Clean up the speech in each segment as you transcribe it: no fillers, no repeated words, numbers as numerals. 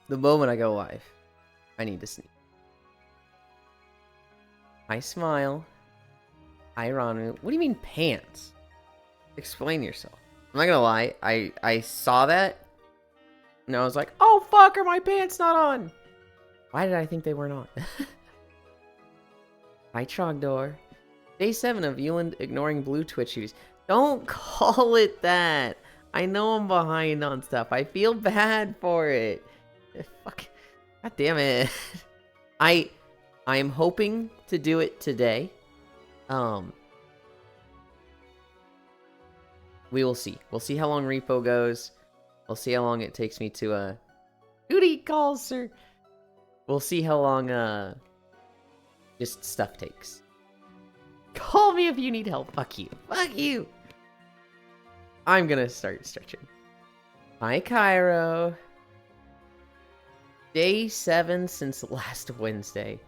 the moment I go live, I need to sneeze. I smile. Hi, Ranu. What do you mean pants? Explain yourself. I'm not gonna lie. I saw that. And I was like, oh fuck, are my pants not on? Why did I think they weren't on? Hi, Trogdor. Day 7 of Euland ignoring blue Twitchies. Don't call it that. I know I'm behind on stuff. I feel bad for it. Fuck. God damn it. I am hoping to do it today. We will see. We'll see how long repo goes. We'll see how long it takes me to duty calls, sir. We'll see how long just stuff takes. Call me if you need help. Fuck you. Fuck you. I'm gonna start stretching. Hi, Cairo. Day 7 since last Wednesday.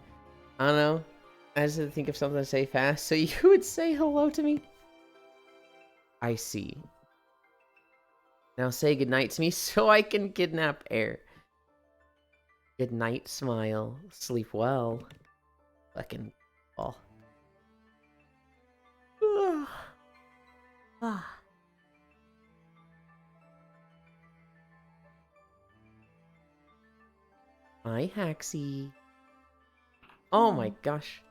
I don't know. I just had to think of something to say fast, so you would say hello to me? I see. Now say goodnight to me so I can kidnap air. Good night, smile. Sleep well. Fucking ball. Hi, Haxie. Oh my gosh.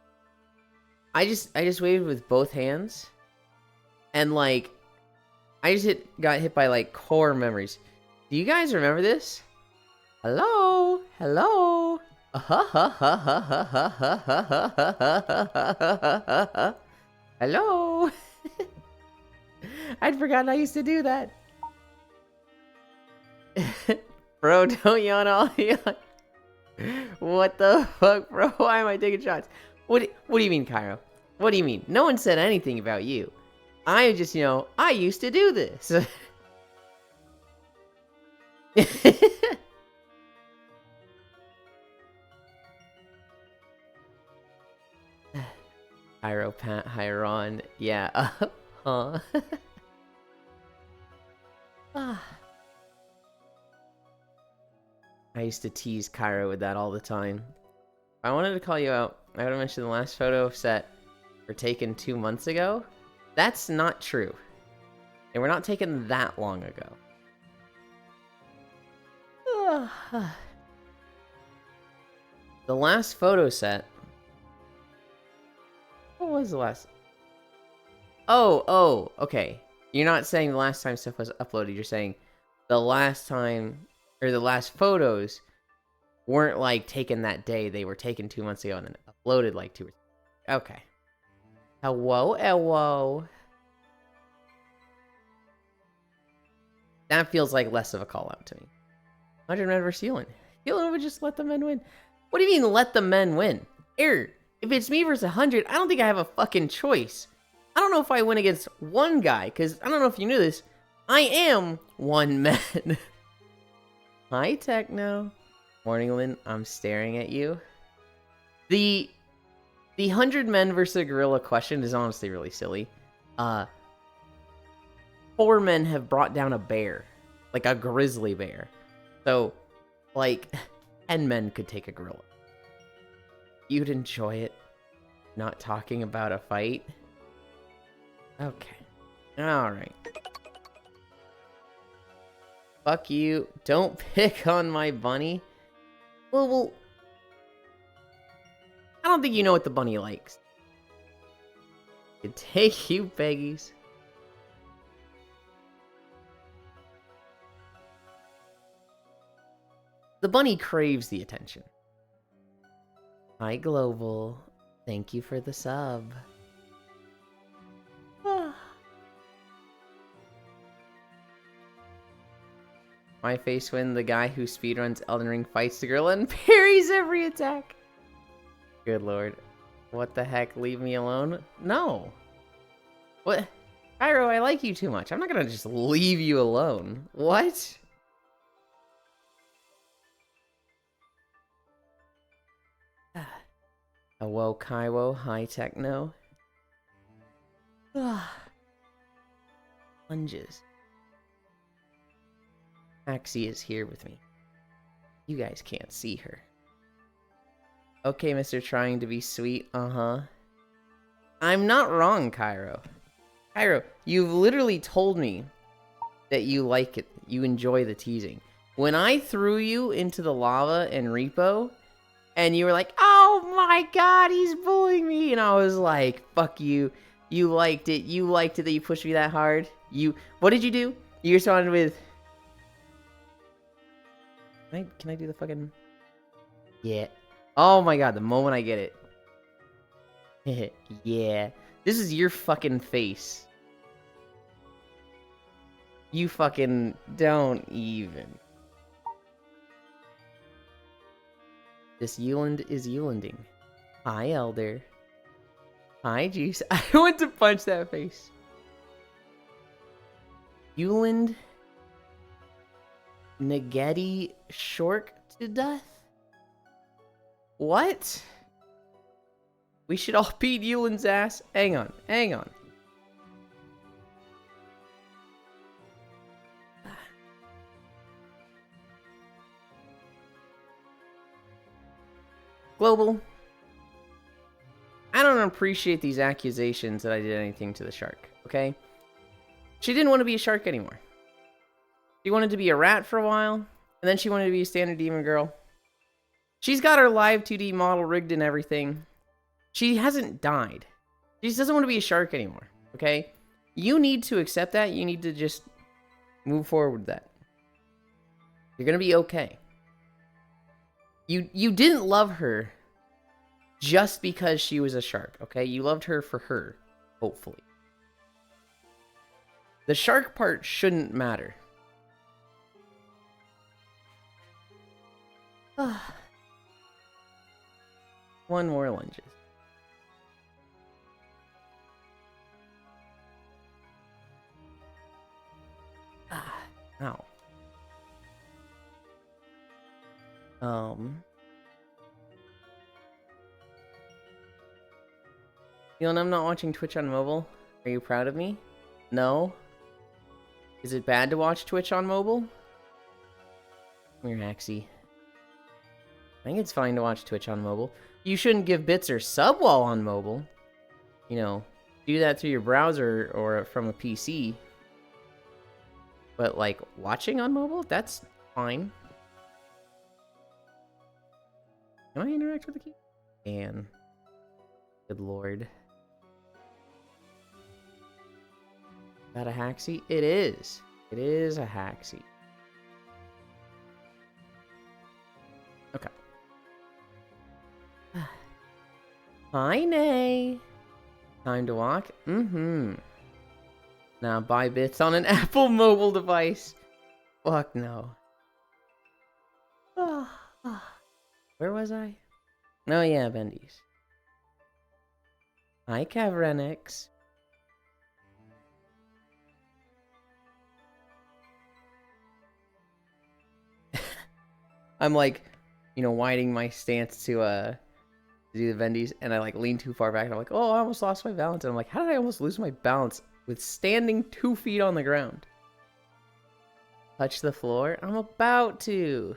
I just waved with both hands. And like I just got hit by like core memories. Do you guys remember this? Hello? Hello? Hello? I'd forgotten I used to do that. Bro, don't yawn all yawn. What the fuck, bro? Why am I taking shots? What do you mean, Cairo? What do you mean? No one said anything about you. I just, I used to do this. Cairo, Pat, Hyron. Yeah. Huh. I used to tease Cairo with that all the time. I wanted to call you out. I would have mentioned the last photo set were taken 2 months ago. That's not true. They were not taken that long ago. The last photo set... What was the last... Oh, okay. You're not saying the last time stuff was uploaded. You're saying the last time... Or the last photos weren't, like, taken that day. They were taken 2 months ago and then uploaded, like, 2 or... Okay. Hello. That feels like less of a call out to me. 100 men versus Healing. Healing would just let the men win. What do you mean, let the men win? If it's me versus 100, I don't think I have a fucking choice. I don't know if I win against one guy, because I don't know if you knew this. I am one man. Hi, Techno. Morning, Lynn. I'm staring at you. The 100 men versus a gorilla question is honestly really silly. 4 men have brought down a bear. Like a grizzly bear. So, like, 10 men could take a gorilla. You'd enjoy it. Not talking about a fight. Okay. Alright. Fuck you. Don't pick on my bunny. Well, I don't think you know what the bunny likes. Could take you, Peggies. The bunny craves the attention. Hi, Global. Thank you for the sub. My face when the guy who speedruns Elden Ring fights the gorilla and parries every attack. Good lord. What the heck? Leave me alone? No. What? Cairo, I like you too much. I'm not gonna just leave you alone. What? Hello, Kaiwo. Hi, Techno. Lunges. Axie is here with me. You guys can't see her. Okay, Mr. Trying to be sweet. Uh-huh. I'm not wrong, Cairo. Cairo, you've literally told me that you like it. You enjoy the teasing. When I threw you into the lava in Repo, and you were like, oh my god, he's bullying me. And I was like, fuck you. You liked it. You liked it that you pushed me that hard. What did you do? You responded with... Can I do the fucking... Yeah. Oh my god, the moment I get it. Yeah. This is your fucking face. You fucking don't even. This Euland is Eulanding. Hi, Elder. Hi, Juice. I want to punch that face. Euland Nageti Shork to death? What? We should all beat Euland's ass? Hang on, hang on. Global. I don't appreciate these accusations that I did anything to the shark, okay? She didn't want to be a shark anymore. She wanted to be a rat for a while, and then she wanted to be a standard demon girl. She's got her live 2D model rigged and everything. She hasn't died. She just doesn't want to be a shark anymore, okay? You need to accept that. You need to just move forward with that. You're going to be okay. You didn't love her just because she was a shark, okay? You loved her for her, hopefully. The shark part shouldn't matter. One more lunges. Ow. Elon, I'm not watching Twitch on mobile. Are you proud of me? No. Is it bad to watch Twitch on mobile? Come here, Axie. I think it's fine to watch Twitch on mobile. You shouldn't give bits or sub while on mobile. You know, do that through your browser or from a PC. But, like, watching on mobile? That's fine. Can I interact with the key? Can. Good lord. Is that a Haxie? It is. It is a Haxie. Okay. Hi, Nay. Time to walk? Mm-hmm. Now buy bits on an Apple mobile device. Fuck no. Where was I? Oh yeah, Bendy's. Hi, Cavrenix. I'm like, you know, widening my stance to do the Vendies, and I like lean too far back, and I'm like, oh, I almost lost my balance. And I'm like, how did I almost lose my balance with standing 2 feet on the ground? Touch the floor? I'm about to.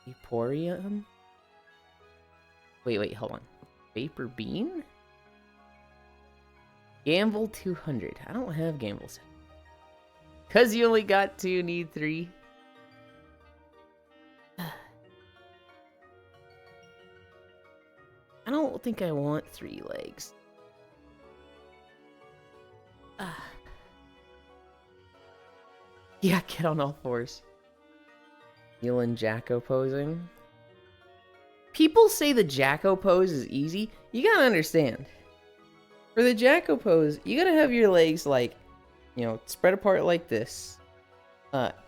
Vaporeon? Wait, hold on. Vapor Beam? Gamble 200. I don't have Gambles. Because you only got 2, need 3. I don't think I want 3 legs. Yeah, get on all fours. Healing Jacko posing. People say the Jacko pose is easy. You gotta understand. For the Jacko pose, you gotta have your legs like, you know, spread apart like this.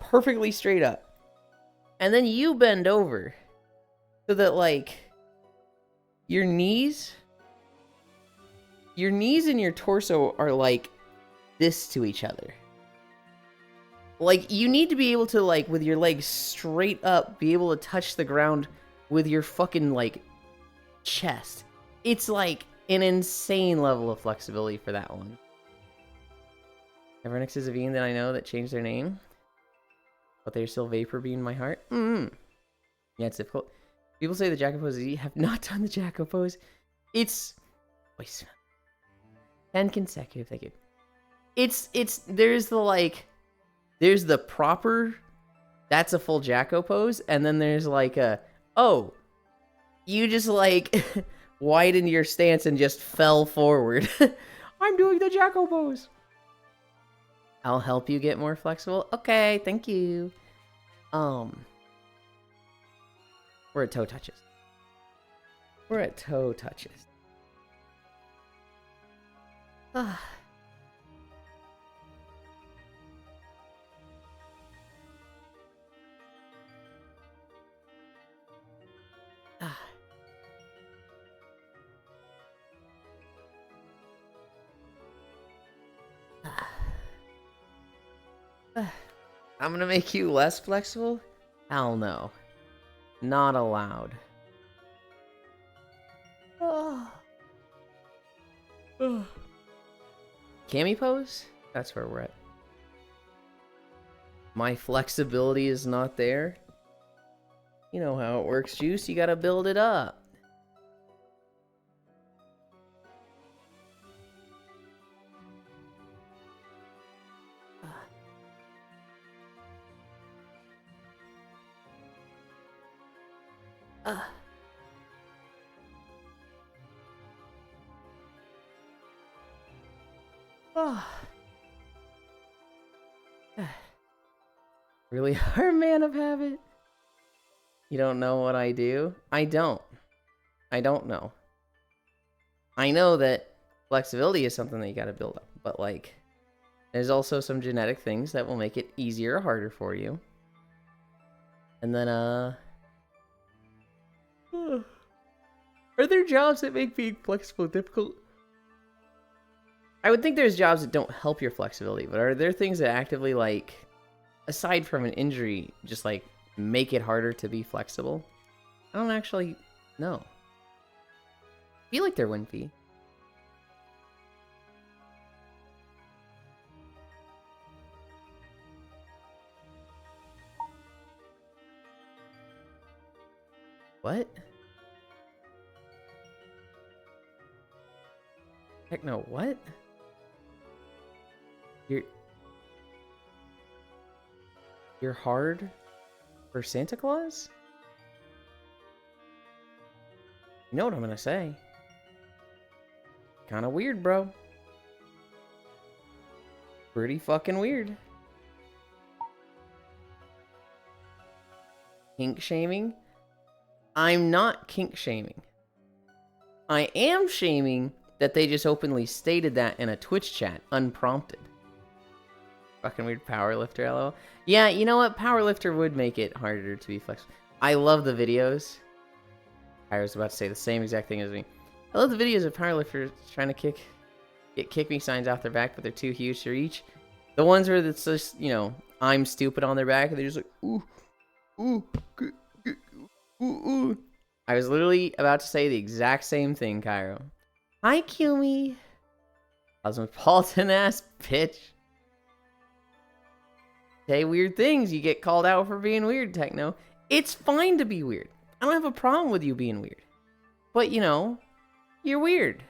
Perfectly straight up. And then you bend over. So that like, your knees and your torso are like this to each other. Like, you need to be able to, like, with your legs straight up, be able to touch the ground with your fucking, like, chest. It's, like, an insane level of flexibility for that one. Evernix is a vegan that I know that changed their name. but they're still vapor beam in my heart. Yeah, it's difficult. People say the Jacko pose is easy. Have not done the Jacko pose. It's... Wait. 10 consecutive, thank you. There's the, like... There's the proper... That's a full Jacko pose. And then there's, like, a... Oh. You just, like... widened your stance and just fell forward. I'm doing the Jacko pose. I'll help you get more flexible. Okay, thank you. We're at toe touches. We're at toe touches. Ah. I'm gonna make you less flexible? Hell no. Not allowed. Cami pose? That's where we're at. My flexibility is not there. You know how it works, Juice. You gotta build it up. Really hard man of habit. You don't know what I do? I don't know. I know that flexibility is something that you gotta build up, but like, there's also some genetic things that will make it easier or harder for you. And then, are there jobs that make being flexible difficult? I would think there's jobs that don't help your flexibility, but are there things that actively, like, aside from an injury, just, like, make it harder to be flexible? I don't actually know. I feel like there wouldn't be. What? Heck no, what? You're hard for Santa Claus? You know what I'm gonna say. Kinda weird, bro. Pretty fucking weird. Kink shaming? I'm not kink shaming. I am shaming that they just openly stated that in a Twitch chat, unprompted. Fucking weird powerlifter, lol. Yeah, you know what? Powerlifter would make it harder to be flexible. I love the videos. I was about to say the same exact thing as me. I love the videos of powerlifters trying to get kick me signs off their back, but they're too huge to reach. The ones where it's just, you know, I'm stupid on their back, and they're just like, ooh, ooh, ooh, ooh. I was literally about to say the exact same thing, Cairo. Hi, Kumi. Cosmopolitan ass bitch. Say weird things, you get called out for being weird, Techno. It's fine to be weird. I don't have a problem with you being weird. But, you know, you're weird.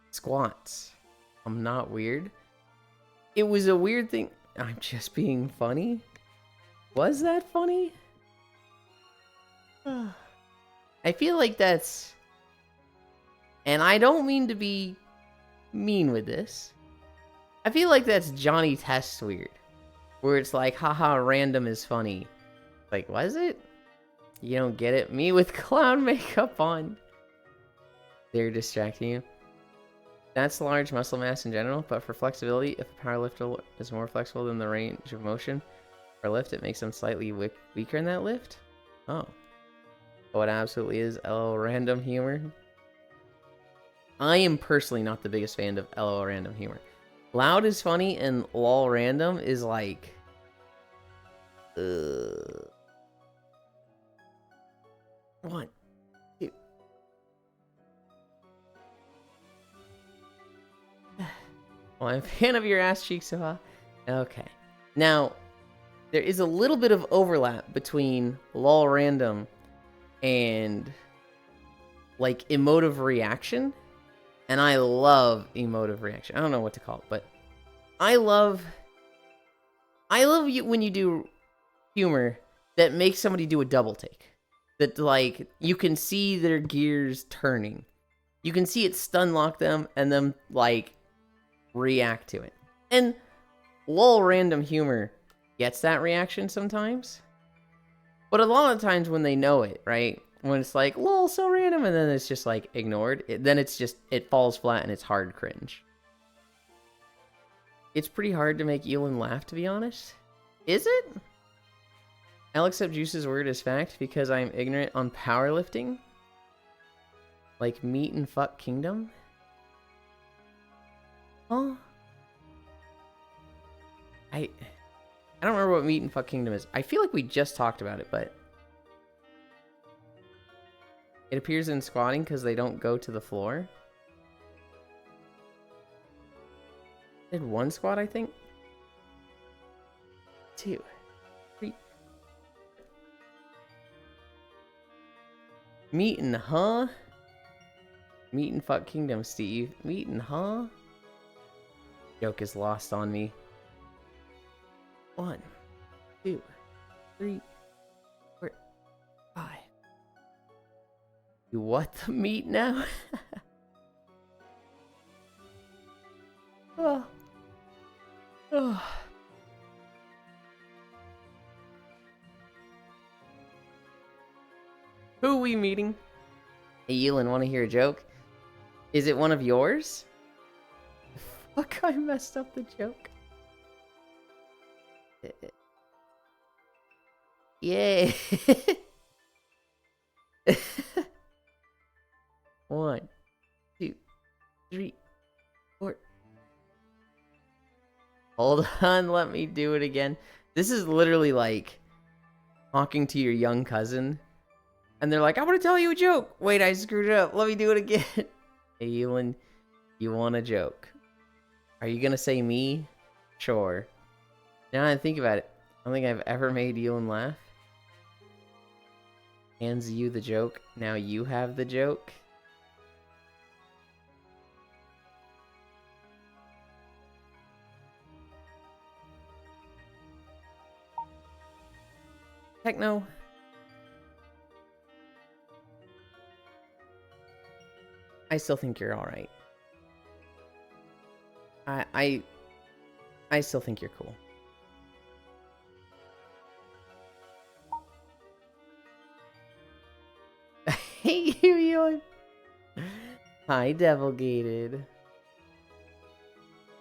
Squats. I'm not weird. It was a weird thing. I'm just being funny. Was that funny? I feel like that's... And I don't mean to be mean with this. I feel like that's Johnny Test weird. Where it's like, haha, random is funny. Like, was it? You don't get it? Me with clown makeup on. They're distracting you. That's large muscle mass in general, but for flexibility, if a powerlifter is more flexible than the range of motion for lift, it makes them slightly weaker in that lift? Oh. Oh, it absolutely is LOL random humor. I am personally not the biggest fan of LOL random humor. Loud is funny, and lol random is like... One, two. Well, I'm a fan of your ass cheeks, so okay. Now, there is a little bit of overlap between lol random and like emotive reaction, and I love emotive reaction. I don't know what to call it, but I love you when you do humor that makes somebody do a double take. That like you can see their gears turning. You can see it stun lock them and then like react to it. And lol random humor gets that reaction sometimes. But a lot of times when they know it, right? When it's like, lol, so random, and then it's just like ignored, then it's just, it falls flat and it's hard cringe. It's pretty hard to make Elin laugh, to be honest. Is it? I'll accept Juice's word as fact because I'm ignorant on powerlifting. Like meat and fuck kingdom? Huh? I don't remember what meat and fuck kingdom is. I feel like we just talked about it, but it appears in squatting because they don't go to the floor. Did one squat, I think. 2, 3. Meat and huh? Meat and fuck kingdom, Steve. Meat and huh? Joke is lost on me. 1, 2, 3, 4, 5. You what the meat now? Oh. Oh. Who are we meeting? Hey, Elin, want to hear a joke? Is it one of yours? Fuck, I messed up the joke. Yay! 1, 2, 3, 4. Hold on, let me do it again. This is literally like talking to your young cousin, and they're like, "I want to tell you a joke." Wait, I screwed it up. Let me do it again. Hey, Elin, you want a joke? Are you gonna say me? Sure. Now I think about it, I don't think I've ever made Elin laugh. Hands you the joke. Now you have the joke. Techno. I still think you're alright. I still think you're cool. I hate you, Ewan. Hi, Devil Gated.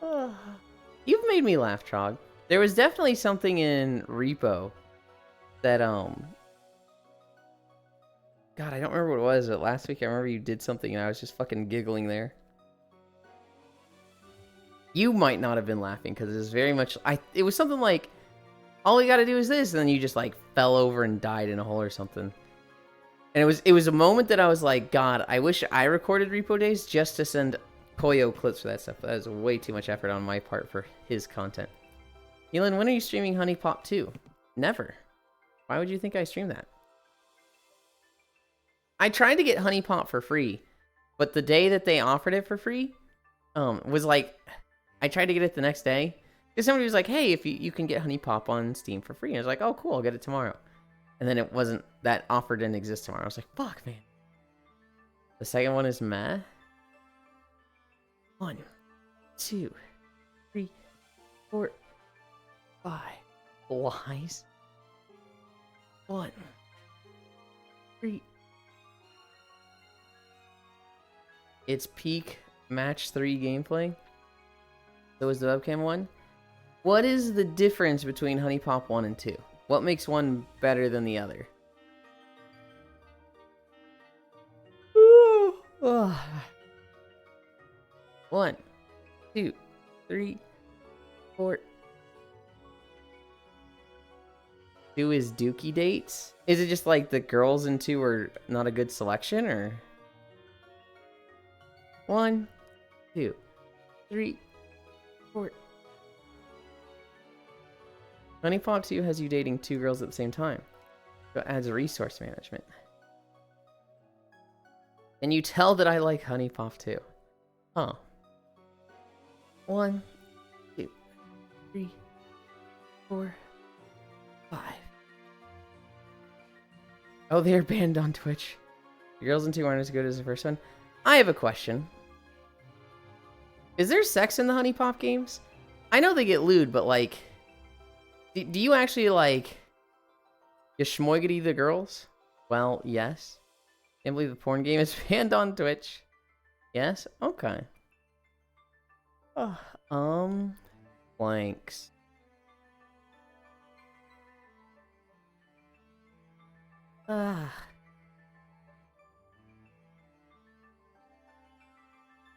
Oh. You've made me laugh, Trog. There was definitely something in Repo that, God, I don't remember what it was, but last week I remember you did something and I was just fucking giggling there. You might not have been laughing because it was very much, it was something like, all you gotta do is this, and then you just like fell over and died in a hole or something. And it was a moment that I was like, God, I wish I recorded Repo Days just to send Koyo clips for that stuff. That was way too much effort on my part for his content. Elin, when are you streaming Honey Pop 2? Never. Why would you think I stream that? I tried to get Honey Pop for free, but the day that they offered it for free, was like, I tried to get it the next day. Because somebody was like, hey, if you can get Honey Pop on Steam for free. And I was like, oh, cool, I'll get it tomorrow. And then it wasn't, that offer didn't exist tomorrow. I was like, fuck, man. The second one is meh. 1, 2, 3, 4, 5. Lies. 1, 3. It's peak match 3 gameplay. So is the webcam one. What is the difference between Honey Pop 1 and 2? What makes one better than the other? 1, 2, 3, 4. 2 is Dookie dates? Is it just like the girls in 2 are not a good selection, or? 1, 2, 3, 4. HuniePop 2 has you dating 2 girls at the same time. So it adds resource management. And you tell that I like HuniePop 2. Oh. 1, 2, 3, 4, 5. Oh, they're banned on Twitch. The girls in 2 aren't as good as the first one. I have a question. Is there sex in the HuniePop games? I know they get lewd, but like, do you actually like geschmoigety the girls? Well, yes. Can't believe the porn game is banned on Twitch. Yes? Okay. Blanks.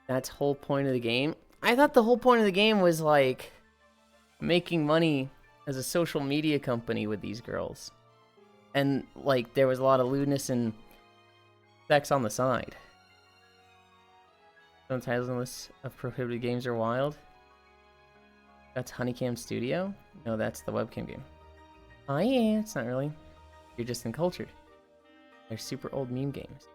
That's whole point of the game. I thought the whole point of the game was like making money as a social media company with these girls. And like there was a lot of lewdness and sex on the side. Some titles on this of prohibited games are wild. That's Honeycam Studio? No, that's the webcam game. Oh yeah, it's not really. You're just uncultured. They're super old meme games.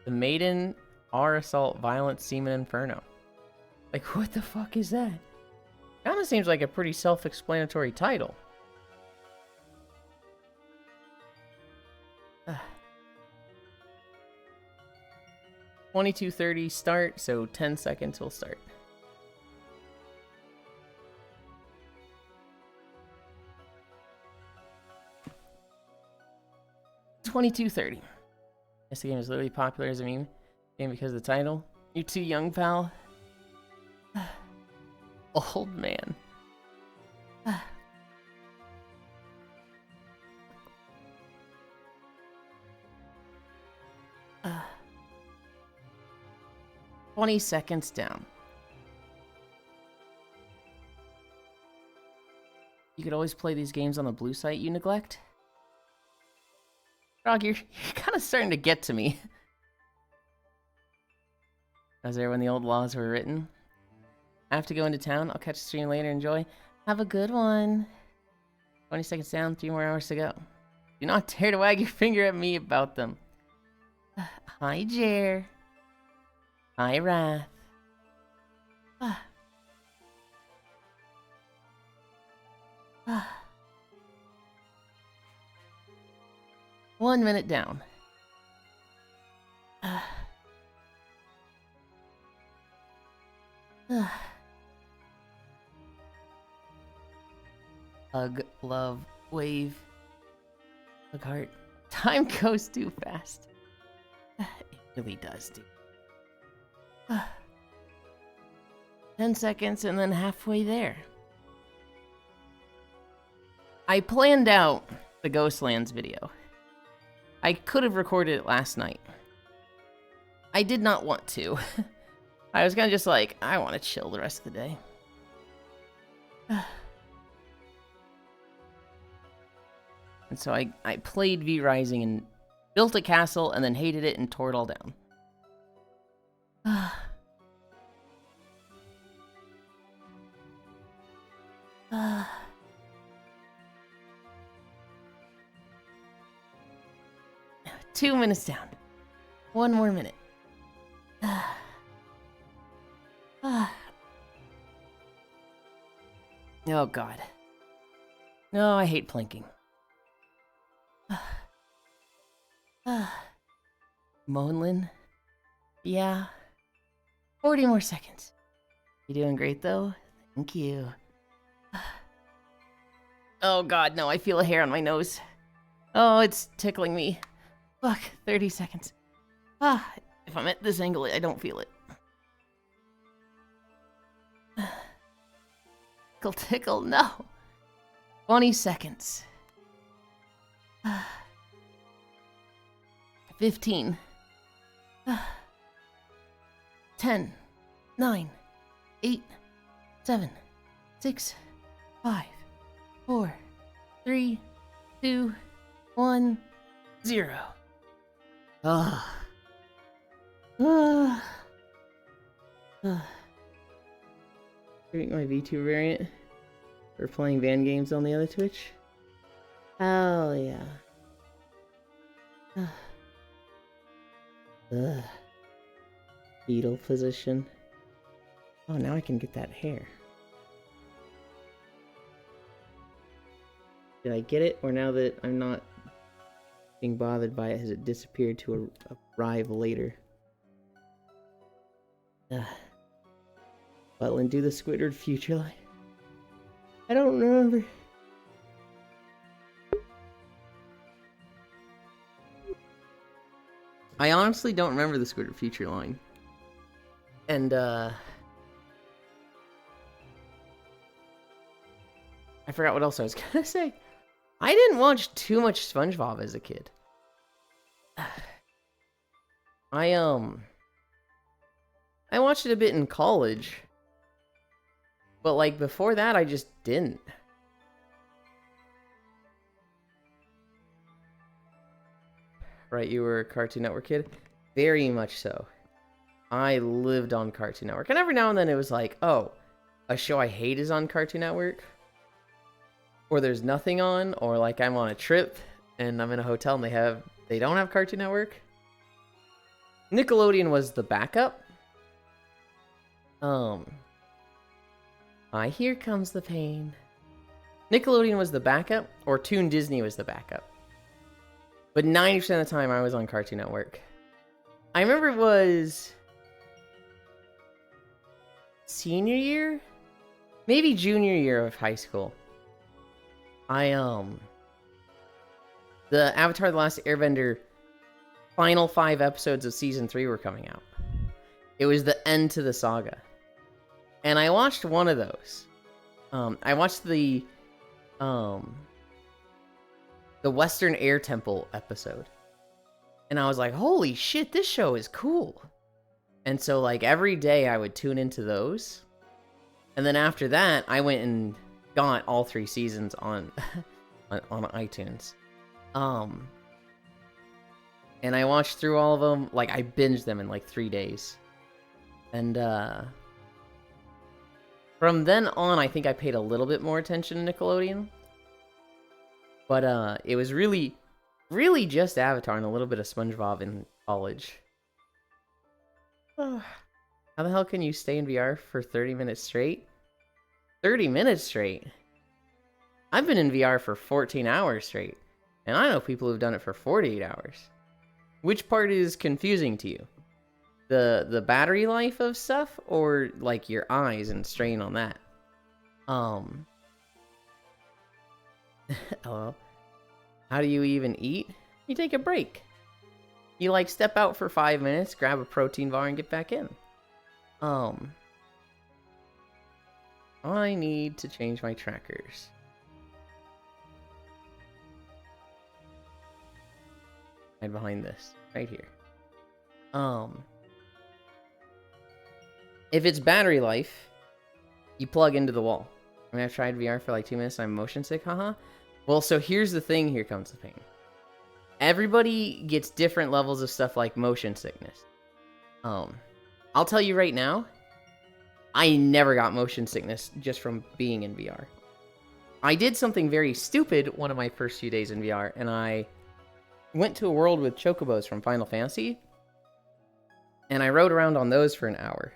The Maiden R Assault Violent Semen Inferno. Like, what the fuck is that? Kinda seems like a pretty self-explanatory title. 22:30 start, so 10 seconds will start. $22.30. This game is literally popular as a meme game because of the title. You're too young, pal. Old man. 20 seconds down. You could always play these games on the blue site you neglect. Frog, you're kind of starting to get to me. I was there when the old laws were written. I have to go into town. I'll catch the stream later. Enjoy. Have a good one. 20 seconds down. 3 more hours to go. Do not dare to wag your finger at me about them. Hi, Jer. Hi, Wrath. 1 minute down. Hug, love, wave, hug heart. Time goes too fast. It really does, dude. 10 seconds and then halfway there. I planned out the Ghostlands video. I could have recorded it last night. I did not want to. I was kind of just like, I want to chill the rest of the day. And so I played V Rising and built a castle and then hated it and tore it all down. 2 minutes down. 1 more minute. Oh god. No, I hate planking. Monlin? Yeah. 40 more seconds. You doing great though? Thank you. Oh god, no, I feel a hair on my nose. Oh, it's tickling me. Fuck, 30 seconds. If I'm at this angle, I don't feel it. Tickle, tickle, no. 20 seconds. 15. 10. 9. 8. 7. 6. 5. 4. 3. 2. 1. 0. Ah. 2 Doing my VTuber variant for playing van games on the other Twitch. Hell yeah. Ugh. Fetal position. Oh, now I can get that hair. Did I get it? Or now that I'm not being bothered by it, has it disappeared to arrive later? Butland, do the Squidward future line. I don't remember. I honestly don't remember the Squidward future line. And, I forgot what else I was gonna say. I didn't watch too much SpongeBob as a kid. I watched it a bit in college. But, like, before that, I just didn't. Right, you were a Cartoon Network kid? Very much so. I lived on Cartoon Network. And every now and then it was like, oh, a show I hate is on Cartoon Network. Or there's nothing on. Or, like, I'm on a trip and I'm in a hotel and they don't have Cartoon Network. Nickelodeon was the backup. Here comes the pain. Nickelodeon was the backup, or Toon Disney was the backup. But 90% of the time I was on Cartoon Network. I remember it was senior year? Maybe junior year of high school. The Avatar: The Last Airbender final 5 episodes of season 3 were coming out. It was the end to the saga. And I watched one of those. I watched the Western Air Temple episode. And I was like, holy shit, this show is cool. And so, like, every day I would tune into those. And then after that, I went and got all 3 seasons on on iTunes. And I watched through all of them. Like, I binged them in, like, 3 days. And, from then on, I think I paid a little bit more attention to Nickelodeon. But, it was really just Avatar and a little bit of SpongeBob in college. How the hell can you stay in VR for 30 minutes straight? 30 minutes straight? I've been in VR for 14 hours straight. And I know people who've done it for 48 hours. Which part is confusing to you? The battery life of stuff, or like your eyes and strain on that? Hello. How do you even eat? You take a break. You like step out for 5 minutes, grab a protein bar, and get back in. I need to change my trackers. Right behind this, right here. If it's battery life, you plug into the wall. I mean, I've tried VR for like 2 minutes and I'm motion sick, haha. Well, so here's the thing, here comes the pain. Everybody gets different levels of stuff like motion sickness. I'll tell you right now, I never got motion sickness just from being in VR. I did something very stupid one of my first few days in VR, and I went to a world with chocobos from Final Fantasy, and I rode around on those for an hour.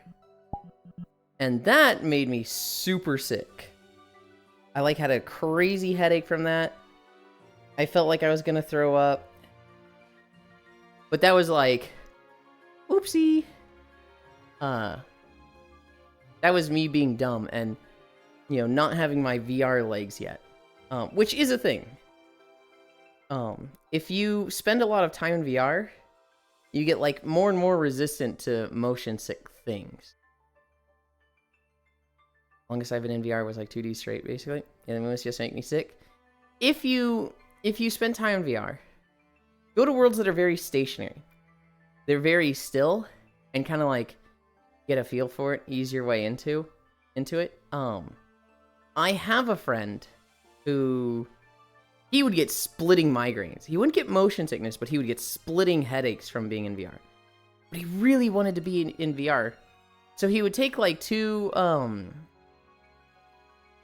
And that made me super sick. I like had a crazy headache from that. I felt like I was gonna throw up. But that was like, oopsie. That was me being dumb and, you know, not having my VR legs yet. Which is a thing. If you spend a lot of time in VR, you get like more and more resistant to motion sick things. Longest I've been in VR was like 2D straight, basically. And it must just make me sick. If you spend time in VR, go to worlds that are very stationary. They're very still and kind of like get a feel for it, ease your way into it. I have a friend who he would get splitting migraines. He wouldn't get motion sickness, but he would get splitting headaches from being in VR. But he really wanted to be in VR. So he would take like two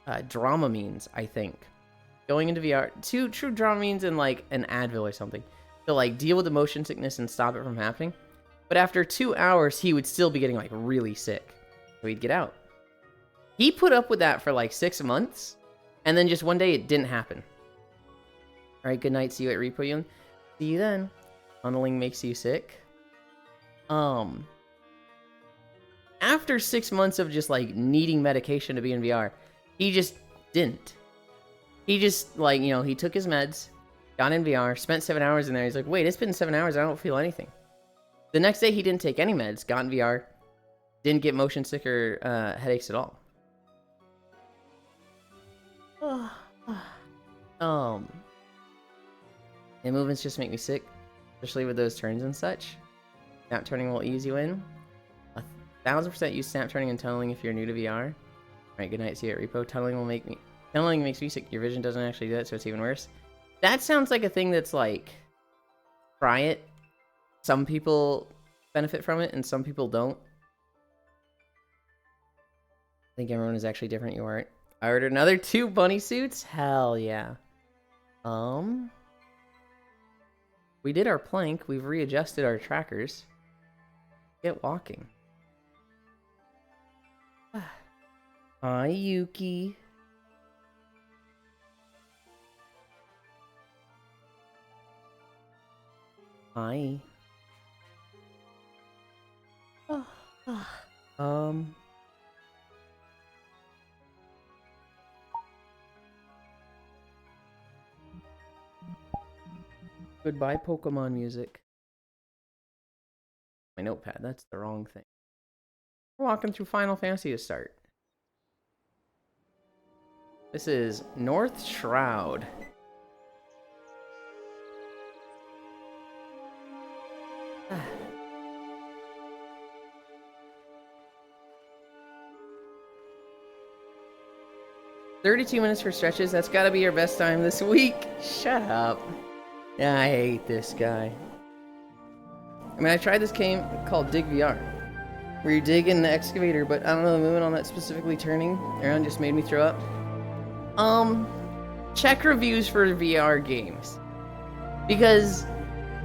Dramamines, I think. Going into VR, two true Dramamines and like an Advil or something to like deal with the motion sickness and stop it from happening. But after 2 hours, he would still be getting like really sick. So he'd get out. He put up with that for like 6 months, and then just one day it didn't happen. All right, good night. See you at Repo Yun. See you then. Tunneling makes you sick. After 6 months of just like needing medication to be in VR, he just didn't. He just like, you know, he took his meds, got in VR, spent 7 hours in there. He's like, wait, it's been 7 hours. I don't feel anything. The next day he didn't take any meds, got in VR, didn't get motion sick or headaches at all. And movements just make me sick, especially with those turns and such. Snap turning will ease you in. 1000% use snap turning and tunneling if you're new to VR. Alright, good night, see you at Repo. Tunneling makes me sick. Your vision doesn't actually do that, so it's even worse. That sounds like a thing that's like, try it. Some people benefit from it and some people don't. I think everyone is actually different. You aren't. I ordered another 2 bunny suits. Hell yeah. We did our plank. We've readjusted our trackers. Get walking. Hi, Yuki. Hi. Goodbye, Pokemon music. My notepad, that's the wrong thing. We're walking through Final Fantasy to start. This is North Shroud. Ah. 32 minutes for stretches. That's gotta be your best time this week. Shut up. Yeah, I hate this guy. I mean, I tried this game called Dig VR, where you dig in the excavator, but I don't know, the movement on that specifically turning around just made me throw up. Check reviews for VR games, because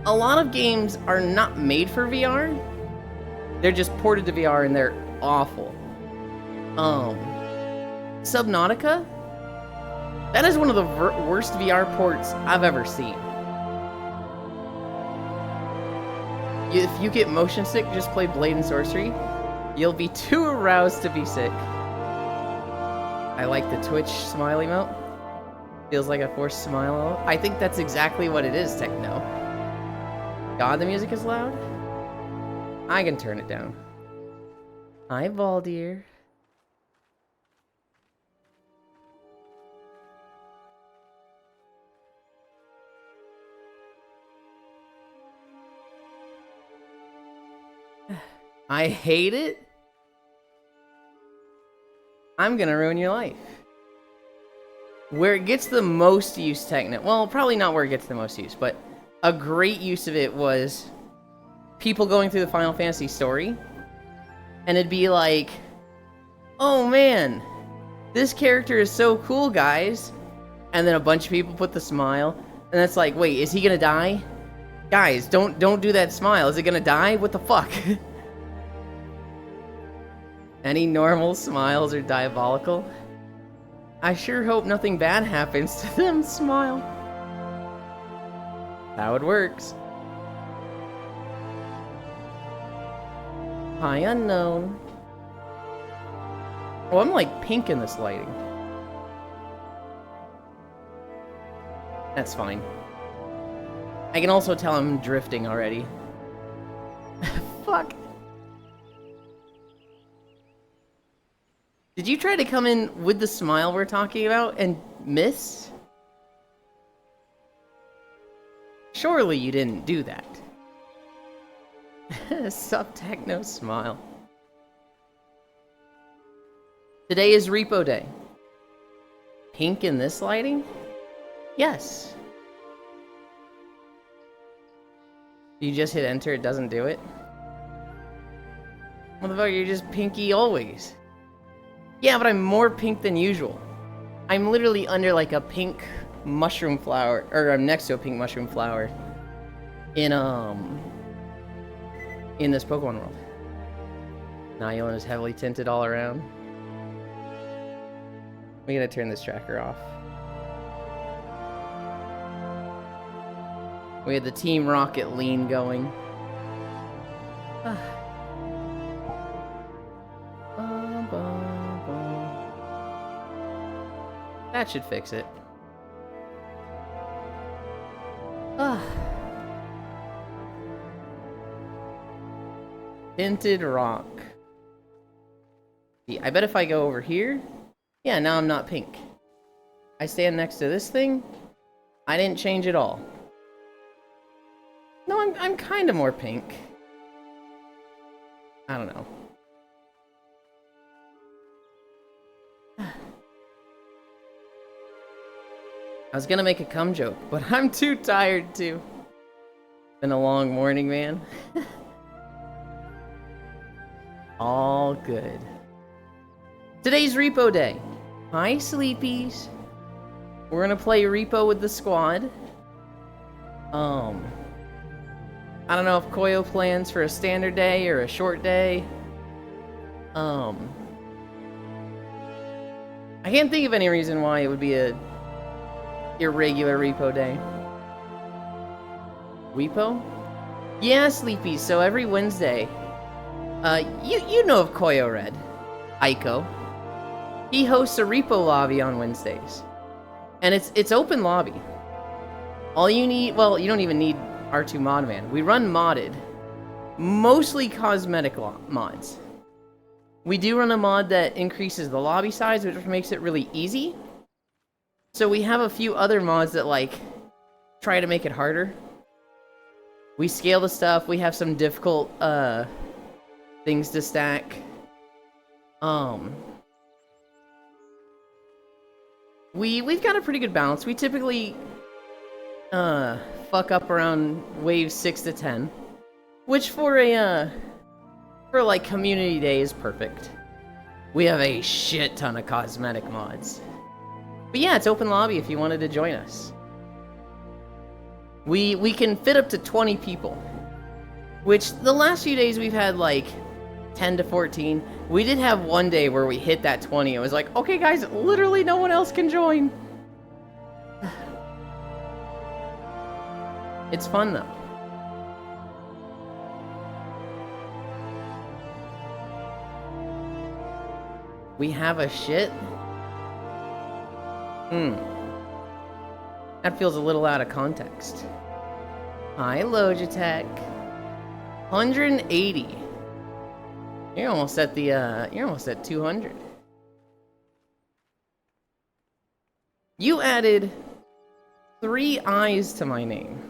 a lot of games are not made for VR. They're just ported to VR and they're awful. Subnautica? That is one of the worst VR ports I've ever seen. If you get motion sick, just play Blade and Sorcery. You'll be too aroused to be sick. I like the Twitch smile emote. Feels like a forced smile. I think that's exactly what it is, Techno. God, the music is loud? I can turn it down. Hi, Baldir. I hate it? I'm gonna ruin your life. Where it gets the most use, Techno. Well, probably not where it gets the most use, but a great use of it was people going through the Final Fantasy story. And it'd be like, oh man, this character is so cool, guys. And then a bunch of people put the smile. And it's like, wait, is he gonna die? Guys, don't do that smile. Is it gonna die? What the fuck? Any normal smiles are diabolical. I sure hope nothing bad happens to them. Smile. How it works. Hi, unknown. Oh, I'm like pink in this lighting. That's fine. I can also tell I'm drifting already. Fuck. Did you try to come in with the smile we're talking about and miss? Surely you didn't do that. Sup, Techno smile. Today is Repo Day. Pink in this lighting? Yes. You just hit enter, it doesn't do it? Motherfucker, you're just pinky always. Yeah, but I'm more pink than usual. I'm literally under like a pink mushroom flower, or I'm next to a pink mushroom flower in this Pokemon world. Nylon is heavily tinted all around. We gotta turn this tracker off. We had the Team Rocket lean going. That should fix it. Tinted rock. I bet if I go over here... Yeah, now I'm not pink. I stand next to this thing. I didn't change at all. No, I'm kind of more pink. I don't know. I was gonna make a cum joke, but I'm too tired to. Been a long morning, man. All good. Today's Repo Day. Hi, Sleepies. We're gonna play Repo with the squad. I don't know if Koyo plans for a standard day or a short day. I can't think of any reason why it would be a irregular Repo day. Repo? Yeah, Sleepies. So every Wednesday, you know of Koyo Red, Aiko. He hosts a Repo lobby on Wednesdays, and it's open lobby. All you need, well, you don't even need R2 Modman. We run modded, mostly cosmetic mods. We do run a mod that increases the lobby size, which makes it really easy. So we have a few other mods that like try to make it harder. We scale the stuff. We have some difficult things to stack. We've got a pretty good balance. We typically fuck up around wave 6 to 10, which for like community day is perfect. We have a shit ton of cosmetic mods. But yeah, it's open lobby if you wanted to join us. We can fit up to 20 people, which the last few days we've had like 10 to 14. We did have one day where we hit that 20. It was like, okay guys, literally no one else can join. It's fun though. We have a shit? That feels a little out of context. Hi, Logitech. 180. You're almost at the, you're almost at 200. You added 3 eyes to my name.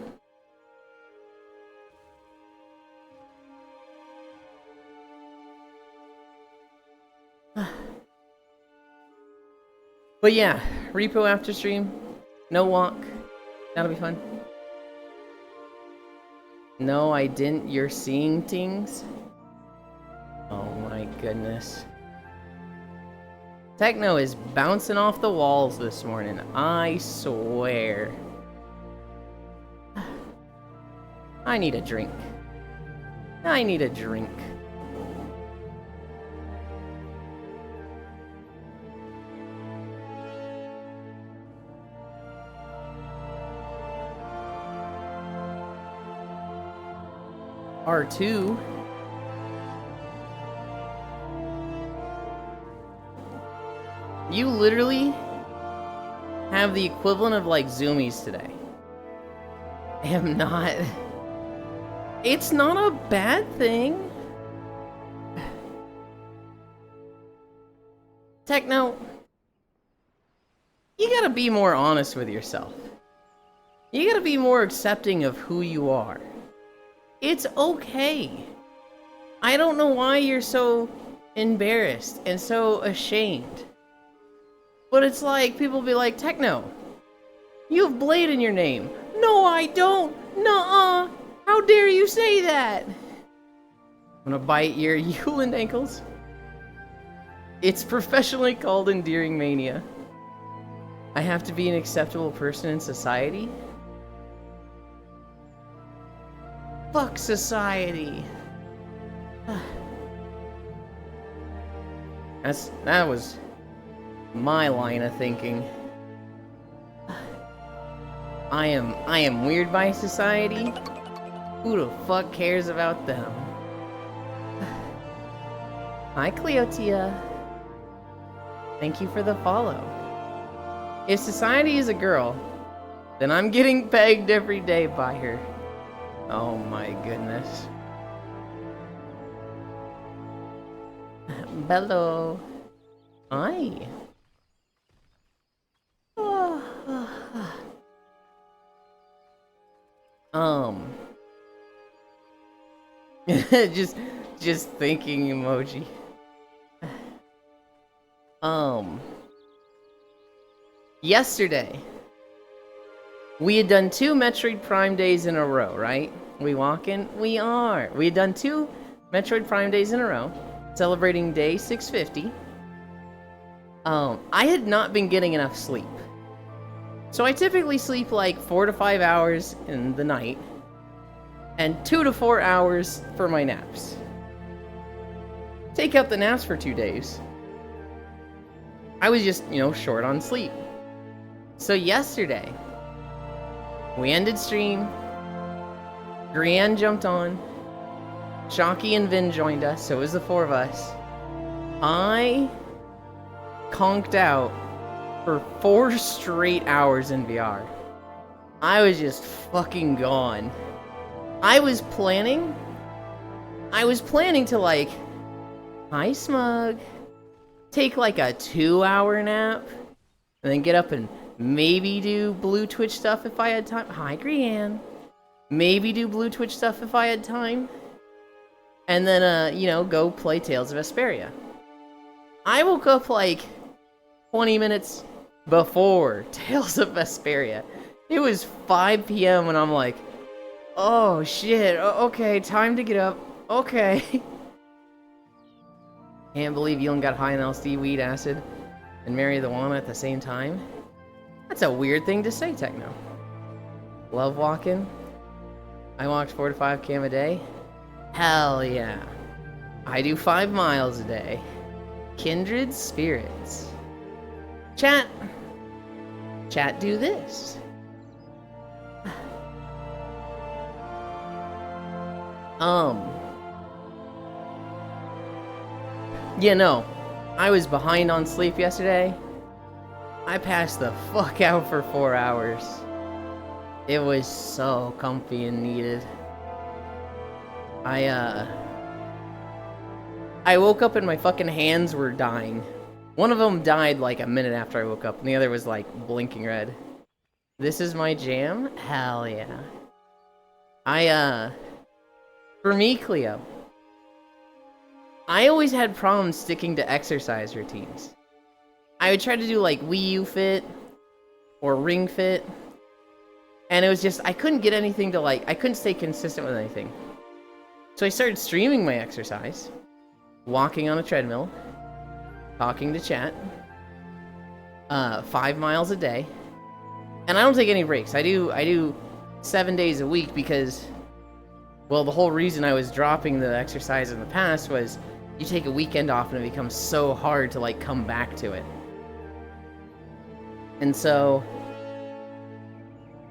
But yeah, Repo after stream. No walk. That'll be fun. No, I didn't. You're seeing things? Oh my goodness. Techno is bouncing off the walls this morning. I swear. I need a drink. I need a drink. R2. You literally have the equivalent of like zoomies today. I am not. It's not a bad thing. Techno, you gotta be more honest with yourself. You gotta be more accepting of who you are. It's okay. I don't know why you're so embarrassed and so ashamed. But it's like, people be like, Techno, you have Blade in your name. No, I don't. Nuh-uh. How dare you say that? I'm gonna bite your Euland ankles. It's professionally called Endearing Mania. I have to be an acceptable person in society? Fuck society. That was my line of thinking. I am weird by society? Who the fuck cares about them? Hi, Cleotia. Thank you for the follow. If society is a girl, then I'm getting pegged every day by her. Oh my goodness. Bello. Hi. just thinking emoji. Yesterday, we had done 2 Metroid Prime days in a row, right? We walking? We are. We had done 2 Metroid Prime days in a row, celebrating day 650. I had not been getting enough sleep. So I typically sleep like 4 to 5 hours in the night, and 2 to 4 hours for my naps. Take out the naps for 2 days. I was just, short on sleep. So yesterday, we ended stream, Grianne jumped on, Shocky and Vin joined us, so it was the 4 of us. I conked out for 4 straight hours in VR. I was just fucking gone. I was planning to like, hi Smug, take like a 2-hour nap, and then get up and maybe do Blue Twitch stuff if I had time. Hi Grianne. Maybe do Blue Twitch stuff if I had time. And then, go play Tales of Vesperia. I woke up like 20 minutes before Tales of Vesperia. It was 5 p.m. when I'm like, oh shit, okay, time to get up. Okay. Can't believe Yulin got high on LSD, weed, acid, and marijuana at the same time. That's a weird thing to say, Techno. Love walking. I walked 4 to 5 km a day. Hell yeah. I do 5 miles a day. Kindred spirits. Chat, do this. Yeah, no. I was behind on sleep yesterday. I passed the fuck out for 4 hours. It was so comfy and needed. I woke up and my fucking hands were dying. One of them died like a minute after I woke up, and the other was like blinking red. This is my jam? Hell yeah. For me, Cleo, I always had problems sticking to exercise routines. I would try to do like Wii U Fit or Ring Fit, and it was just, I couldn't get anything to I couldn't stay consistent with anything. So I started streaming my exercise, walking on a treadmill, talking to chat, 5 miles a day, and I don't take any breaks. I do 7 days a week because, well, the whole reason I was dropping the exercise in the past was you take a weekend off and it becomes so hard to come back to it. And so,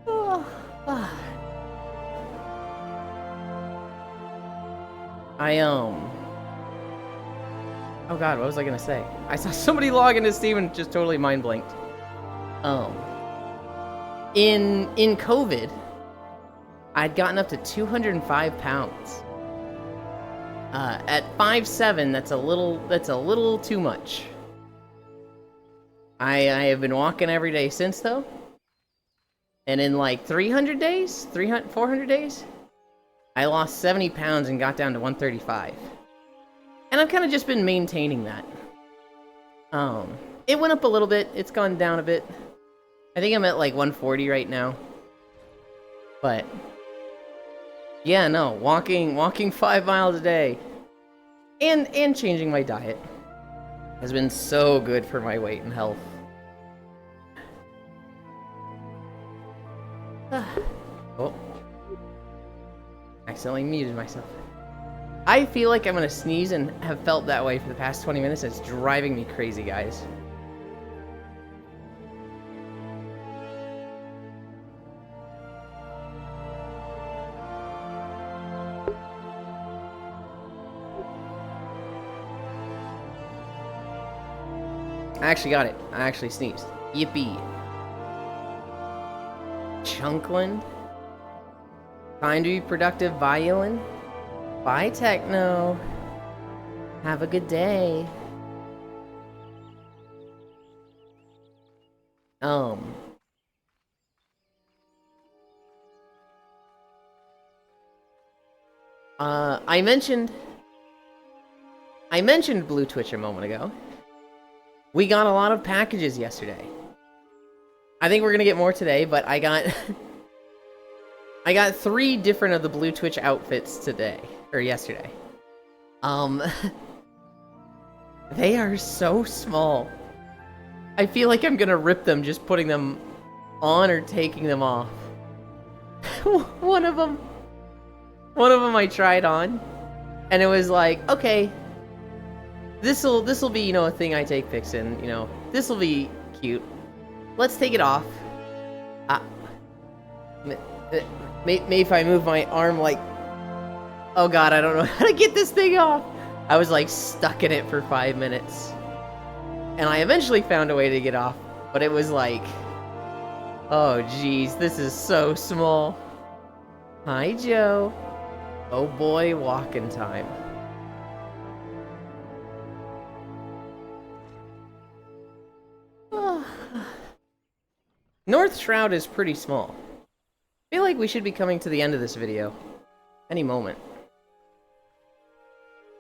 oh god, what was I gonna say? I saw somebody log into Steam and just totally mind blanked. In COVID, I'd gotten up to 205 pounds. At 5'7", that's a little too much. I have been walking every day since though. And in 400 days, I lost 70 pounds and got down to 135. And I've kind of just been maintaining that. It went up a little bit, it's gone down a bit. I think I'm at 140 right now. But yeah, no, walking 5 miles a day and changing my diet has been so good for my weight and health. Oh. Accidentally muted myself. I feel like I'm gonna sneeze and have felt that way for the past 20 minutes. It's driving me crazy, guys. I actually got it. I actually sneezed. Yippee. Chunkland. Time to be productive, violin. Bye, Techno. Have a good day. I mentioned Blue Twitch a moment ago. We got a lot of packages yesterday. I think we're gonna get more today, but I got I got 3 different of the Blue Twitch outfits today, or yesterday. They are so small. I feel like I'm gonna rip them just putting them on or taking them off. One of them I tried on, and it was like, okay, this'll be, you know, a thing I take pics in, you know, this'll be cute. Let's take it off. Maybe if I move my arm, like, oh god, I don't know how to get this thing off. I was like stuck in it for 5 minutes. And I eventually found a way to get off, but it was like, oh jeez, this is so small. Hi, Joe. Oh boy, walking time. North Shroud is pretty small. I feel like we should be coming to the end of this video any moment.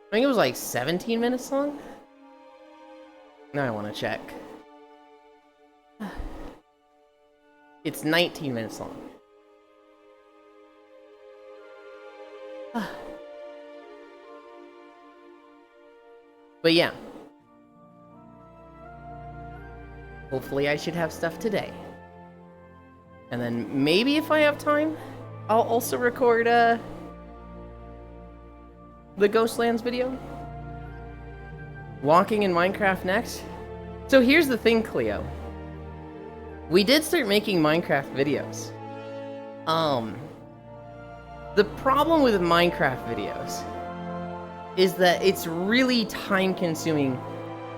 I think it was like 17 minutes long. Now I want to check. It's 19 minutes long. But yeah. Hopefully I should have stuff today. And then maybe if I have time, I'll also record the Ghostlands video. Walking in Minecraft next. So here's the thing, Cleo. We did start making Minecraft videos. The problem with Minecraft videos is that it's really time-consuming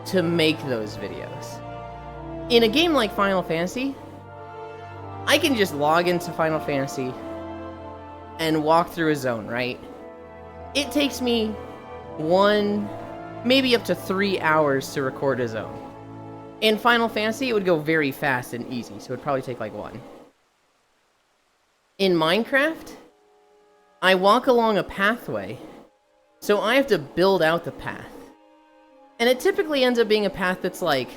to make those videos. In a game like Final Fantasy, I can just log into Final Fantasy and walk through a zone, right? It takes me 1, maybe up to 3 hours to record a zone. In Final Fantasy, it would go very fast and easy, so it would probably take like 1. In Minecraft, I walk along a pathway, so I have to build out the path. And it typically ends up being a path that's like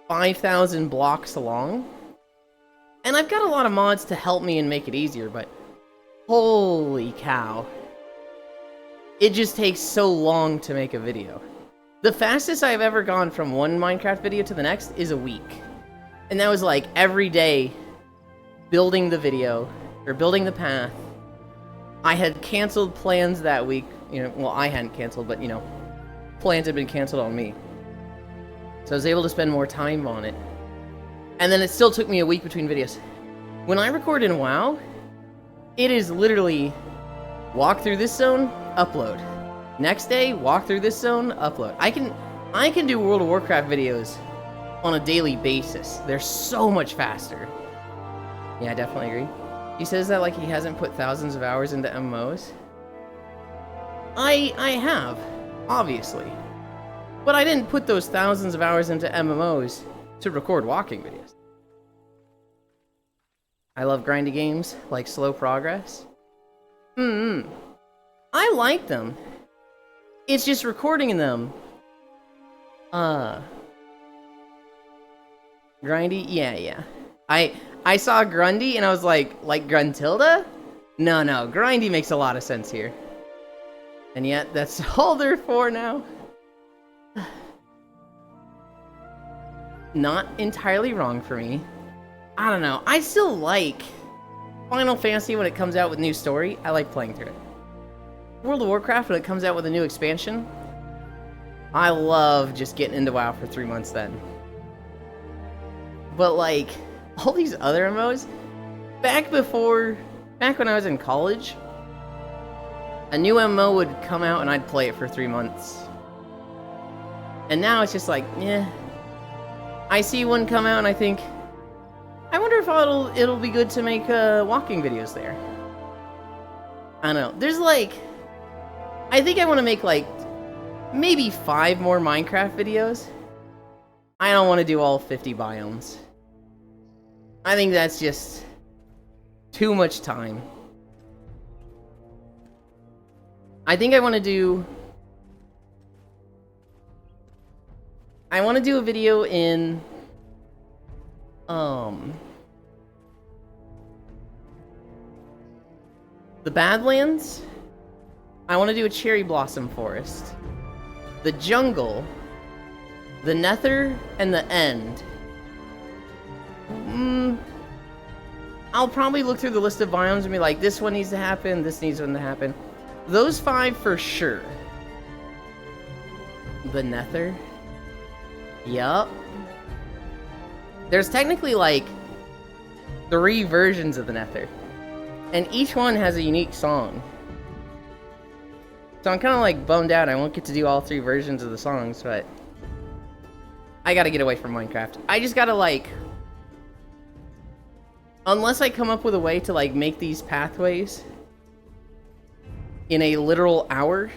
5,000 blocks long. And I've got a lot of mods to help me and make it easier, but holy cow. It just takes so long to make a video. The fastest I've ever gone from one Minecraft video to the next is a week. And that was like every day building the video, or building the path. I had canceled plans that week. You know, well, I hadn't canceled, but you know, plans had been canceled on me. So I was able to spend more time on it. And then it still took me a week between videos. When I record in WoW, it is literally walk through this zone, upload. Next day, walk through this zone, upload. I can do World of Warcraft videos on a daily basis. They're so much faster. Yeah, I definitely agree. He says that like he hasn't put thousands of hours into MMOs. I have, obviously. But I didn't put those thousands of hours into MMOs to record walking videos. I love grindy games like Slow Progress. I like them. It's just recording in them. Grindy? Yeah. I saw Grundy and I was like Gruntilda? No, Grindy makes a lot of sense here. And yet, that's all they're for now. Not entirely wrong for me. I don't know. I still like Final Fantasy, when it comes out with new story, I like playing through it. World of Warcraft, when it comes out with a new expansion, I love just getting into WoW for 3 months then. But like, all these other MMOs, back when I was in college, a new MMO would come out and I'd play it for 3 months. And now it's just like, yeah. I see one come out and I think, I wonder if it'll be good to make walking videos there. I don't know. There's like, I think I want to make like maybe 5 more Minecraft videos. I don't want to do all 50 biomes. I think that's just too much time. I think I want to do a video in the Badlands. I want to do a cherry blossom forest, the jungle, the Nether, and the End. I'll probably look through the list of biomes and be like, this one needs to happen, this needs one to happen. Those 5 for sure. The Nether. Yup. There's technically like 3 versions of the Nether, and each one has a unique song. So I'm kind of like bummed out I won't get to do all 3 versions of the songs, but I gotta get away from Minecraft. I just gotta like, unless I come up with a way to like make these pathways in a literal hour,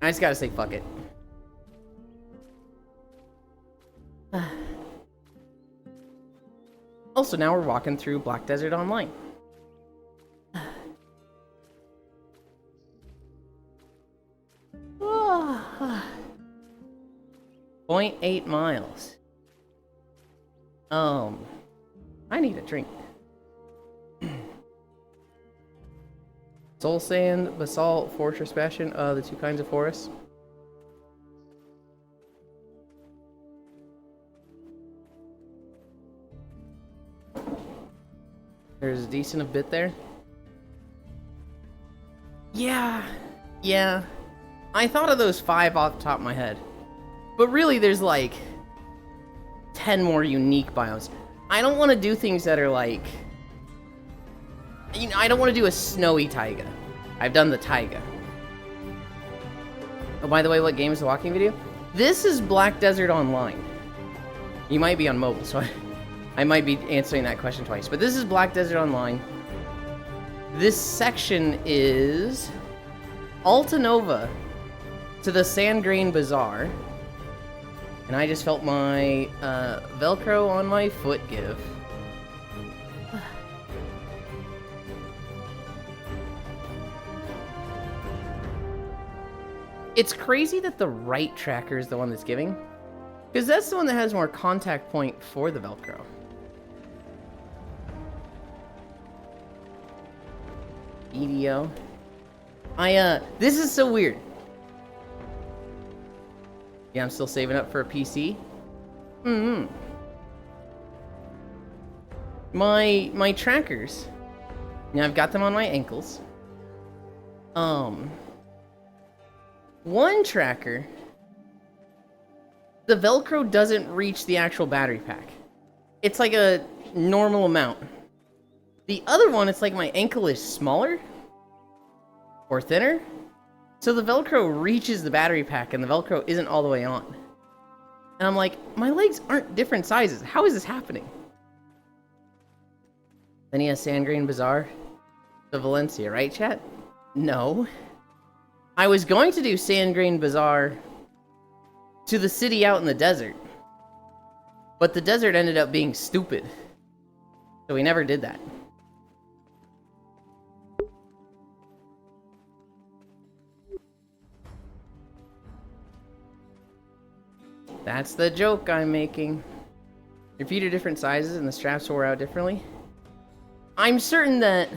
I just gotta say fuck it. Also, now we're walking through Black Desert Online. 0.8 miles. I need a drink. Soul Sand, Basalt, Fortress Bastion, the 2 kinds of forests. There's a decent bit there. Yeah. I thought of those 5 off the top of my head. But really, there's like 10 more unique biomes. I don't want to do things that are like, you know, I don't want to do a snowy taiga. I've done the taiga. Oh, by the way, what game is the walking video? This is Black Desert Online. You might be on mobile, so I might be answering that question twice. But this is Black Desert Online. This section is Alta Nova to the Sandgrain Bazaar. And I just felt my Velcro on my foot give. It's crazy that the right tracker is the one that's giving, because that's the one that has more contact point for the Velcro. EDO. This is so weird. Yeah, I'm still saving up for a PC. My trackers. Now I've got them on my ankles. One tracker, the Velcro doesn't reach the actual battery pack. It's like a normal amount. The other one, it's like my ankle is smaller or thinner. So the Velcro reaches the battery pack and the Velcro isn't all the way on. And I'm like, my legs aren't different sizes. How is this happening? Then he has Sandgrain Bazaar to Valencia, right, chat? No. I was going to do Sandgrain Bazaar to the city out in the desert. But the desert ended up being stupid. So we never did that. That's the joke I'm making. Your feet are different sizes and the straps wore out differently. I'm certain that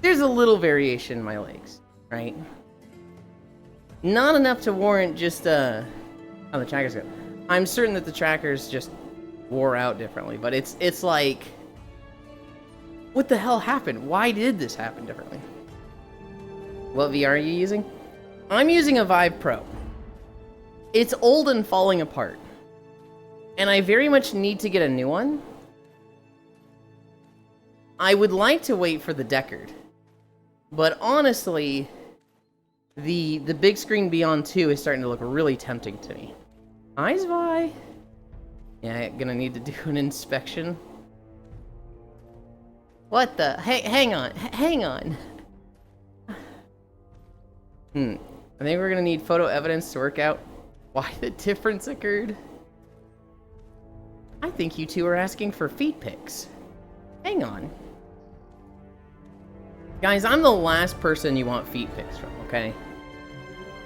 there's a little variation in my legs, right? Not enough to warrant just how the trackers go. I'm certain that the trackers just wore out differently, but it's like What the hell happened? Why did this happen differently? What VR are you using? I'm using a Vive Pro. It's old and falling apart. And I very much need to get a new one. I would like to wait for the Deckard. But honestly, the big screen Beyond 2 is starting to look really tempting to me. Hi, Vi. Yeah, gonna need to do an inspection. What the? Hey, hang on. Hang on. I think we're gonna need photo evidence to work out why the difference occurred. I think you two are asking for feet pics. Hang on. Guys, I'm the last person you want feet pics from, okay?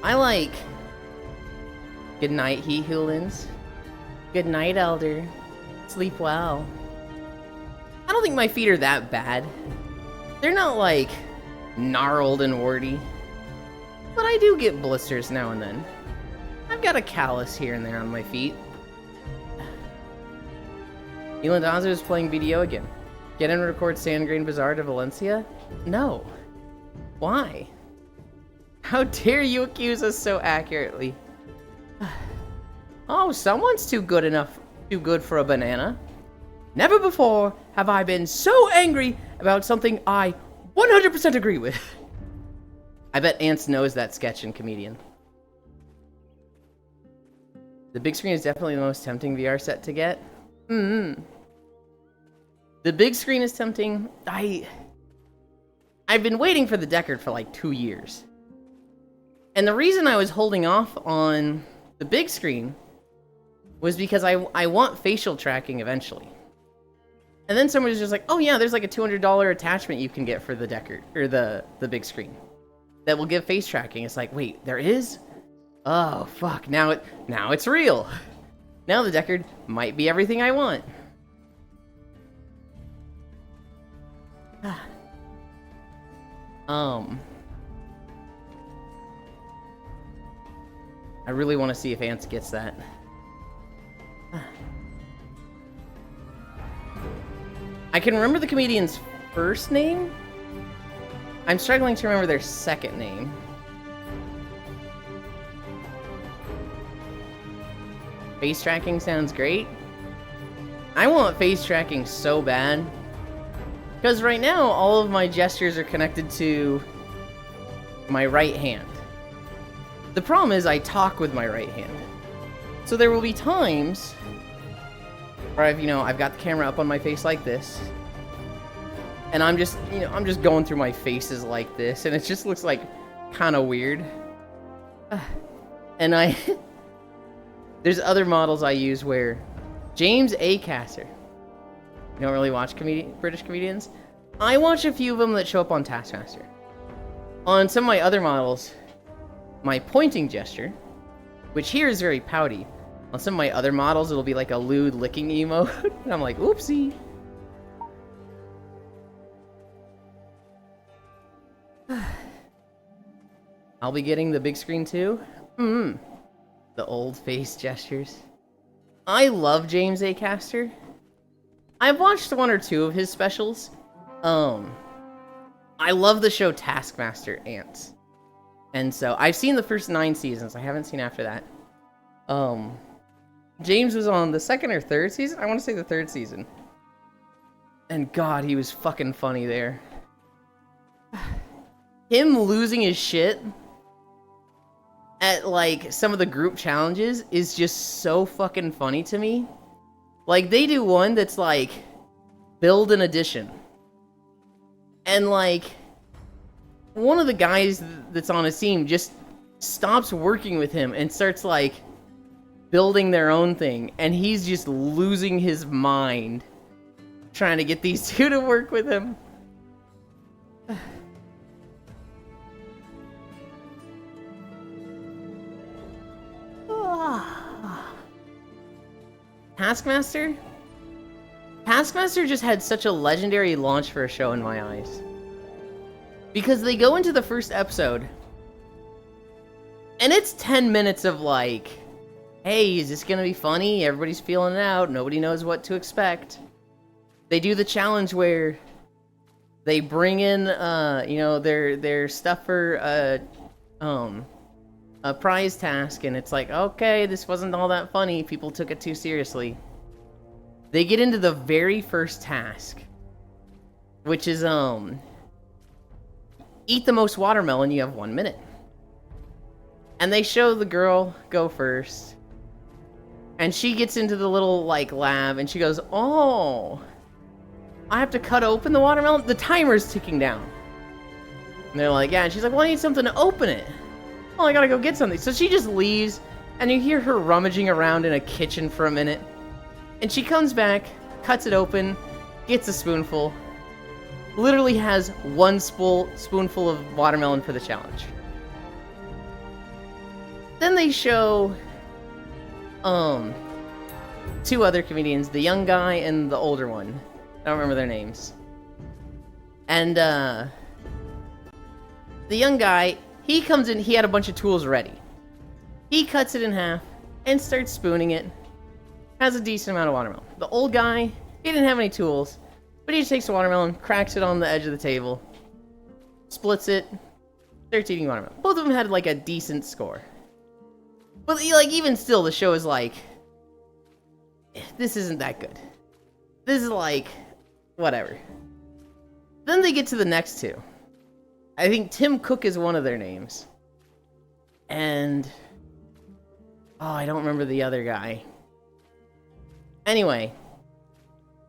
I like... Good night, he who lives. Good night, Elder. Sleep well. I don't think my feet are that bad. They're not, like, gnarled and warty. But I do get blisters now and then. I've got a callus here and there on my feet. Elandazo is playing BDO again. Get in and record Sandgrain Bazaar to Valencia? No. Why? How dare you accuse us so accurately? Oh, someone's too good for a banana. Never before have I been so angry about something I 100% agree with. I bet Ants knows that sketch and comedian. The big screen is definitely the most tempting VR set to get. The big screen is tempting. I've been waiting for the Deckard for like 2 years. And the reason I was holding off on the big screen was because I want facial tracking eventually. And then someone was just like, oh yeah, there's like a $200 attachment you can get for the Deckard, or the big screen, that will give face tracking. It's like, wait, there is? Oh, fuck, now it's real. Now the Deckard might be everything I want. I really want to see if Ants gets that. I can remember the comedian's first name. I'm struggling to remember their second name. Face tracking sounds great. I want face tracking so bad. Because right now, all of my gestures are connected to my right hand. The problem is I talk with my right hand. So there will be times where I've got the camera up on my face like this. And I'm just going through my faces like this, and it just looks like kind of weird. And there's other models I use where James Acaster. You don't really watch British comedians? I watch a few of them that show up on Taskmaster. On some of my other models, my pointing gesture, which here is very pouty. On some of my other models, it'll be like a lewd licking emote. And I'm like, oopsie. I'll be getting the big screen too. The old face gestures. I love James Acaster. I've watched 1 or 2 of his specials. I love the show Taskmaster Ants. And so I've seen the first 9 seasons. I haven't seen after that. James was on the 2nd or 3rd season? I want to say the 3rd season. And God, he was fucking funny there. Him losing his shit at, like, some of the group challenges is just so fucking funny to me. Like, they do one that's, like, build an addition. And, like, one of the guys that's on his team just stops working with him and starts, like, building their own thing. And he's just losing his mind trying to get these two to work with him. Taskmaster? Taskmaster just had such a legendary launch for a show in my eyes. Because they go into the first episode, and it's 10 minutes of like, hey, is this gonna be funny? Everybody's feeling it out. Nobody knows what to expect. They do the challenge where They bring in, you know, their stuff for a prize task, and it's like, okay, this wasn't all that funny. People took it too seriously. They get into the very first task, which is eat the most watermelon. You have 1 minute, and they show the girl go first, and she gets into the little like lab, and she goes, "Oh, I have to cut open the watermelon. The timer's ticking down." And they're like, "Yeah," and she's like, "Well, I need something to open it. Oh, I gotta go get something." So she just leaves, and you hear her rummaging around in a kitchen for a minute. And she comes back, cuts it open, gets a spoonful, literally has one spoonful of watermelon for the challenge. Then they show, two other comedians, the young guy and the older one. I don't remember their names. And, the young guy, he comes in, he had a bunch of tools ready. He cuts it in half and starts spooning it. Has a decent amount of watermelon. The old guy, he didn't have any tools, but he just takes the watermelon, cracks it on the edge of the table, splits it, starts eating watermelon. Both of them had like a decent score. But like even still, the show is like, this isn't that good. This is like, whatever. Then they get to the next two. I think Tim Cook is one of their names. And, oh, I don't remember the other guy. Anyway,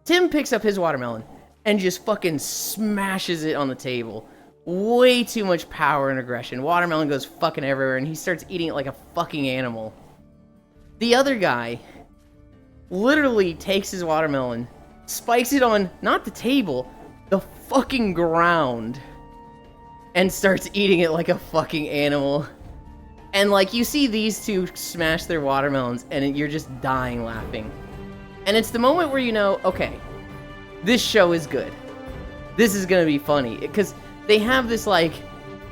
Tim picks up his watermelon and just fucking smashes it on the table. Way too much power and aggression. Watermelon goes fucking everywhere, and he starts eating it like a fucking animal. The other guy literally takes his watermelon, spikes it on, not the table, the fucking ground, and starts eating it like a fucking animal. And like, you see these two smash their watermelons, and you're just dying laughing. And it's the moment where you know, okay, this show is good. This is gonna be funny. Because they have this, like,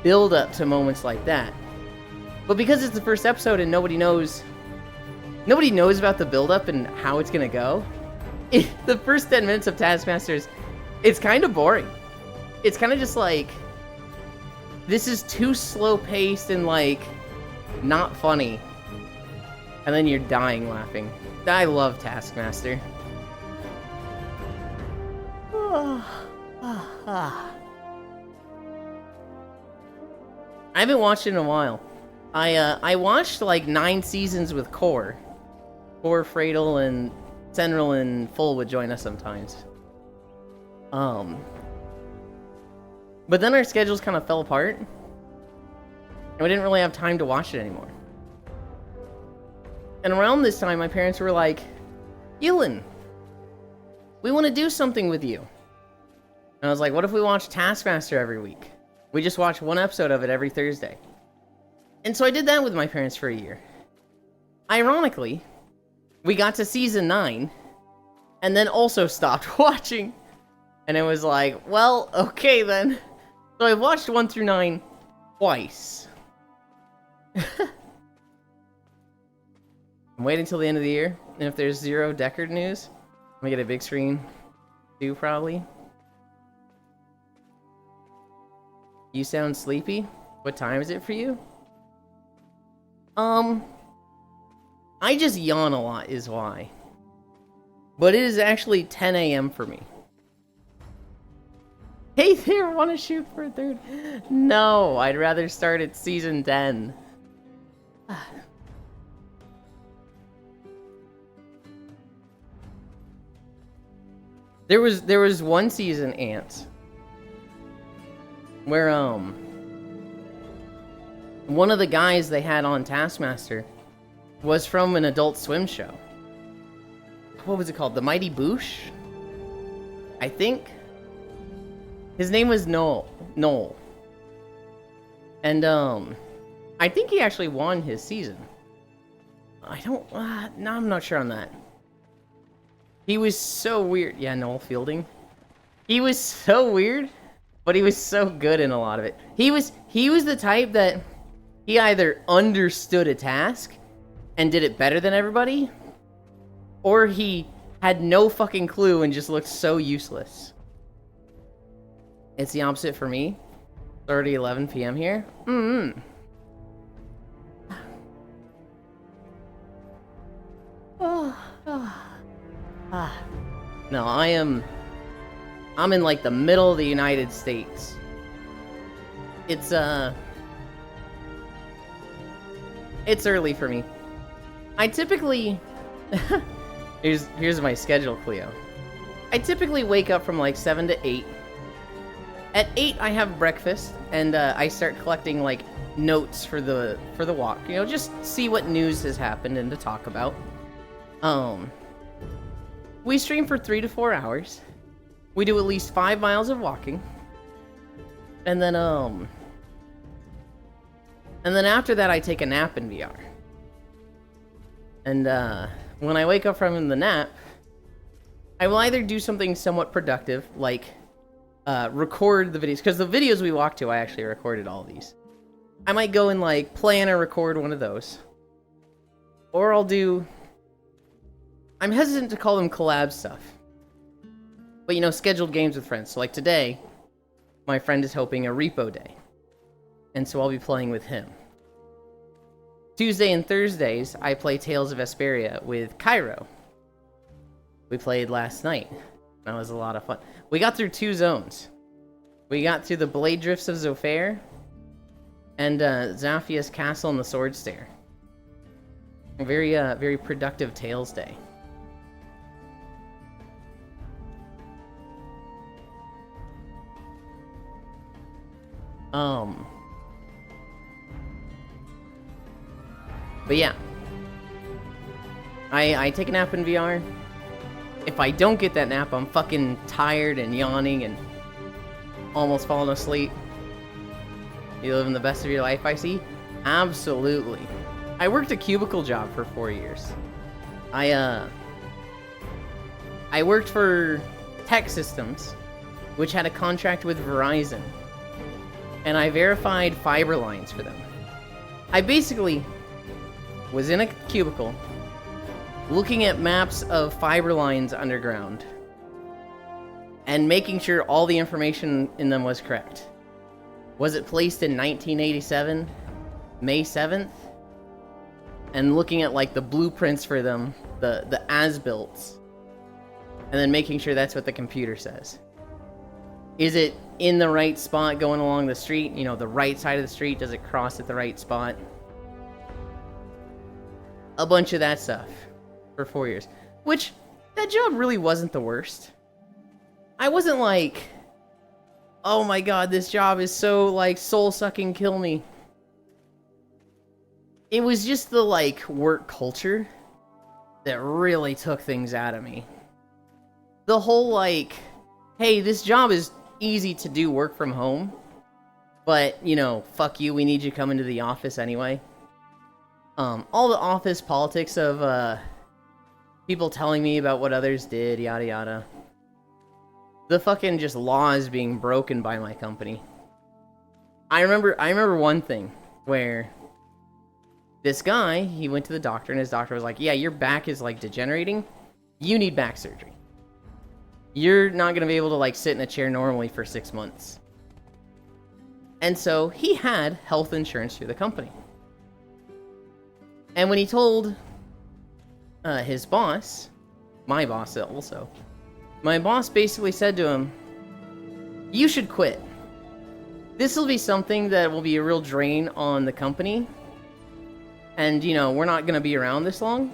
build-up to moments like that. But because it's the first episode and nobody knows about the build-up and how it's gonna go, the first 10 minutes of Taskmasters, it's kind of boring. It's kind of just like, this is too slow-paced and, like, not funny. And then you're dying laughing. I love Taskmaster. I haven't watched it in a while. I watched like 9 seasons with Core. Core, Fradel, and Senril and Full would join us sometimes. But then our schedules kind of fell apart, and we didn't really have time to watch it anymore. And around this time, my parents were like, "Elin, we want to do something with you." And I was like, "What if we watch Taskmaster every week? We just watch one episode of it every Thursday." And so I did that with my parents for a year. Ironically, we got to season 9, and then also stopped watching. And it was like, well, okay then. So I've watched 1 through 9 twice. I'm waiting until the end of the year, and if there's 0 Deckard news, I'm gonna get a big screen too, probably. You sound sleepy? What time is it for you? I just yawn a lot is why. But it is actually 10 a.m. for me. Hey there, wanna shoot for a 3rd? No, I'd rather start at season 10. There was one season, Ants, where one of the guys they had on Taskmaster was from an Adult Swim show. What was it called? The Mighty Boosh? I think. His name was Noel. And I think he actually won his season. I don't no, I'm not sure on that. He was so weird. Yeah, Noel Fielding. He was so weird, but he was so good in a lot of it. He was the type that he either understood a task and did it better than everybody, or he had no fucking clue and just looked so useless. It's the opposite for me. It's already 11 p.m. here. No, I'm in like the middle of the United States. It's early for me. I typically here's my schedule, Cleo. I typically wake up from like 7 to 8. At 8 I have breakfast and I start collecting like notes for the walk. You know, just see what news has happened and to talk about. We stream for 3 to 4 hours. We do at least 5 miles of walking. And then after that I take a nap in VR. And when I wake up from the nap, I will either do something somewhat productive, like record the videos, because the videos we walk to, I actually recorded all these. I might go and like plan or record one of those. Or I'll do... I'm hesitant to call them collab stuff. But you know, scheduled games with friends. So like today, my friend is hoping a repo day. And so I'll be playing with him. Tuesday and Thursdays, I play Tales of Vesperia with Cairo. We played last night. That was a lot of fun. We got through 2 zones. We got through the Blade Drifts of Zofair and Zaphia's Castle and the Sword Stair. A very productive Tales day. But yeah. I take a nap in VR. If I don't get that nap, I'm fucking tired and yawning and almost falling asleep. You living the best of your life, I see? Absolutely. I worked a cubicle job for 4 years. I worked for Tech Systems, which had a contract with Verizon. And I verified fiber lines for them. I basically was in a cubicle looking at maps of fiber lines underground and making sure all the information in them was correct. Was it placed in 1987, May 7th? And looking at like the blueprints for them, the as-builts, and then making sure that's what the computer says. Is it in the right spot going along the street? You know, the right side of the street? Does it cross at the right spot? A bunch of that stuff for 4 years. Which, that job really wasn't the worst. I wasn't like, oh my god, this job is so like soul-sucking, kill me. It was just the like work culture that really took things out of me. The whole like, hey, this job is easy to do, work from home, but you know, fuck you, we need you coming to the office anyway. All the office politics of people telling me about what others did, yada yada. The fucking just laws being broken by my company. I remember one thing where this guy, he went to the doctor and his doctor was like, yeah, your back is like degenerating. You need back surgery. You're not going to be able to like sit in a chair normally for 6 months. And so he had health insurance through the company. And when he told his boss, my boss also, my boss basically said to him, you should quit. This will be something that will be a real drain on the company. And, you know, we're not going to be around this long.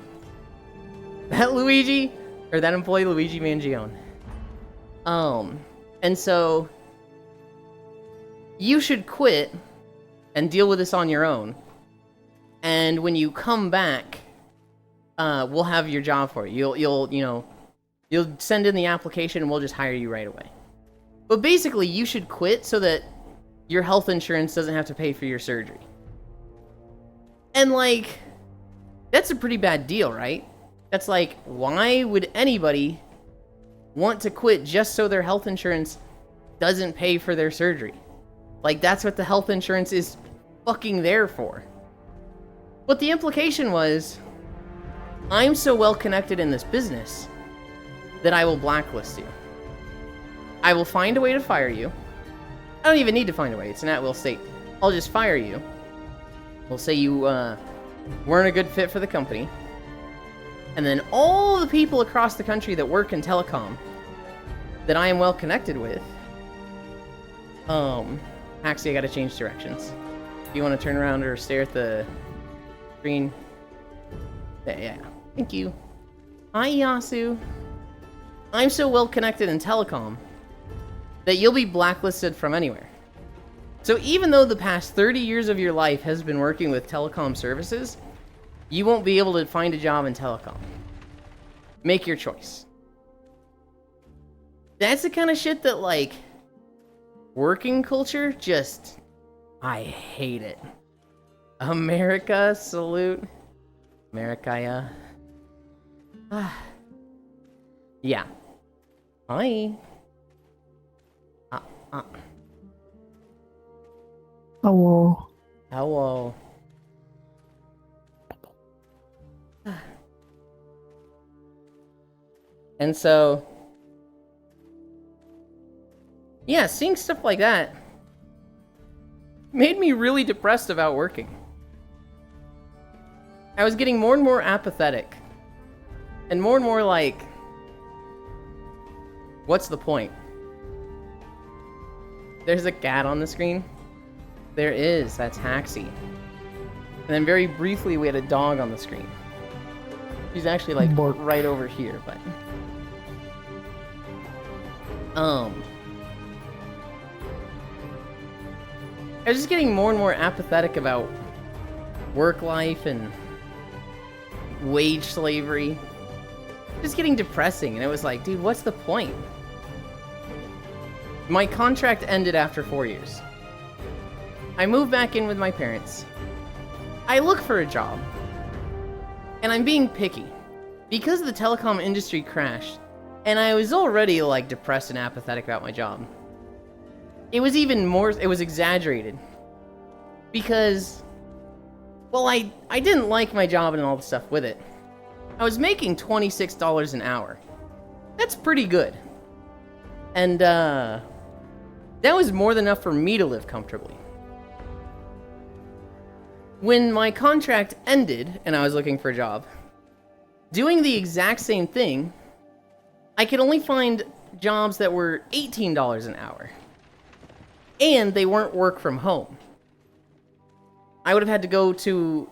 That Luigi, or that employee, Luigi Mangione. And so, you should quit and deal with this on your own. And when you come back, we'll have your job for you. You'll send in the application and we'll just hire you right away. But basically, you should quit so that your health insurance doesn't have to pay for your surgery. And like, that's a pretty bad deal, right? That's like, why would anybody want to quit just so their health insurance doesn't pay for their surgery? Like, that's what the health insurance is fucking there for. But the implication was, I'm so well connected in this business that I will blacklist you. I will find a way to fire you, I don't even need to find a way. It's an at-will state. I'll just fire you. We'll say you weren't a good fit for the company. And then all the people across the country that work in telecom that I am well connected with. Actually, I gotta change directions. Do you want to turn around or stare at the screen? Yeah. Thank you. Hi, Yasu. I'm so well connected in telecom that you'll be blacklisted from anywhere. So even though the past 30 years of your life has been working with telecom services, you won't be able to find a job in telecom. Make your choice. That's the kind of shit that, like, working culture just... I hate it. America, salute. America, yeah. Hi. Hello. Hello. And so, yeah, seeing stuff like that made me really depressed about working. I was getting more and more apathetic. And more like, what's the point? There's a cat on the screen. There is, that's Haxie. And then very briefly we had a dog on the screen. She's actually like Bark. right over here, but... I was just getting more and more apathetic about work life and wage slavery. Just getting depressing, and it was like, dude, what's the point? My contract ended after 4 years. I moved back in with my parents. I look for a job. And I'm being picky. Because the telecom industry crashed, and I was already, like, depressed and apathetic about my job. It was even more, it was exaggerated. Because, well, I didn't like my job and all the stuff with it. I was making $26 an hour. That's pretty good. And, that was more than enough for me to live comfortably. When my contract ended and I was looking for a job, doing the exact same thing, I could only find jobs that were $18 an hour. And they weren't work from home. I would have had to go to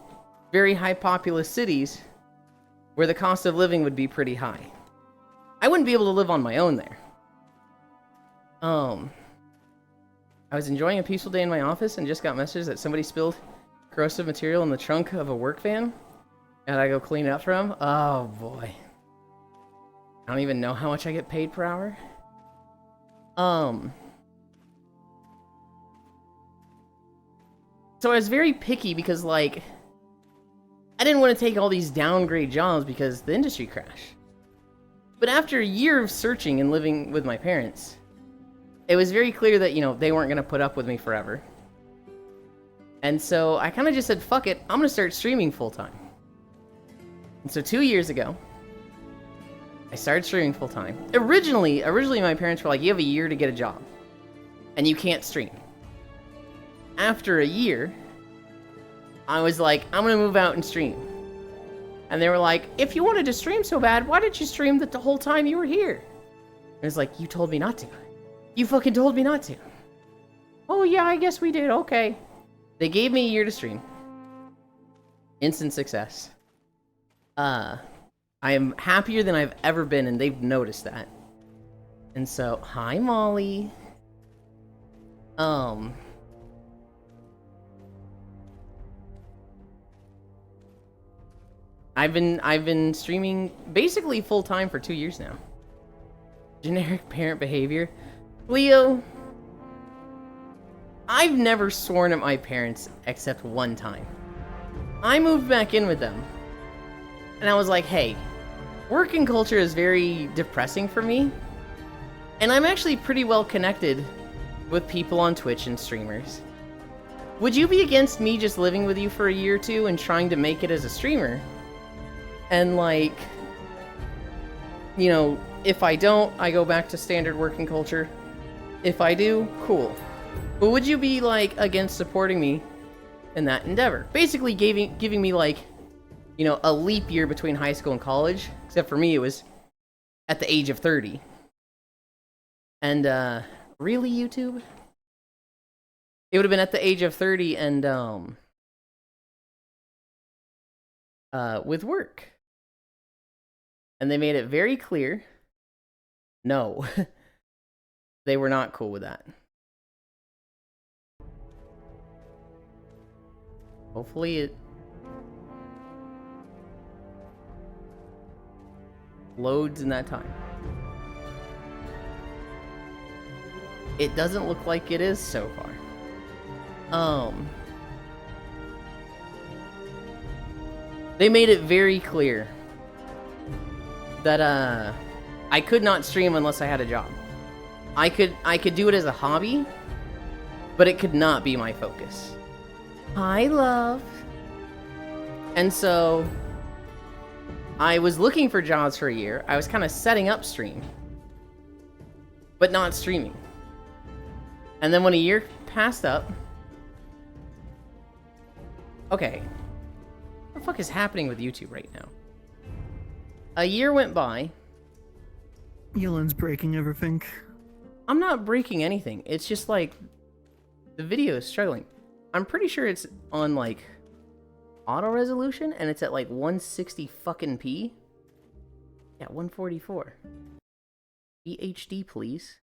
very high populous cities where the cost of living would be pretty high. I wouldn't be able to live on my own there. I was enjoying a peaceful day in my office and just got messages that somebody spilled corrosive material in the trunk of a work van. And I go clean it up for them. Oh boy. I don't even know how much I get paid per hour. So I was very picky because, like, I didn't want to take all these downgrade jobs because the industry crashed. But after a year of searching and living with my parents, it was very clear that, you know, they weren't going to put up with me forever. And so I kind of just said, fuck it, I'm going to start streaming full-time. And so 2 years ago, I started streaming full-time. Originally my parents were like, you have a year to get a job. And you can't stream. After a year, I was like, I'm going to move out and stream. And they were like, if you wanted to stream so bad, why didn't you stream the whole time you were here? And it's like, you told me not to. You fucking told me not to. Oh yeah, I guess we did, okay. They gave me a year to stream. Instant success. I am happier than I've ever been, and they've noticed that. And so, hi Molly. I've been streaming basically full time for 2 years now. Generic parent behavior. Leo, I've never sworn at my parents except one time. I moved back in with them. And I was like, hey, working culture is very depressing for me. And I'm actually pretty well connected with people on Twitch and streamers. Would you be against me just living with you for a year or two and trying to make it as a streamer? And, like, you know, if I don't, I go back to standard working culture. If I do, cool. But would you be like against supporting me in that endeavor? Basically giving me like, you know, a leap year between high school and college. Except for me, it was at the age of 30. And really, YouTube? It would have been at the age of 30 and with work. And they made it very clear, no, they were not cool with that. Hopefully it loads in that time. It doesn't look like it is so far. They made it very clear that I could not stream unless I had a job. I could do it as a hobby, but it could not be my focus. Hi, love. And so I was looking for jobs for a year. I was kind of setting up stream, but not streaming. And then when a year passed up, okay, what the fuck is happening with YouTube right now? A year went by. Elon's breaking everything. I'm not breaking anything. It's just like the video is struggling. I'm pretty sure it's on like auto resolution and it's at like 160 fucking p. Yeah, 144. VHD, please.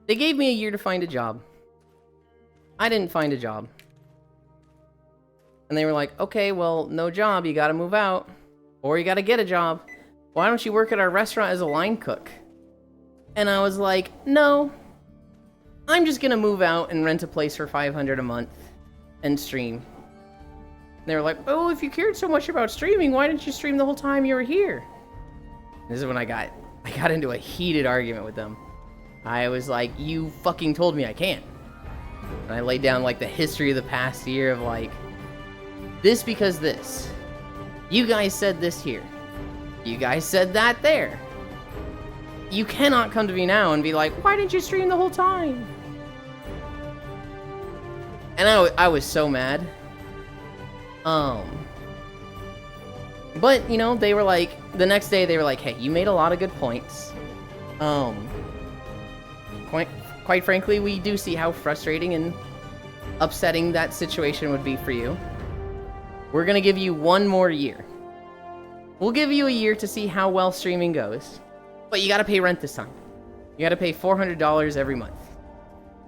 They gave me a year to find a job. I didn't find a job. And they were like, okay, well, no job, you gotta move out. Or you gotta get a job. Why don't you work at our restaurant as a line cook? And I was like, no. I'm just gonna move out and rent a place for $500 a month and stream. And they were like, oh, if you cared so much about streaming, why didn't you stream the whole time you were here? This is when I got into a heated argument with them. I was like, you fucking told me I can't. And I laid down like the history of the past year of like, this because this. You guys said this here. You guys said that there. You cannot come to me now and be like, why didn't you stream the whole time? And I was so mad. But, you know, they were like, the next day they were like, hey, you made a lot of good points. Quite frankly, we do see how frustrating and upsetting that situation would be for you. We're gonna give you one more year. We'll give you a year to see how well streaming goes. But you gotta pay rent this time. You gotta pay $400 every month.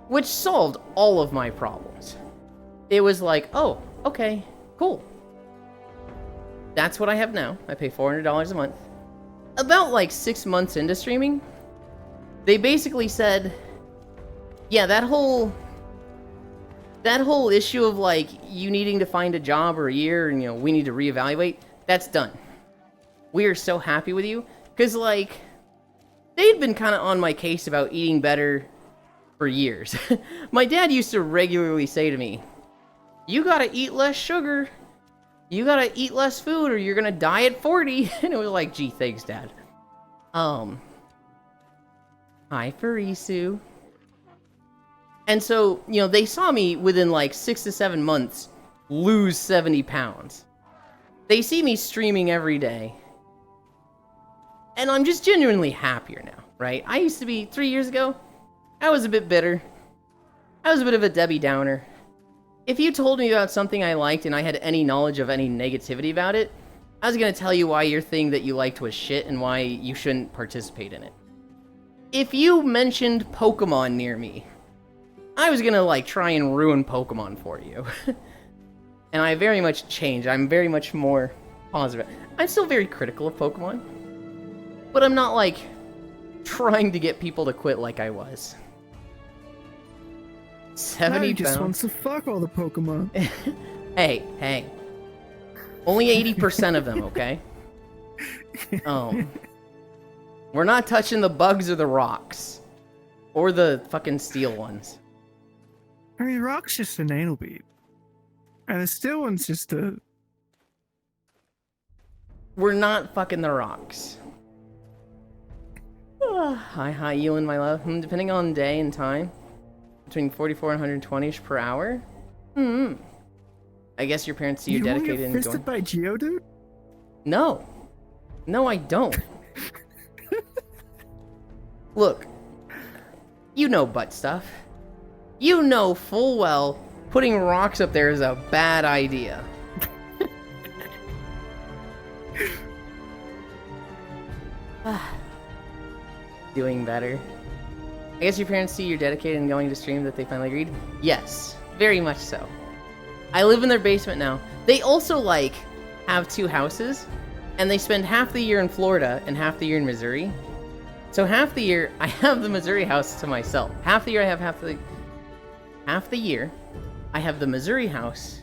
Which solved all of my problems. It was like, oh, okay, cool. That's what I have now. I pay $400 a month. About like 6 months into streaming, they basically said, yeah, that whole issue of like you needing to find a job or a year and, you know, we need to reevaluate, that's done. We are so happy with you. Because like, they'd been kind of on my case about eating better for years. My dad used to regularly say to me, you gotta eat less sugar. You gotta eat less food or you're gonna die at 40. And it was like, gee, thanks, Dad. Hi, Farisu. And so, you know, they saw me within like 6 to 7 months lose 70 pounds. They see me streaming every day. And I'm just genuinely happier now, right? I used to be, 3 years ago, I was a bit bitter. I was a bit of a Debbie Downer. If you told me about something I liked and I had any knowledge of any negativity about it, I was going to tell you why your thing that you liked was shit and why you shouldn't participate in it. If you mentioned Pokemon near me, I was going to like try and ruin Pokemon for you. And I very much changed. I'm very much more positive. I'm still very critical of Pokemon, but I'm not like trying to get people to quit like I was. 70 He just pounds. wants to fuck all the Pokemon. Hey. Only 80% of them, okay? We're not touching the bugs or the rocks. Or the fucking steel ones. I mean, Rock's just an anal bead. And the steel one's just a... We're not fucking the rocks. Hi, Ewan, my love. Depending on day and time, between 44 and 120 per hour. I guess your parents see you're dedicated You and want to get fisted by Geodude? No. No, I don't. Look. You know butt stuff. You know full well putting rocks up there is a bad idea. Doing better. I guess your parents see you're dedicated and going to stream that they finally agreed? Yes, very much so. I live in their basement now. They also, like, have 2 houses, and they spend half the year in Florida and half the year in Missouri. So half the year, I have the Missouri house to myself. Half the year, I have half the year, I have the Missouri house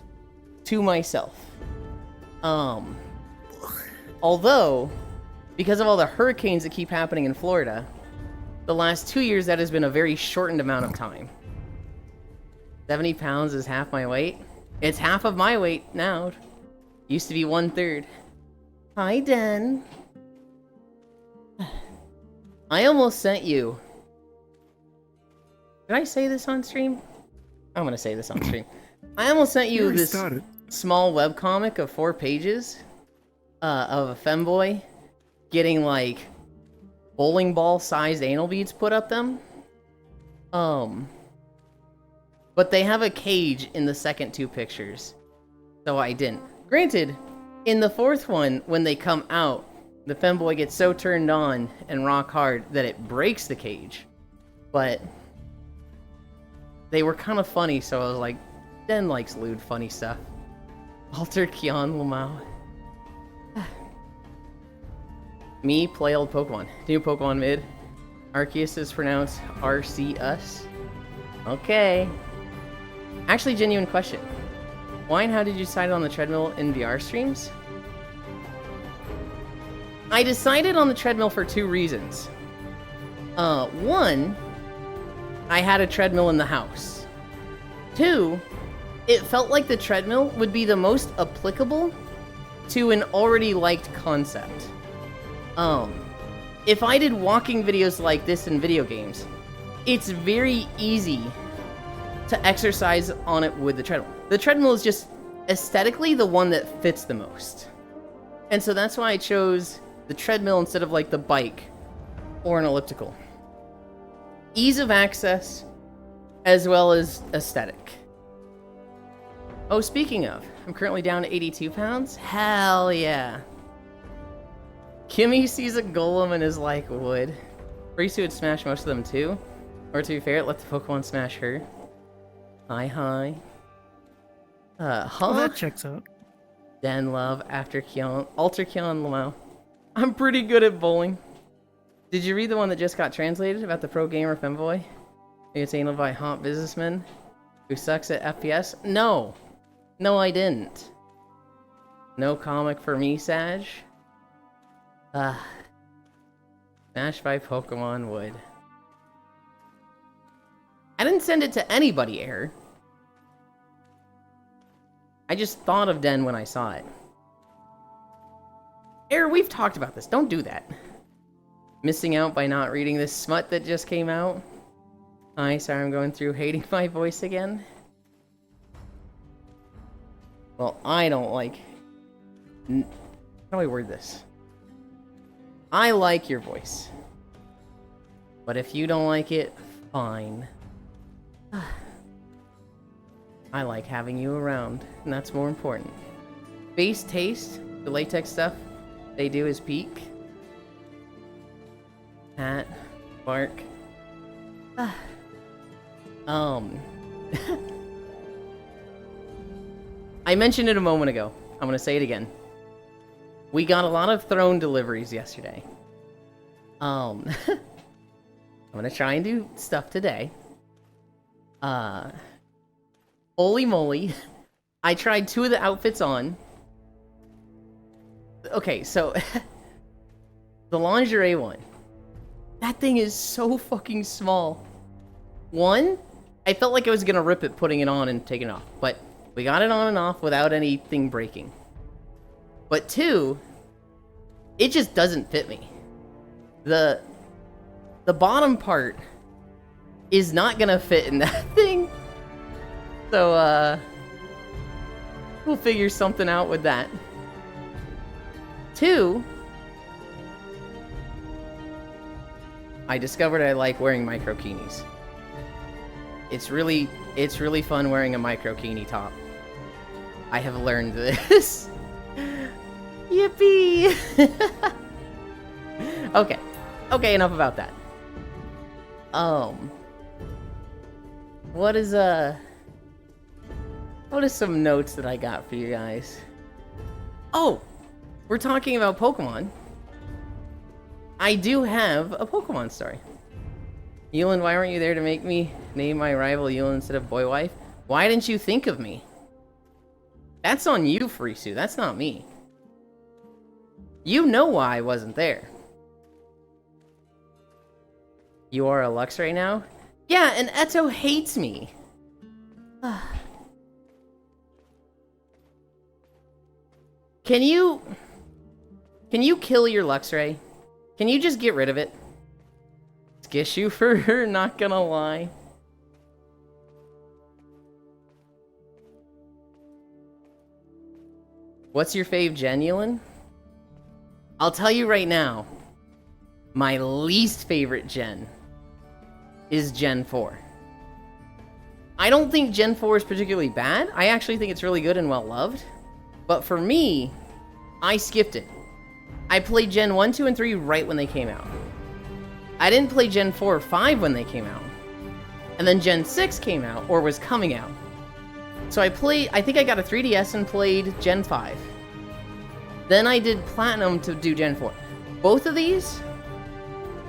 to myself. Although, because of all the hurricanes that keep happening in Florida, the last 2 years, that has been a very shortened amount of time. 70 pounds is half my weight. It's half of my weight now. Used to be 1/3. Hi, Den. I almost sent you. Did I say this on stream? I'm gonna say this on stream. I almost sent you this small webcomic of 4 pages of a femboy getting, like, bowling ball sized anal beads put up them. But they have a cage in the second 2 pictures, so I didn't. Granted, in the 4th one, when they come out, the femboy gets so turned on and rock hard that it breaks the cage. But they were kind of funny, so I was like, Den likes lewd funny stuff. Alter Kion Lamau. Me play old Pokemon. New Pokemon mid. Arceus is pronounced Arceus. Okay. Actually, genuine question. Why and how did you decide on the treadmill in VR streams? I decided on the treadmill for 2 reasons. One, I had a treadmill in the house. 2, it felt like the treadmill would be the most applicable to an already liked concept. If I did walking videos like this in video games, it's very easy to exercise on it with the treadmill. The treadmill is just aesthetically the one that fits the most. And so that's why I chose the treadmill instead of, like, the bike or an elliptical. Ease of access as well as aesthetic. Oh, speaking of, I'm currently down to 82 pounds. Hell yeah. Kimmy sees a golem and is like, would. Frisu would smash most of them too. Or to be fair, let the Pokemon smash her. Hi. Oh, that checks out. Den Love after Kion. Alter Kion Lamau. I'm pretty good at bowling. Did you read the one that just got translated about the pro gamer femboy? It's anal by haunt businessman who sucks at FPS? No. No, I didn't. No comic for me, Sag. Smashed by Pokemon would. I didn't send it to anybody, Air. I just thought of Den when I saw it. Air, we've talked about this. Don't do that. Missing out by not reading this smut that just came out. Hi, sorry I'm going through hating my voice again. Well, I don't like... How do I word this? I like your voice. But if you don't like it, fine. I like having you around, and that's more important. Base taste, the latex stuff they do is peak. Hat, bark. I mentioned it a moment ago. I'm gonna say it again. We got a lot of throne deliveries yesterday. I'm gonna try and do stuff today. Holy moly. I tried 2 of the outfits on. Okay, so the lingerie one. That thing is so fucking small. 1, I felt like I was gonna rip it putting it on and taking it off, but we got it on and off without anything breaking. But 2, it just doesn't fit me. The bottom part is not gonna fit in that thing. So, we'll figure something out with that. 2, I discovered I like wearing microkinis. It's really fun wearing a microkini top. I have learned this. Yippee! Okay, enough about that. What is some notes that I got for you guys? Oh, we're talking about Pokemon. I do have a Pokemon story. Yulin, why weren't you there to make me name my rival Yulin instead of Boy Wife? Why didn't you think of me? That's on you, Frisu. That's not me. You know why I wasn't there. You are a Lux right now? Yeah, and Eto hates me. Can you kill your Luxray? Can you just get rid of it? Skishu for her, not gonna lie. What's your fave Gen? I'll tell you right now, my least favorite gen is Gen 4. I don't think Gen 4 is particularly bad. I actually think it's really good and well loved. But for me, I skipped it. I played Gen 1, 2, and 3 right when they came out. I didn't play Gen 4 or 5 when they came out. And then Gen 6 came out, or was coming out. So I think I got a 3DS and played Gen 5. Then I did Platinum to do Gen 4. Both of these,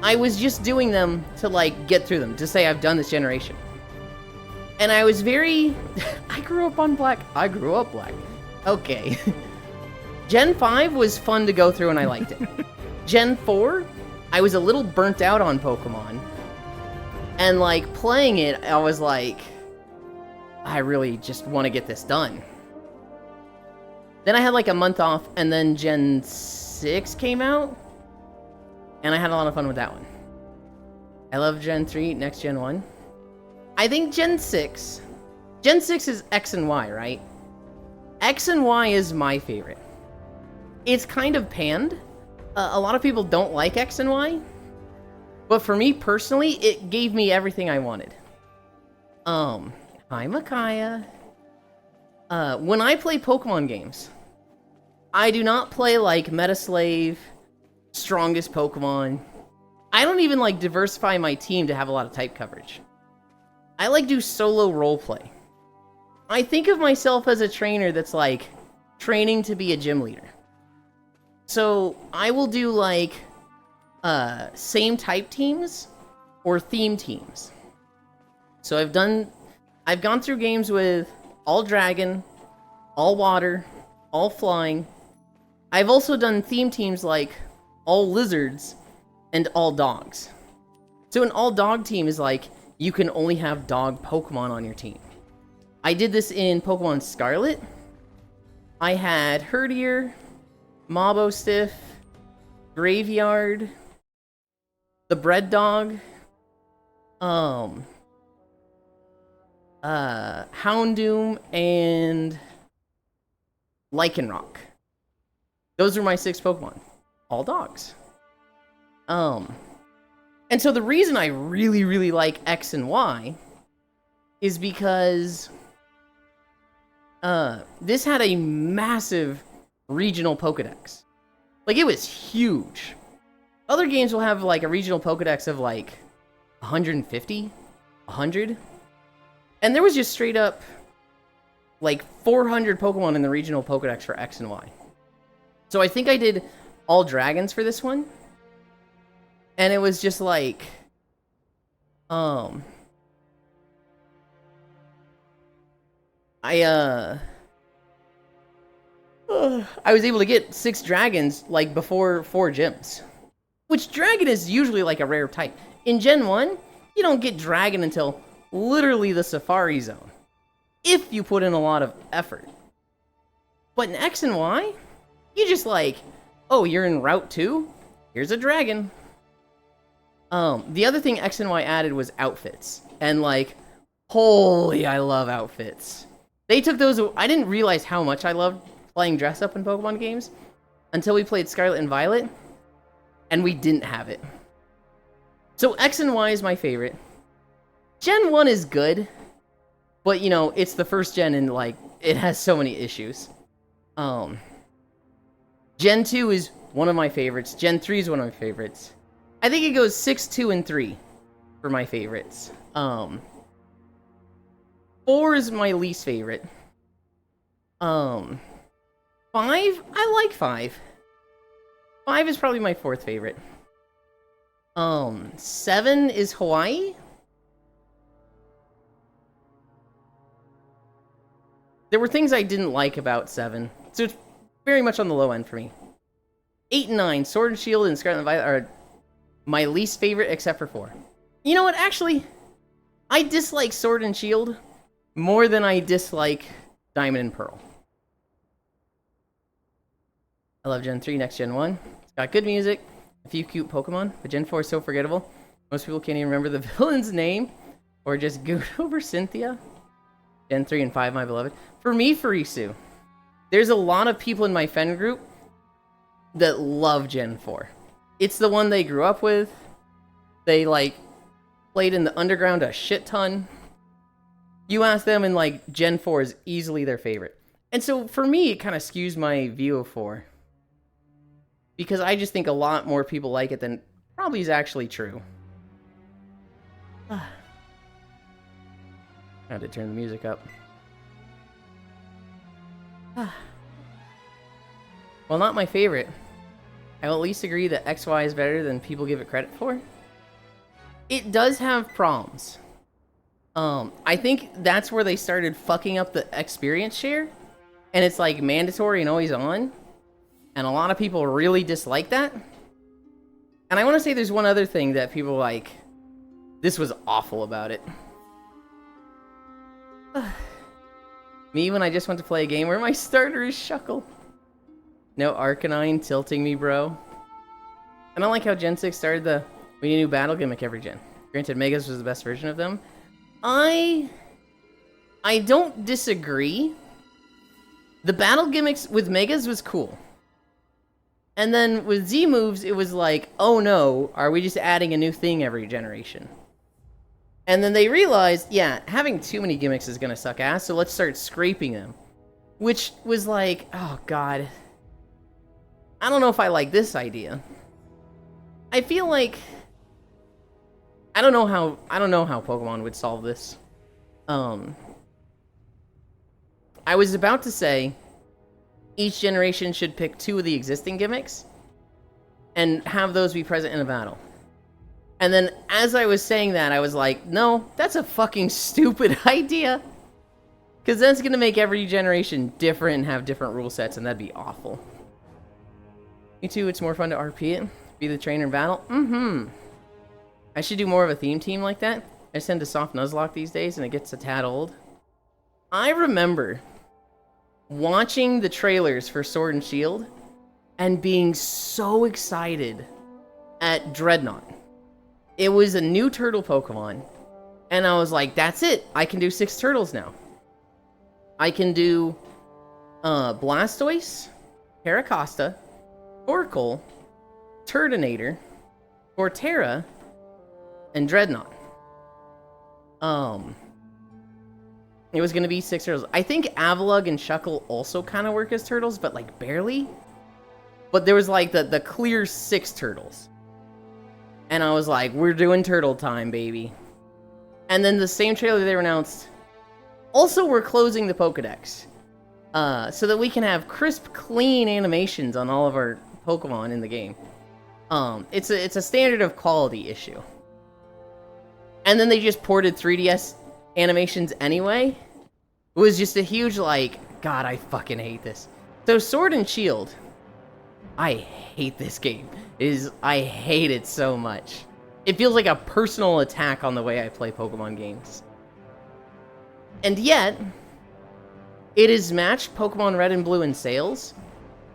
I was just doing them to, like, get through them, to say I've done this generation. And I was very... I grew up on black. I grew up black. Okay. Gen 5 was fun to go through and I liked it. Gen 4, I was a little burnt out on Pokemon. And, like, playing it, I was like... I really just want to get this done. Then I had, like, a month off, and then Gen 6 came out. And I had a lot of fun with that one. I love Gen 3, next Gen 1. I think Gen 6... Gen 6 is X and Y, right? X and Y is my favorite. It's kind of panned. A lot of people don't like X and Y. But for me, personally, it gave me everything I wanted. Hi, Micaiah. When I play Pokemon games, I do not play, like, Metaslave, strongest Pokemon. I don't even, like, diversify my team to have a lot of type coverage. I, like, do solo roleplay. I think of myself as a trainer that's, like, training to be a gym leader. So, I will do, like, same type teams or theme teams. So I've gone through games with all dragon, all water, all flying. I've also done theme teams like all lizards and all dogs. So an all dog team is like, you can only have dog Pokemon on your team. I did this in Pokemon Scarlet. I had Herdier, Mobostiff, Graveyard, the Bread Dog, Houndoom, and Lycanroc. Those are my 6 Pokemon. All dogs. And so the reason I really, really like X and Y is because this had a massive regional Pokedex. Like, it was huge. Other games will have, like, a regional Pokedex of, like, 150, 100. And there was just straight up, like, 400 Pokemon in the regional Pokedex for X and Y. So I think I did all dragons for this one. And it was just like... I was able to get 6 dragons, like, before 4 gyms. Which dragon is usually, like, a rare type. In Gen 1, you don't get dragon until literally the Safari Zone. If you put in a lot of effort. But in X and Y, you just like, Oh, you're in Route 2? Here's a dragon. The other thing X and Y added was outfits. And like, holy, I love outfits. They took those, I didn't realize how much I loved playing dress up in Pokemon games until we played Scarlet and Violet, and we didn't have it. So X and Y is my favorite. Gen 1 is good, but you know, it's the first gen and like, it has so many issues. Gen 2 is one of my favorites. Gen 3 is one of my favorites. I think it goes 6, 2, and 3 for my favorites. 4 is my least favorite. 5, I like 5. 5 is probably my 4th favorite. 7 is Hawaii. There were things I didn't like about 7, so it's very much on the low end for me. 8 and 9, Sword and Shield and Scarlet and Violet are my least favorite except for 4. You know what, actually, I dislike Sword and Shield more than I dislike Diamond and Pearl. I love Gen 3, next Gen 1. It's got good music, a few cute Pokemon, but Gen 4 is so forgettable. Most people can't even remember the villain's name, or just go over Cynthia. Gen 3 and 5, my beloved. For me, Furisu. There's a lot of people in my friend group that love Gen 4. It's the one they grew up with. They, like, played in the underground a shit ton. You ask them and, like, Gen 4 is easily their favorite. And so, for me, it kind of skews my view of 4. Because I just think a lot more people like it than probably is actually true. I had to turn the music up. Well, not my favorite. I will at least agree that XY is better than people give it credit for. It does have problems. I think that's where they started fucking up the experience share. And it's like mandatory and always on. And a lot of people really dislike that. And I want to say there's one other thing that people like. This was awful about it. Me when I just want to play a game where my starter is Shuckle. No Arcanine tilting me, bro. I don't like how Gen 6 started the we need a new battle gimmick every gen. Granted, Megas was the best version of them. I don't disagree. The battle gimmicks with Megas was cool. And then with Z moves, it was like, oh no, are we just adding a new thing every generation? And then they realized, yeah, having too many gimmicks is gonna suck ass, so let's start scraping them. Which was like, oh god. I don't know if I like this idea. I feel like I don't know how Pokemon would solve this. I was about to say each generation should pick 2 of the existing gimmicks and have those be present in a battle. And then as I was saying that, I was like, no, that's a fucking stupid idea. Because that's going to make every generation different and have different rule sets, and that'd be awful. Me too, it's more fun to RP it. Be the trainer in battle. I should do more of a theme team like that. I just tend to soft Nuzlocke these days, and it gets a tad old. I remember watching the trailers for Sword and Shield and being so excited at Dreadnought. It was a new turtle Pokemon, and I was like, that's it. I can do 6 turtles now. I can do Blastoise, Paracosta, Torkoal, Turtonator, Torterra, and Dreadnought. It was going to be 6 turtles. I think Avalugg and Shuckle also kind of work as turtles, but like barely. But there was like the clear 6 turtles. And I was like, we're doing turtle time, baby. And then the same trailer they announced, also we're closing the Pokedex. So that we can have crisp, clean animations on all of our Pokemon in the game. It's a standard of quality issue. And then they just ported 3DS animations anyway. It was just a huge, like, God, I fucking hate this. So Sword and Shield, I hate this game. I hate it so much. It feels like a personal attack on the way I play Pokemon games. And yet, it has matched Pokemon Red and Blue in sales,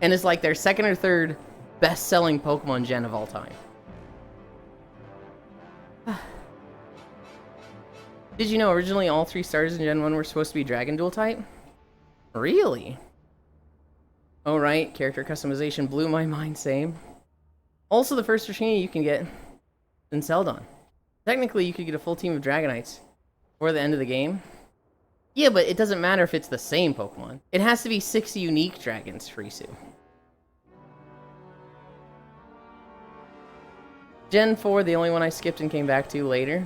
and is like their second or third best-selling Pokemon gen of all time. Did you know originally all 3 stars in Gen 1 were supposed to be Dragon Dual type? Really? Oh right, character customization blew my mind, same. Also the first Dratini you can get in Celdon. Technically you could get a full team of Dragonites before the end of the game. Yeah, but it doesn't matter if it's the same Pokemon. It has to be 6 unique dragons for Isu. Gen 4, the only one I skipped and came back to later.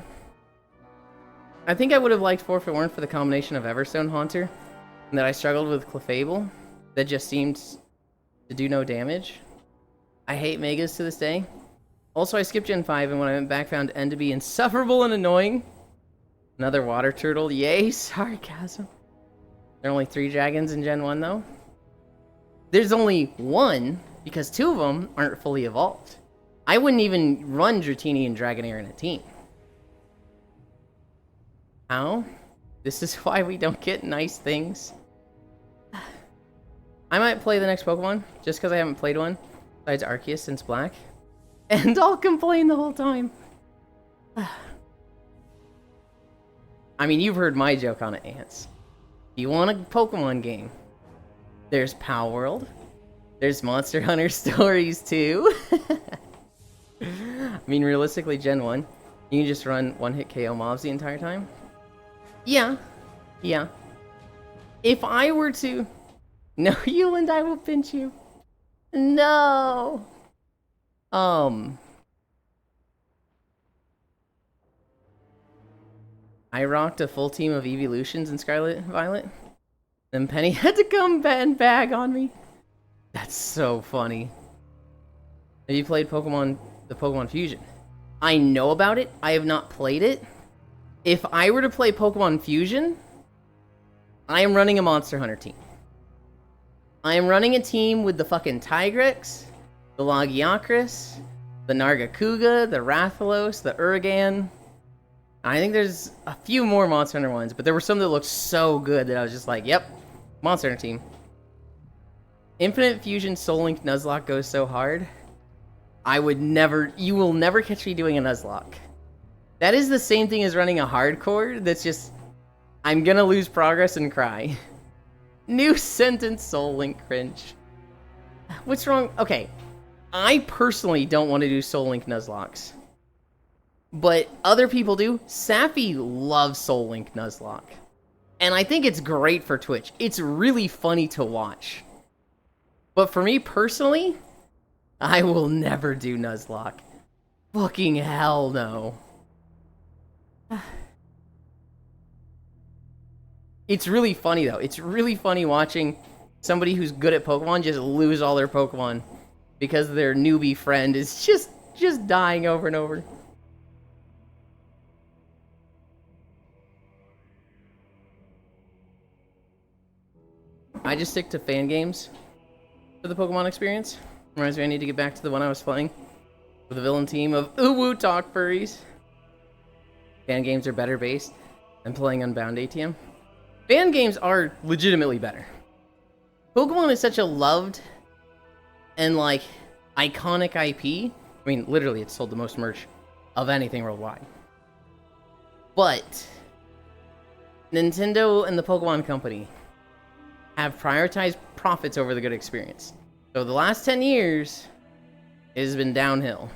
I think I would have liked 4 if it weren't for the combination of Everstone Haunter and that I struggled with Clefable that just seemed to do no damage. I hate Megas to this day. Also, I skipped Gen 5 and when I went back found N to be insufferable and annoying. Another water turtle. Yay, sarcasm. There are only 3 dragons in Gen 1 though. There's only 1 because 2 of them aren't fully evolved. I wouldn't even run Dratini and Dragonair in a team. How? This is why we don't get nice things. I might play the next Pokemon, just because I haven't played one, besides Arceus since Black. And I'll complain the whole time. I mean, you've heard my joke on it, Ants. You want a Pokemon game? There's Palworld. There's Monster Hunter Stories too. I mean, realistically, Gen 1, you can just run one-hit KO mobs the entire time. Yeah. If I were to... No, Euland, I will pinch you. No. I rocked a full team of Evolutions in Scarlet Violet. Then Penny had to come and bag on me. That's so funny. Have you played the Pokemon Fusion? I know about it. I have not played it. If I were to play Pokemon Fusion, I am running a Monster Hunter team. I am running a team with the fucking Tigrex, the Lagiacrus, the Nargacuga, the Rathalos, the Uragan. I think there's a few more Monster Hunter ones, but there were some that looked so good that I was just like, yep, Monster Hunter team. Infinite Fusion Soul Link Nuzlocke goes so hard. You will never catch me doing a Nuzlocke. That is the same thing as running a hardcore that's just, I'm gonna lose progress and cry. New sentence, Soul Link cringe. What's wrong? Okay, I personally don't want to do Soul Link Nuzlocks. But other people do. Sappy loves Soul Link Nuzlocke. And I think it's great for Twitch. It's really funny to watch. But for me personally, I will never do Nuzlocke. Fucking hell no. It's really funny though. It's really funny watching somebody who's good at Pokemon just lose all their Pokemon because their newbie friend is just dying over and over. I just stick to fan games for the Pokemon experience. Reminds me I need to get back to the one I was playing with a villain team of Uwu Talk Furries. Fan games are better based than playing Unbound ATM. Fan games are legitimately better. Pokemon is such a loved and like iconic IP. I mean, literally, it's sold the most merch of anything worldwide. But Nintendo and the Pokemon Company have prioritized profits over the good experience. So the last 10 years has been downhill.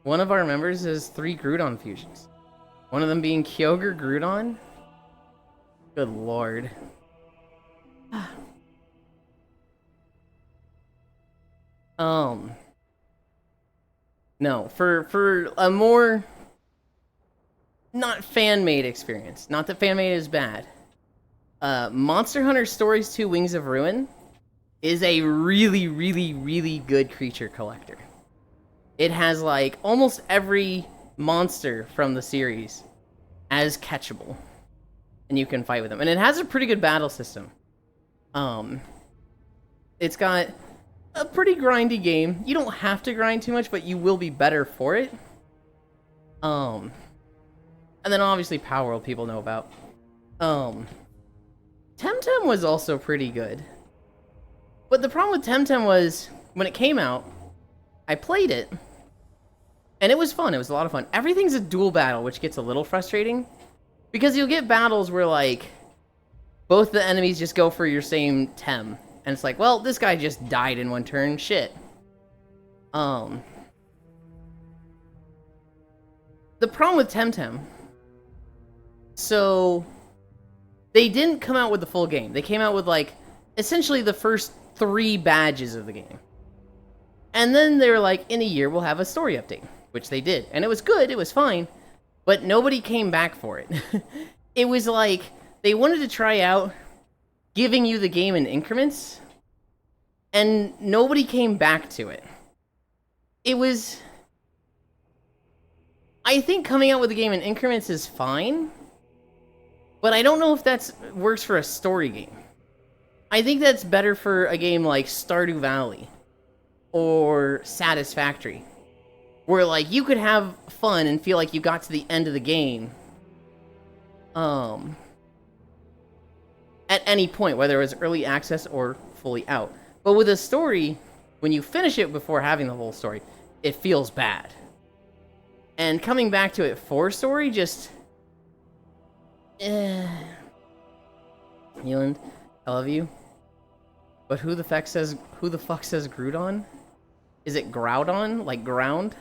One of our members has 3 Groudon fusions. One of them being Kyogre Groudon. Good lord. No, for a more not fan-made experience. Not that fan-made is bad. Monster Hunter Stories 2 Wings of Ruin is a really, really, really good creature collector. It has like almost every monster from the series as catchable. And you can fight with them. And it has a pretty good battle system. It's got a pretty grindy game. You don't have to grind too much, but you will be better for it. And then obviously Palworld people know about. Temtem was also pretty good. But the problem with Temtem was, when it came out, I played it, and it was fun. It was a lot of fun. Everything's a dual battle, which gets a little frustrating, because you'll get battles where, like, both the enemies just go for your same Tem. And it's like, well, this guy just died in one turn. Shit. The problem with Temtem... So, they didn't come out with the full game. They came out with, like, essentially the first 3 badges of the game. And then they were like, in a year we'll have a story update. Which they did. And it was good, it was fine. But nobody came back for it. It was like, they wanted to try out giving you the game in increments. And nobody came back to it. It was... I think coming out with the game in increments is fine. But I don't know if that works for a story game. I think that's better for a game like Stardew Valley or Satisfactory, where like you could have fun and feel like you got to the end of the game at any point, whether it was early access or fully out. But with a story, when you finish it before having the whole story, it feels bad. And coming back to it for story just... Nealand, I love you. But who the fuck says Groudon? Is it Groudon? Like ground?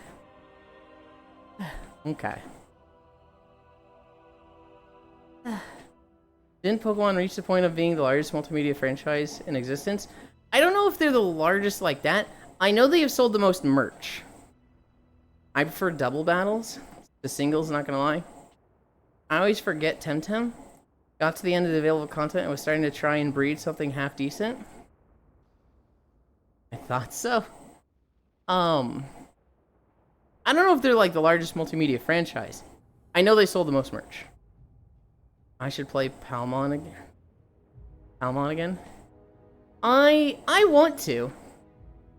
Okay. Didn't Pokemon reach the point of being the largest multimedia franchise in existence? I don't know if they're the largest like that. I know they have sold the most merch. I prefer double battles. The singles, not gonna lie. I always forget Temtem. Got to the end of the available content and was starting to try and breed something half decent. I thought so. I don't know if they're like the largest multimedia franchise. I know they sold the most merch. I should play Palmon again. Palmon again? I want to.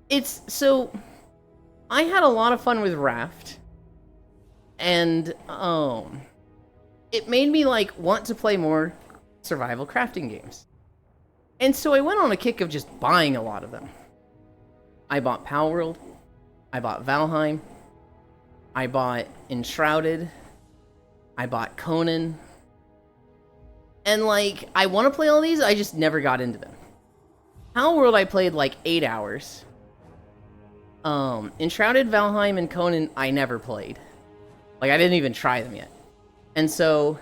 It's so I had a lot of fun with Raft. And it made me like want to play more survival crafting games. And so I went on a kick of just buying a lot of them. I bought Palworld, I bought Valheim, I bought Enshrouded, I bought Conan. And like, I want to play all these, I just never got into them. Palworld I played like 8 hours. Enshrouded, Valheim, and Conan I never played. Like, I didn't even try them yet. And so,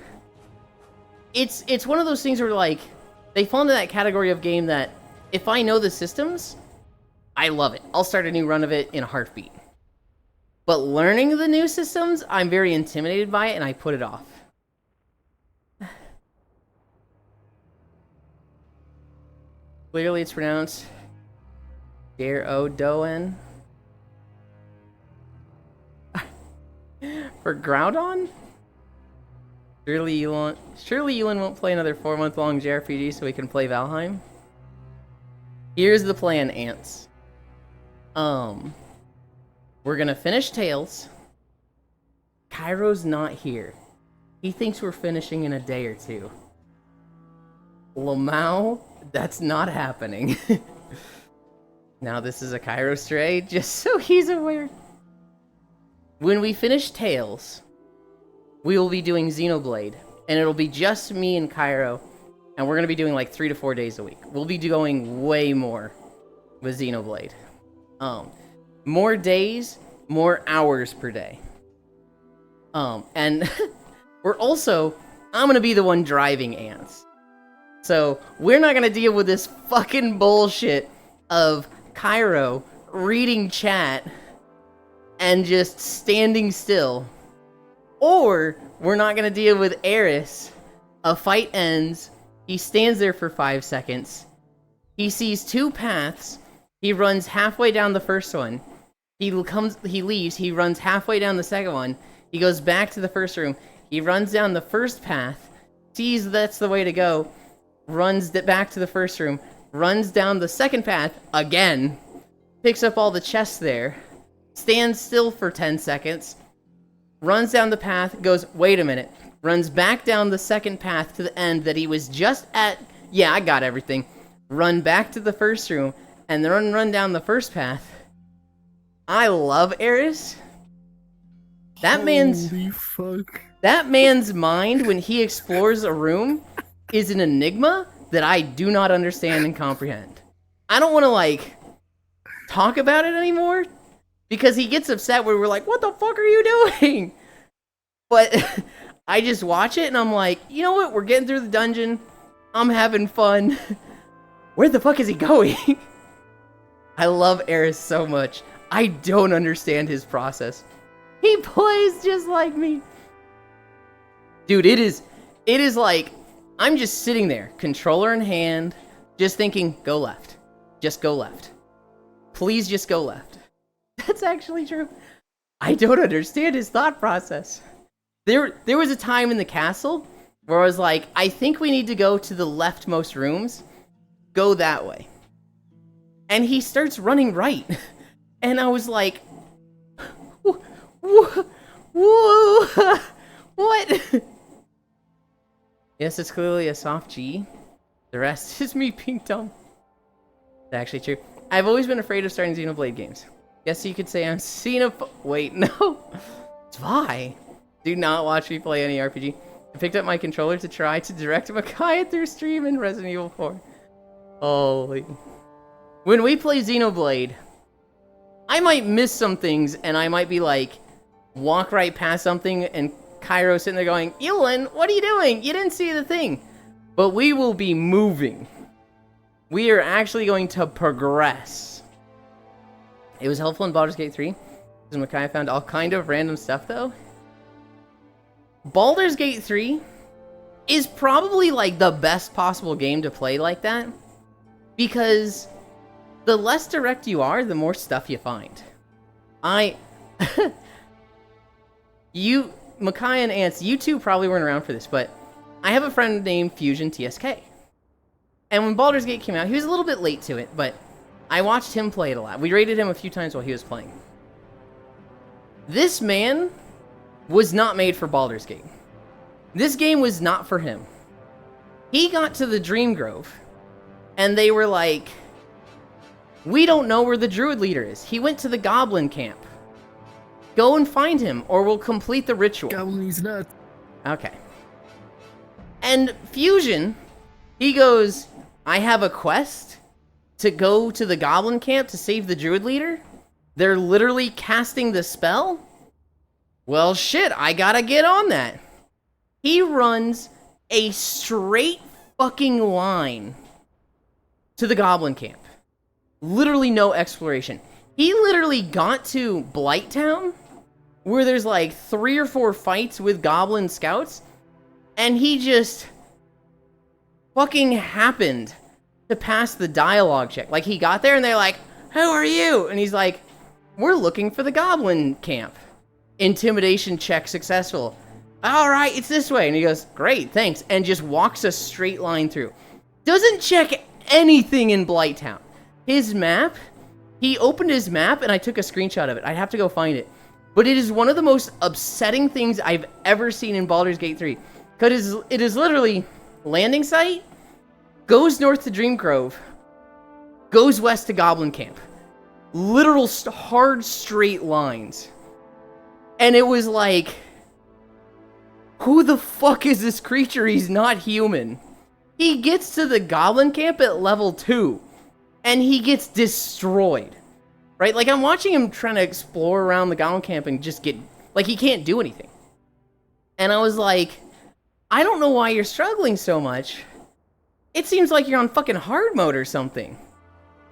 it's one of those things where, like, they fall into that category of game that, if I know the systems, I love it. I'll start a new run of it in a heartbeat. But learning the new systems, I'm very intimidated by it, and I put it off. Clearly it's pronounced Gyarados. For Groudon? Surely Ewan won't play another 4-month-long JRPG so we can play Valheim? Here's the plan, Ants. We're gonna finish Tales. Cairo's not here. He thinks we're finishing in a day or two. Lamau, that's not happening. Now this is a Cairo stray, just so he's aware. When we finish Tales, we will be doing Xenoblade, and it'll be just me and Cairo, and we're gonna be doing like 3 to 4 days a week. We'll be going way more with Xenoblade. More days, more hours per day. And I'm gonna be the one driving Ants. So, we're not gonna deal with this fucking bullshit of Cairo reading chat and just standing still. Or, we're not gonna deal with Eris. A fight ends, he stands there for 5 seconds, he sees 2 paths, he runs halfway down the first one, he leaves, he runs halfway down the second one, he goes back to the first room, he runs down the first path, sees that's the way to go, runs back to the first room, runs down the second path again, picks up all the chests there, stands still for 10 seconds, runs down the path, goes, wait a minute, runs back down the second path to the end that he was just at, yeah, I got everything, run back to the first room, and then run down the first path. I love Eris. Holy fuck. That man's mind when he explores a room is an enigma that I do not understand and comprehend. I don't want to like talk about it anymore because he gets upset where we're like, what the fuck are you doing? But I just watch it and I'm like, you know what? We're getting through the dungeon. I'm having fun. Where the fuck is he going? I love Eris so much. I don't understand his process. He plays just like me. Dude, it is like, I'm just sitting there, controller in hand, just thinking, go left. Just go left. Please just go left. That's actually true. I don't understand his thought process. There was a time in the castle where I was like, I think we need to go to the leftmost rooms. Go that way. And he starts running right. And I was like, what? Yes, it's clearly a soft G. The rest is me being dumb. It's actually true. I've always been afraid of starting Xenoblade games. Guess you could say I'm Wait, no. Why? Do not watch me play any RPG. I picked up my controller to try to direct Micaiah through stream in Resident Evil 4. Holy. When we play Xenoblade, I might miss some things and I might be like, walk right past something and Cairo sitting there going, Ewan, what are you doing? You didn't see the thing. But we will be moving. We are actually going to progress. It was helpful in Baldur's Gate 3, because Micaiah found all kind of random stuff, though. Baldur's Gate 3 is probably, like, the best possible game to play like that, because the less direct you are, the more stuff you find. Micaiah and Ants, you two probably weren't around for this, but I have a friend named Fusion TSK. And when Baldur's Gate came out, he was a little bit late to it, but I watched him play it a lot. We raided him a few times while he was playing. This man was not made for Baldur's Gate. This game was not for him. He got to the Dream Grove, and they were like, we don't know where the druid leader is. He went to the goblin camp. Go and find him, or we'll complete the ritual. Goblin's nuts. Okay. And Fusion, he goes, I have a quest to go to the goblin camp to save the druid leader. They're literally casting the spell. Well, shit, I gotta get on that. He runs a straight fucking line to the goblin camp. Literally no exploration. He literally got to Blighttown, where there's like 3 or 4 fights with goblin scouts, and he just fucking happened to pass the dialogue check. Like, he got there and they're like, who are you? And he's like, we're looking for the goblin camp. Intimidation check successful. All right, it's this way. And he goes, great, thanks. And just walks a straight line through. Doesn't check anything in Blighttown. His map, he opened his map and I took a screenshot of it. I'd have to go find it. But it is one of the most upsetting things I've ever seen in Baldur's Gate 3. Because it is literally landing site, goes north to Dream Grove, goes west to Goblin Camp. Literal hard straight lines. And it was like, who the fuck is this creature? He's not human. He gets to the Goblin Camp at level 2, and he gets destroyed. Right? Like, I'm watching him trying to explore around the Goblin Camp and just get, like, he can't do anything. And I was like, I don't know why you're struggling so much. It seems like you're on fucking hard mode or something.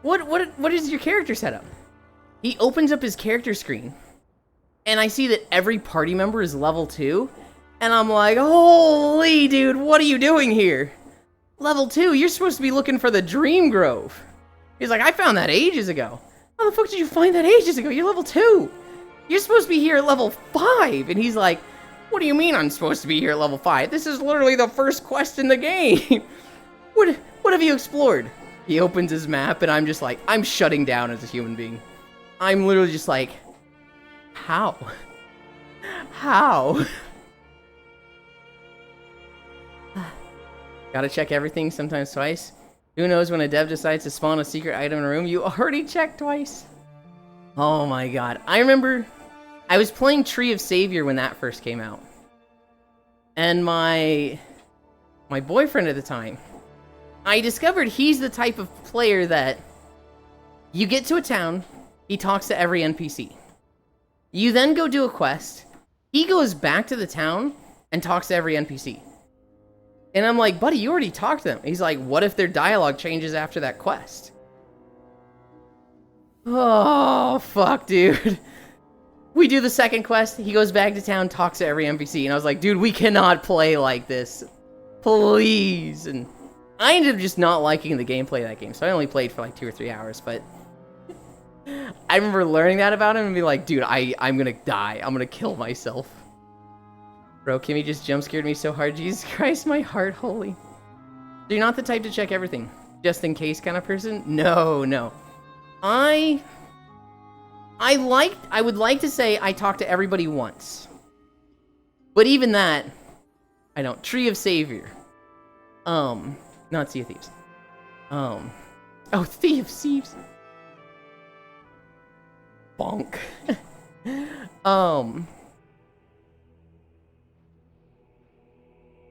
What is your character setup? He opens up his character screen, and I see that every party member is level 2, and I'm like, holy dude, what are you doing here? Level 2, you're supposed to be looking for the Dream Grove. He's like, I found that ages ago. How the fuck did you find that ages ago? You're level 2. You're supposed to be here at level 5. And he's like, what do you mean I'm supposed to be here at level 5? This is literally the first quest in the game. What have you explored? He opens his map and I'm just like, I'm shutting down as a human being. I'm literally just like, how? How? Gotta check everything sometimes twice. Who knows when a dev decides to spawn a secret item in a room? You already checked twice. Oh my god. I remember I was playing Tree of Savior when that first came out. And my boyfriend at the time, I discovered he's the type of player that you get to a town, he talks to every NPC. You then go do a quest, he goes back to the town and talks to every NPC. And I'm like, buddy, you already talked to them. He's like, what if their dialogue changes after that quest? Oh, fuck, dude. We do the second quest, he goes back to town, talks to every NPC, and I was like, dude, we cannot play like this. Please. And I ended up just not liking the gameplay of that game, so I only played for like 2 or 3 hours, but I remember learning that about him and be like, dude, I'm gonna die. I'm gonna kill myself. Bro, Kimmy just jump scared me so hard. Jesus Christ, my heart, holy. So you're not the type to check everything, just in case kind of person? No. I would like to say I talk to everybody once. But even that, I don't. Tree of Savior. Not Sea of Thieves. Oh, Sea of Thieves. Bonk.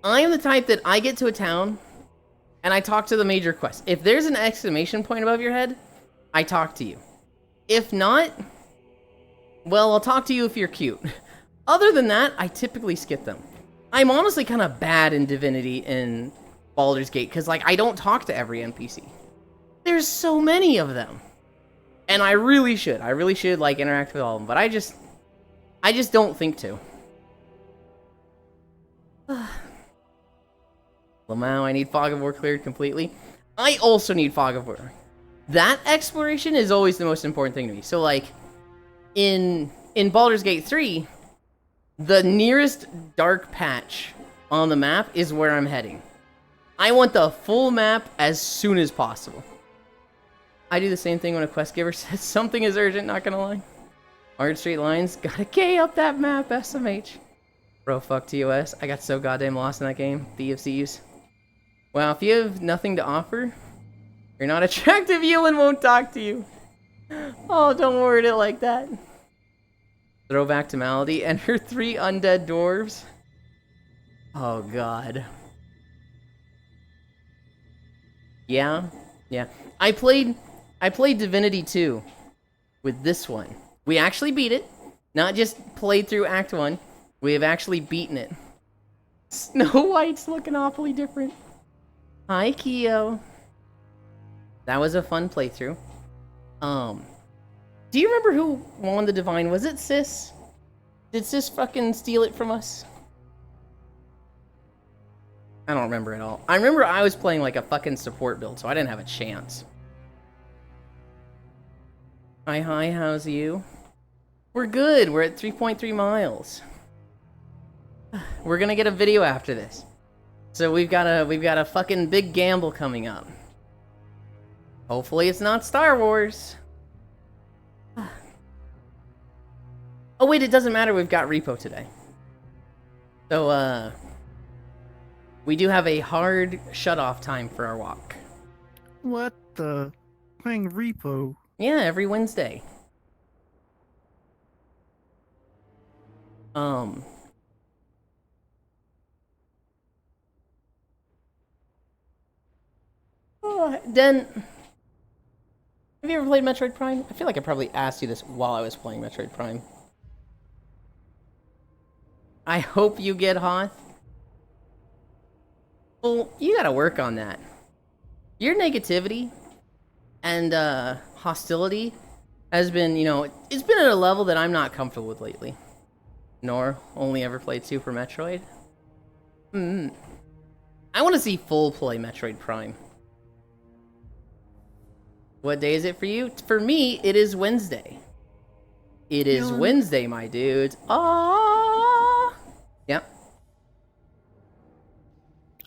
I am the type that I get to a town and I talk to the major quest. If there's an exclamation point above your head, I talk to you. If not, well, I'll talk to you if you're cute. Other than that, I typically skip them. I'm honestly kind of bad in Divinity in Baldur's Gate because, like, I don't talk to every NPC. There's so many of them. And I really should. I really should, like, interact with all of them. But I just don't think to. Lamau, I need Fog of War cleared completely. I also need Fog of War. That exploration is always the most important thing to me. So, like, in Baldur's Gate 3, the nearest dark patch on the map is where I'm heading. I want the full map as soon as possible. I do the same thing when a quest giver says something is urgent, not gonna lie. Hard straight lines, got a K up that map, SMH. Bro, fuck TOS. I got so goddamn lost in that game. BFCs. Wow, if you have nothing to offer, you're not attractive, Ewan won't talk to you. Oh, don't word it like that. Throwback to Malady and her 3 undead dwarves. Oh, God. Yeah. I played Divinity 2 with this one. We actually beat it. Not just played through Act 1. We have actually beaten it. Snow White's looking awfully different. Hi, Keo. That was a fun playthrough. Do you remember who won the Divine? Was it Sis? Did Sis fucking steal it from us? I don't remember at all. I remember I was playing like a fucking support build, so I didn't have a chance. Hi, how's you? We're good. We're at 3.3 miles. We're gonna get a video after this. So we've got a fucking big gamble coming up. Hopefully it's not Star Wars. Oh wait, it doesn't matter, we've got repo today. So, we do have a hard shut-off time for our walk. What the? Playing repo? Yeah, every Wednesday. Oh, Den, have you ever played Metroid Prime? I feel like I probably asked you this while I was playing Metroid Prime. I hope you get Hoth. Well, you gotta work on that. Your negativity and hostility has been, you know, it's been at a level that I'm not comfortable with lately. Nor only ever played Super Metroid. I want to see full play Metroid Prime. What day is it for you? For me, it is Wednesday. It is Wednesday, my dudes. Ah, yep.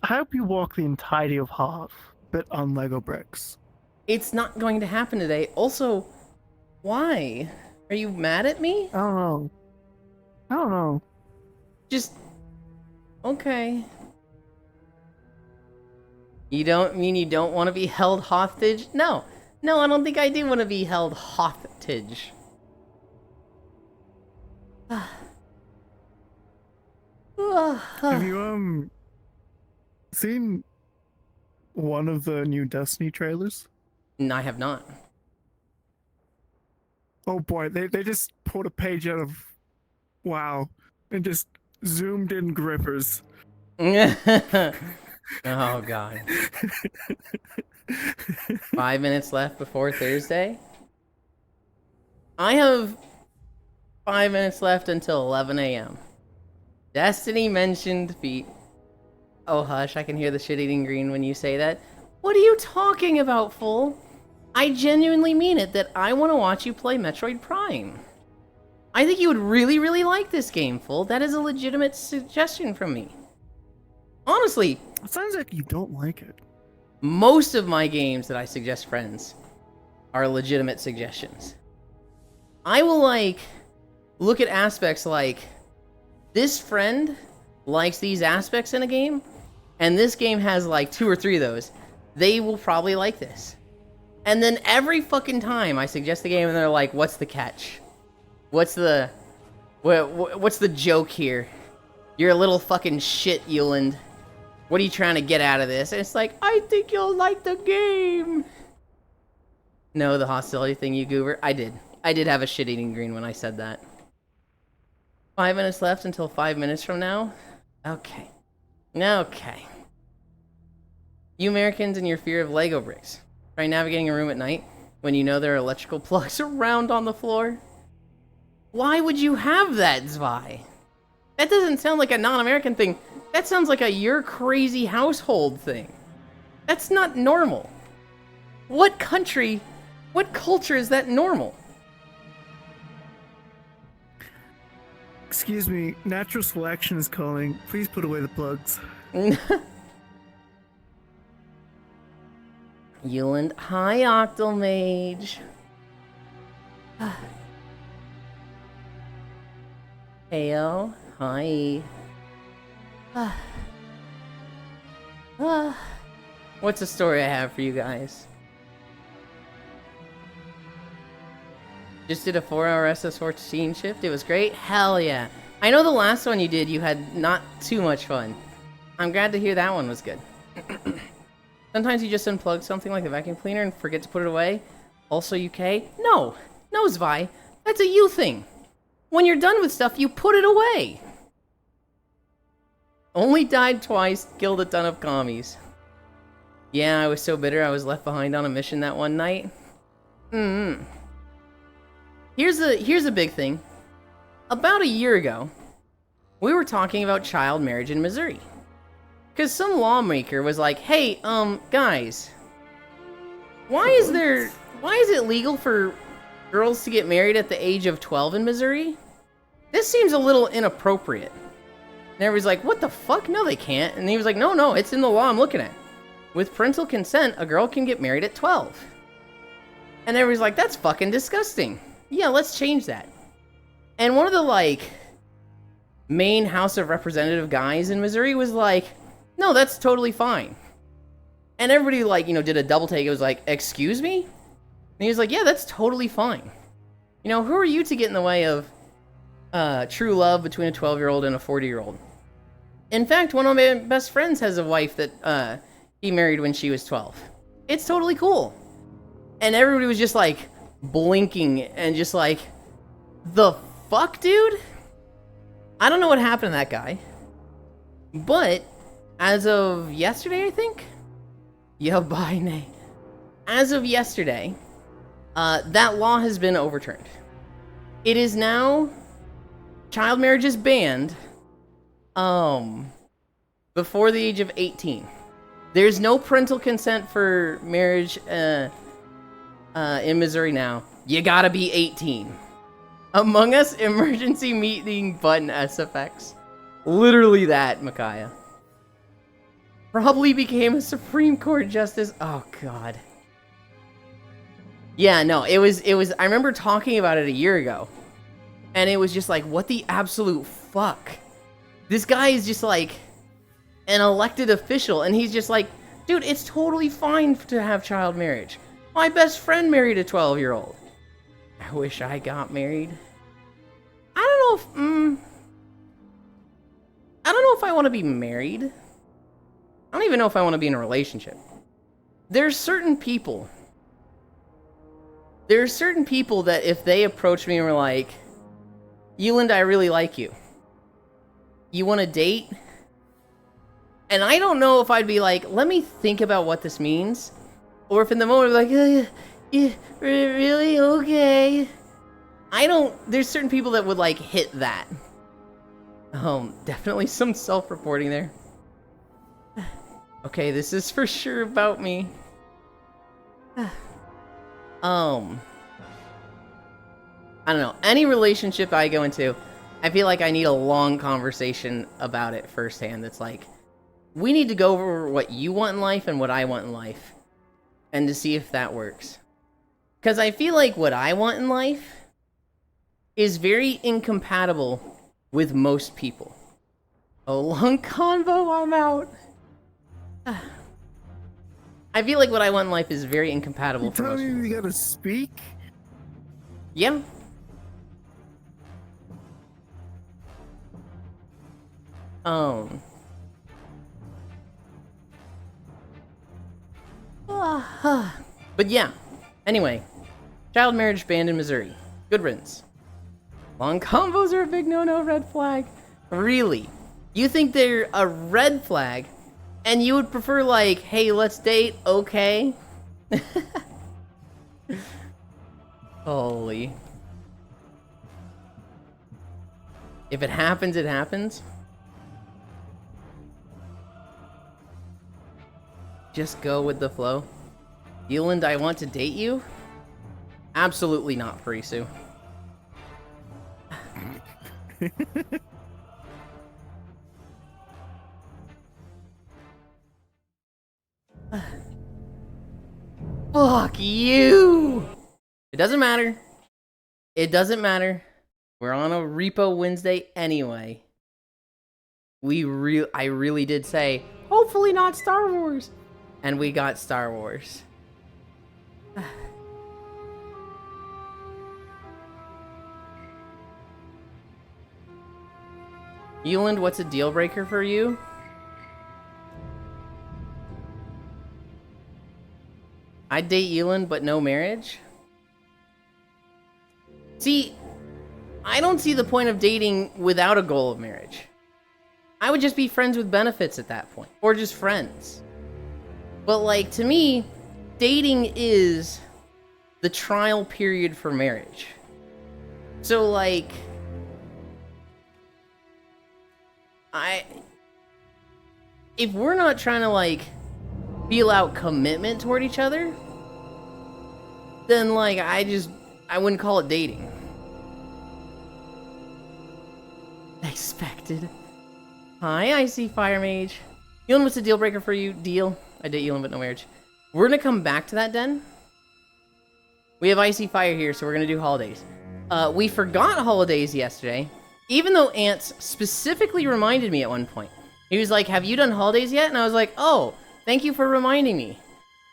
I hope you walk the entirety of Hoth, but on Lego bricks. It's not going to happen today. Also, why? Are you mad at me? I don't know. Just... okay. You don't mean you don't want to be held hostage? No. No, I don't think I do want to be held hostage. Have you seen one of the new Destiny trailers? No, I have not. Oh boy, they just pulled a page out of WoW and just zoomed in grippers. Oh god. 5 minutes left before Thursday. I have 5 minutes left until 11 a.m. Destiny mentioned feet. Oh hush, I can hear the shit-eating green when you say that. What are you talking about, fool? I genuinely mean it that I want to watch you play Metroid Prime. I think you would really, really like this game, fool. That is a legitimate suggestion from me. Honestly, It sounds like you don't like it. most of my games that I suggest friends are legitimate suggestions. I will, like, look at aspects like, this friend likes these aspects in a game, and this game has, like, 2 or 3 of those. They will probably like this. And then every fucking time I suggest the game, and they're like, what's the catch? What's the joke here? You're a little fucking shit, Yuland. What are you trying to get out of this? And it's like, I think you'll like the game. No, the hostility thing, you goober. I did have a shit-eating green when I said that. 5 minutes left until 5 minutes from now? Okay. Okay. You Americans and your fear of Lego bricks. Try navigating a room at night when you know there are electrical plugs around on the floor? Why would you have that, Zwei? That doesn't sound like a non-American thing. That sounds like a you're crazy household thing. That's not normal. What country, what culture is that normal? Excuse me, natural selection is calling. Please put away the plugs. Yuland, hi Octomage. Heyo, hi. What's the story I have for you guys? Just did a 4-hour SS14 shift. It was great. Hell yeah. I know the last one you did, you had not too much fun. I'm glad to hear that one was good. Sometimes you just unplug something like the vacuum cleaner and forget to put it away. Also UK? No. No, Zwei. That's a you thing. When you're done with stuff, you put it away. Only died twice, killed a ton of commies. Yeah, I was so bitter I was left behind on a mission that one night. Here's a big thing. About a year ago, we were talking about child marriage in Missouri. Because some lawmaker was like, hey, guys, why is it legal for girls to get married at the age of 12 in Missouri? This seems a little inappropriate. And everybody's like, what the fuck? No, they can't. And he was like, no, it's in the law I'm looking at. With parental consent, a girl can get married at 12. And everybody's like, that's fucking disgusting. Yeah, let's change that. And one of the, like, main House of Representative guys in Missouri was like, no, that's totally fine. And everybody, like, you know, did a double take. It was like, excuse me? And he was like, yeah, that's totally fine. You know, who are you to get in the way of true love between a 12-year-old and a 40-year-old? In fact, one of my best friends has a wife that he married when she was 12. It's totally cool. And everybody was just, like, blinking and just like, the fuck, dude? I don't know what happened to that guy. But as of yesterday, I think? Yo, bye, nay. As of yesterday, that law has been overturned. It is now, child marriage is banned, before the age of 18. There's no parental consent for marriage, in Missouri now. You gotta be 18. Among Us emergency meeting button SFX. Literally that, Micaiah. Probably became a Supreme Court justice. Oh god. Yeah, no, it was, I remember talking about it a year ago. And it was just like, what the absolute fuck? This guy is just like an elected official, and he's just like, Dude, it's totally fine to have child marriage. My best friend married a 12-year-old. I wish I got married. I don't know if I want to be married. I don't even know if I want to be in a relationship. There's certain people that if they approach me and were like, Euland, I really like you. You want to date? And I don't know if I'd be like, let me think about what this means. Or if in the moment I'd be like, yeah, really? Okay. There's certain people that would like hit that. Definitely some self-reporting there. Okay, this is for sure about me. I don't know. Any relationship I go into, I feel like I need a long conversation about it firsthand. That's like, we need to go over what you want in life and what I want in life. And to see if that works. Because I feel like what I want in life is very incompatible with most people. A long convo, I'm out. I feel like what I want in life is very incompatible for most people. You telling me you gotta speak? Yeah. But yeah. Anyway. Child marriage banned in Missouri. Good riddance. Long combos are a big no-no, red flag. Really? You think they're a red flag, and you would prefer like, hey, let's date, okay? Holy. If it happens, it happens. Just go with the flow. Euland, I want to date you? Absolutely not, Parisu. Fuck you! It doesn't matter. It doesn't matter. We're on a Repo Wednesday anyway. I really did say, hopefully not Star Wars. And we got Star Wars. Euland, what's a deal breaker for you? I'd date Euland, but no marriage? See, I don't see the point of dating without a goal of marriage. I would just be friends with benefits at that point. Or just friends. But like, to me, dating is the trial period for marriage. So like, if we're not trying to like feel out commitment toward each other, then like I wouldn't call it dating. Expected. Hi, Icy Fire Mage. Euland, what's the deal breaker for you? Deal. I date Euland, but no marriage. We're gonna come back to that den. We have Icy Fire here, so we're gonna do holidays. We forgot holidays yesterday, even though Ants specifically reminded me at one point. He was like, have you done holidays yet? And I was like, oh, thank you for reminding me.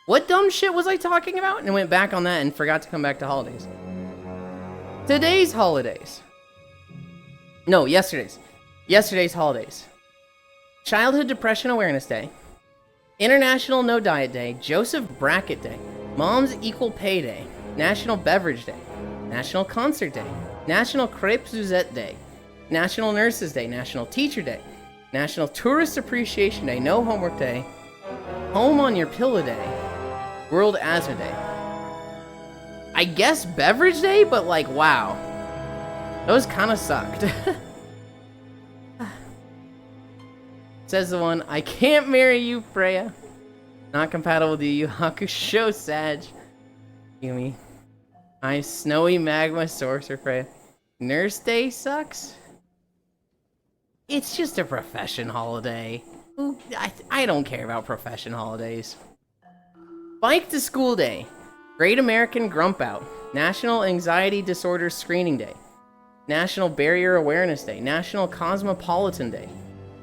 What dumb shit was I talking about? And I went back on that and forgot to come back to holidays. Today's holidays. No, yesterday's. Yesterday's holidays. Childhood Depression Awareness Day. International No Diet Day. Joseph Brackett Day. Mom's Equal Pay Day. National Beverage Day. National Concert Day. National Crepe Suzette Day. National Nurses Day. National Teacher Day. National Tourist Appreciation Day. No Homework Day. Home on Your Pillow Day. World Asthma Day. I guess Beverage Day, but like, wow. Those kind of sucked. Says the one, I can't marry you, Freya. Not compatible with you, Hakusho Sag. Yumi. I'm Snowy Magma Sorcerer, Freya. Nurse Day sucks? It's just a profession holiday. I don't care about profession holidays. Bike to School Day. Great American Grump Out. National Anxiety Disorder Screening Day. National Barrier Awareness Day. National Cosmopolitan Day.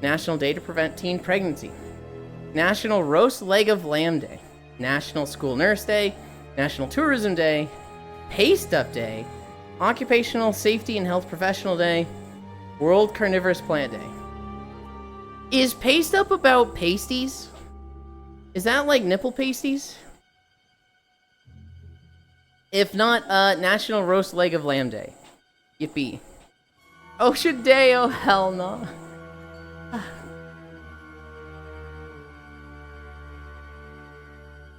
National Day to Prevent Teen Pregnancy. National Roast Leg of Lamb Day, National School Nurse Day, National Tourism Day, Pay Stuff Day, Occupational Safety and Health Professional Day, World Carnivorous Plant Day. Is Paste Up about pasties? Is that like nipple pasties? If not, National Roast Leg of Lamb Day. Yippee. Ocean Day, oh hell no.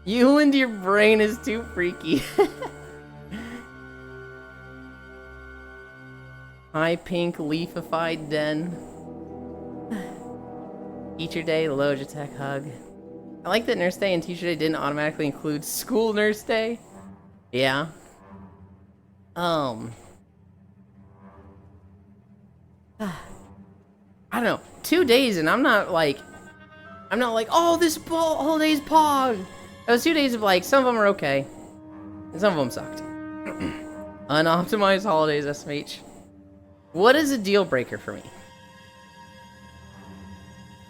You and your brain is too freaky. High pink leafified den. Teacher Day, Logitech hug. I like that Nurse Day and Teacher Day didn't automatically include School Nurse Day. Yeah. I don't know. 2 days and I'm not like, oh, this holiday's pog. It was 2 days of like, some of them are okay, and some of them sucked. Unoptimized holidays, SMH. What is a deal breaker for me?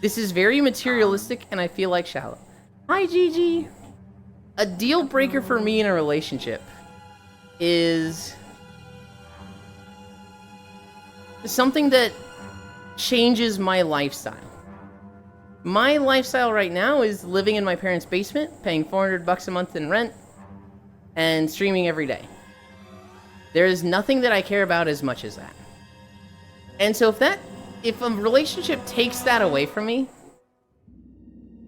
This is very materialistic, and I feel like shallow. Hi, Gigi. A deal breaker for me in a relationship is something that changes my lifestyle. My lifestyle right now is living in my parents' basement, paying $400 a month in rent, and streaming every day. There is nothing that I care about as much as that. And so if a relationship takes that away from me,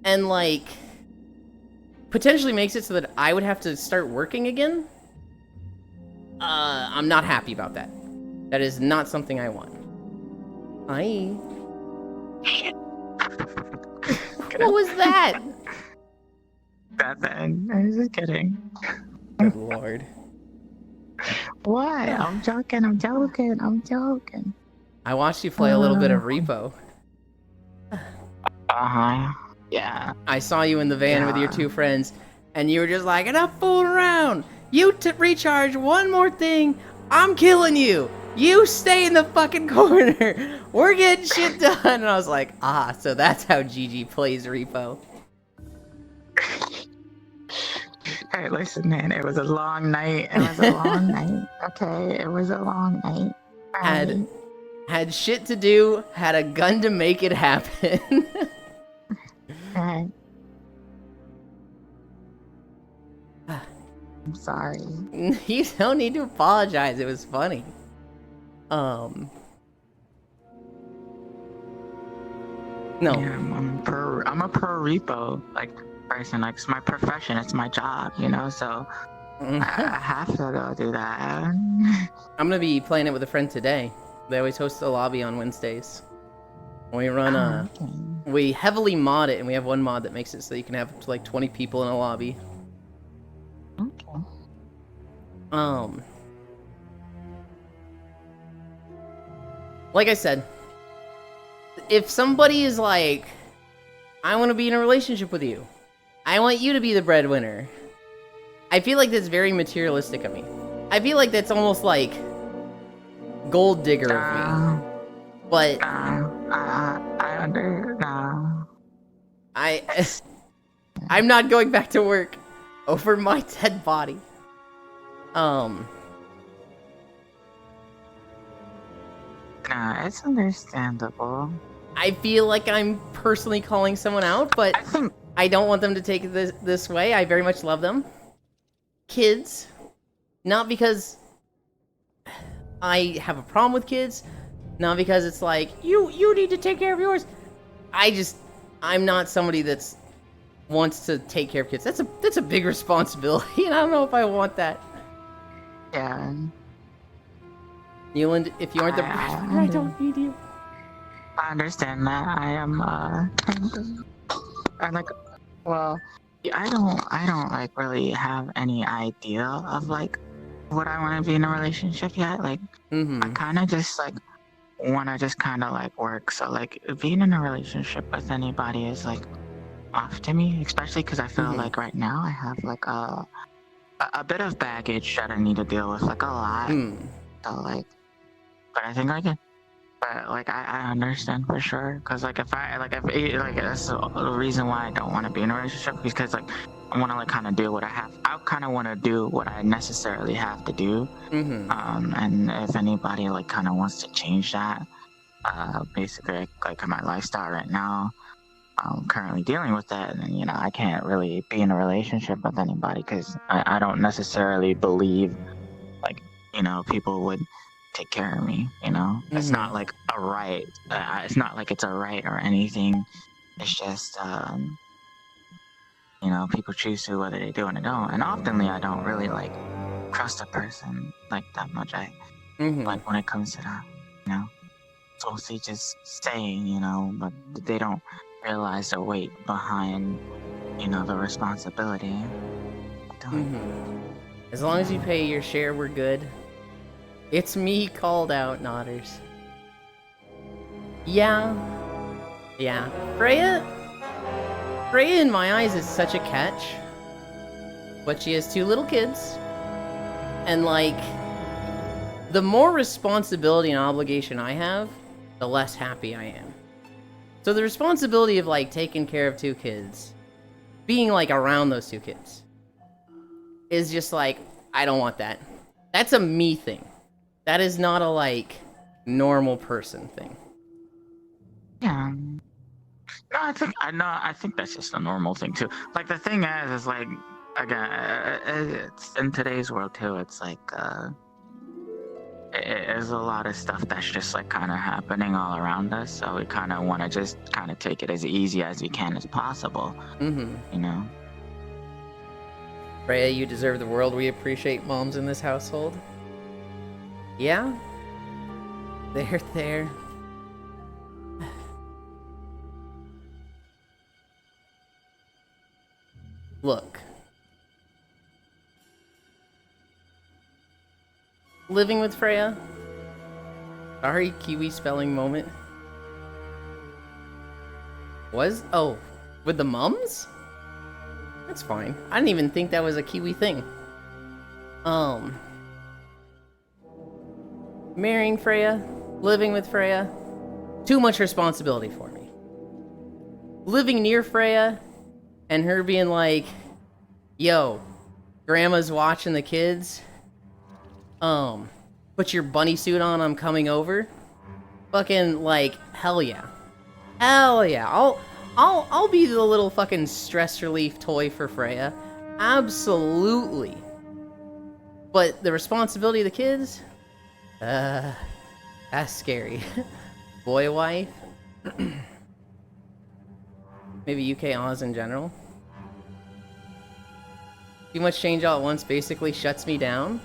and like, potentially makes it so that I would have to start working again, I'm not happy about that. That is not something I want. Hi. What was that? Nothing. I was just kidding. Good lord. What? I'm joking. I watched you play a little bit of Repo. Uh-huh. Yeah. I saw you in the van with your two friends, and you were just like, enough fooling around! You recharge one more thing, I'm killing you! You stay in the fucking corner! We're getting shit done! And I was like, so that's how Gigi plays Repo. Hey, listen, man, it was a long night. Okay? It was a long night. Had shit to do, had a gun to make it happen. I'm sorry. You don't need to apologize, it was funny. No. Yeah, I'm a pro repo person. Like, it's my profession. It's my job. So I have to go do that. I'm gonna be playing it with a friend today. They always host a lobby on Wednesdays. We run we heavily mod it, and we have one mod that makes it so you can have up to like 20 people in a lobby. Okay. Like I said, if somebody is like, I want to be in a relationship with you, I want you to be the breadwinner, I feel like that's very materialistic of me. I feel like that's almost like gold digger of me. But I'm not going back to work over my dead body. Nah, it's understandable. I feel like I'm personally calling someone out, but I don't want them to take it this way. I very much love them. Kids, not because I have a problem with kids, not because it's like, you need to take care of yours. I'm not somebody that's wants to take care of kids. That's a big responsibility, and I don't know if I want that. Yeah. Newland, if you aren't the breadwinner, I don't need you. I understand that. I am I don't like really have any idea of like what I want to be in a relationship yet. Like, I kind of just like want to just kind of like work. So like being in a relationship with anybody is like off to me, especially because I feel like right now I have like a bit of baggage that I need to deal with, like a lot. So like, but I think I can. But like I understand for sure, because like if that's the reason why I don't want to be in a relationship, because like I want to like kind of do what I kind of want to do what I necessarily have to do. And if anybody like kind of wants to change that, basically like my lifestyle right now, I'm currently dealing with that, and you know I can't really be in a relationship with anybody because I don't necessarily believe like you know people would take care of me. You know, it's not like a right. It's not like it's a right or anything. It's just you know people choose to whether they do or they don't. And oftenly I don't really like trust a person like that much. I like when it comes to that, you know. So they just say, you know, but they don't realize the weight behind, you know, the responsibility. As long as you pay your share, we're good. It's me called out, Nodders. Yeah. Freya in my eyes is such a catch. But she has 2 little kids. And like, the more responsibility and obligation I have, the less happy I am. So the responsibility of like taking care of 2 kids, being like around those 2 kids, is just like, I don't want that. That's a me thing. That is not a like normal person thing. Yeah. No, I think that's just a normal thing too. Like the thing is like again, it's in today's world too. It's like there's a lot of stuff that's just like kind of happening all around us. So we kind of want to just kind of take it as easy as we can as possible. You know. Freya, you deserve the world. We appreciate moms in this household. Yeah? There. Look. Living with Freya? Sorry, Kiwi spelling moment. Oh, with the mums? That's fine. I didn't even think that was a Kiwi thing. Marrying Freya, living with Freya, too much responsibility for me. Living near Freya, and her being like, yo, grandma's watching the kids. Put your bunny suit on, I'm coming over. Fucking, like, hell yeah. Hell yeah. I'll be the little fucking stress relief toy for Freya. Absolutely. But the responsibility of the kids? That's scary. Boy wife? Maybe UK Oz in general? Too much change all at once basically shuts me down.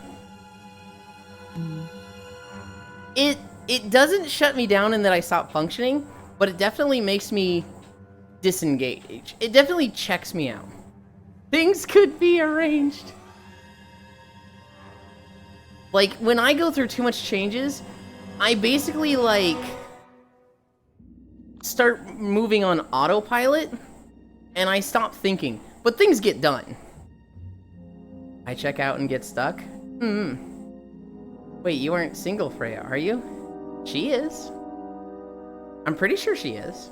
It doesn't shut me down in that I stop functioning, but it definitely makes me disengage. It definitely checks me out. Things could be arranged. Like, when I go through too much changes, I basically, like, start moving on autopilot, and I stop thinking. But things get done. I check out and get stuck. Wait, you aren't single, Freya, are you? She is. I'm pretty sure she is.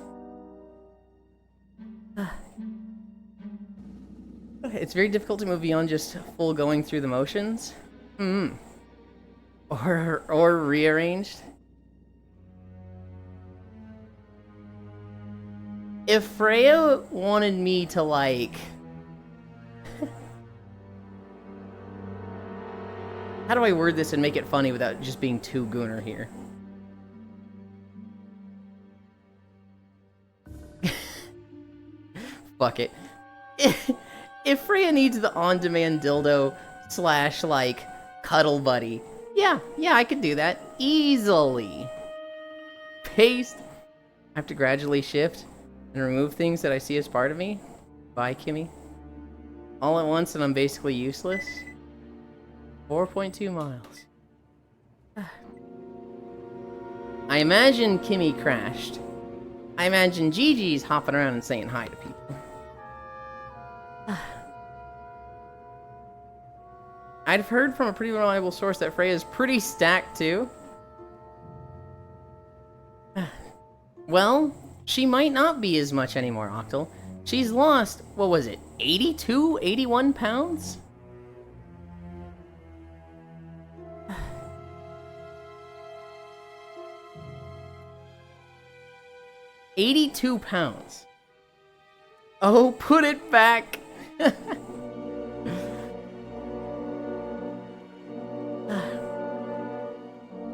It's very difficult to move beyond just full going through the motions. Or rearranged. If Freya wanted me to, like... How do I word this and make it funny without just being too gooner here? Fuck it. If Freya needs the on-demand dildo / like cuddle buddy, yeah, I could do that easily. Paste. I have to gradually shift and remove things that I see as part of me. Bye, Kimmy. All at once, and I'm basically useless. 4.2 miles. I imagine Kimmy crashed. I imagine Gigi's hopping around and saying hi to people. I've heard from a pretty reliable source that Freya's pretty stacked too. Well, she might not be as much anymore, Octal. She's lost, what was it, 82, 81 pounds? £82. Oh, put it back.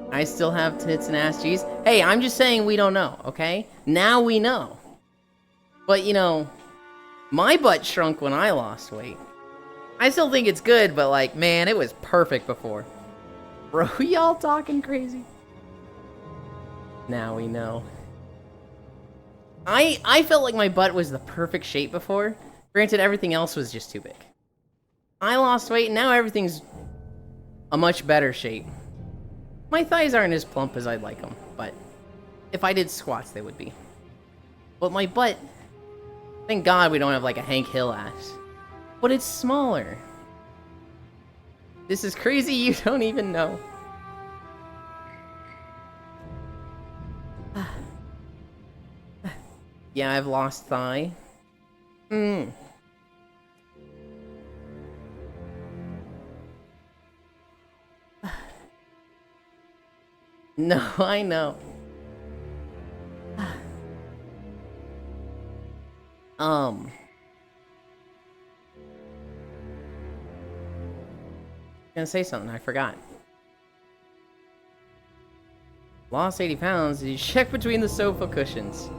I still have tits and ass cheese. Hey, I'm just saying we don't know, okay? Now we know. But, you know, my butt shrunk when I lost weight. I still think it's good, but like, man, it was perfect before. Bro, y'all talking crazy? Now we know. I felt like my butt was the perfect shape before. Granted, everything else was just too big. I lost weight, and now everything's a much better shape. My thighs aren't as plump as I'd like them, but if I did squats, they would be. But my butt, thank God we don't have like a Hank Hill ass. But it's smaller. This is crazy, you don't even know. Yeah, I've lost thigh. No, I know. Gonna say something, I forgot. Lost 80 pounds, did you check between the sofa cushions?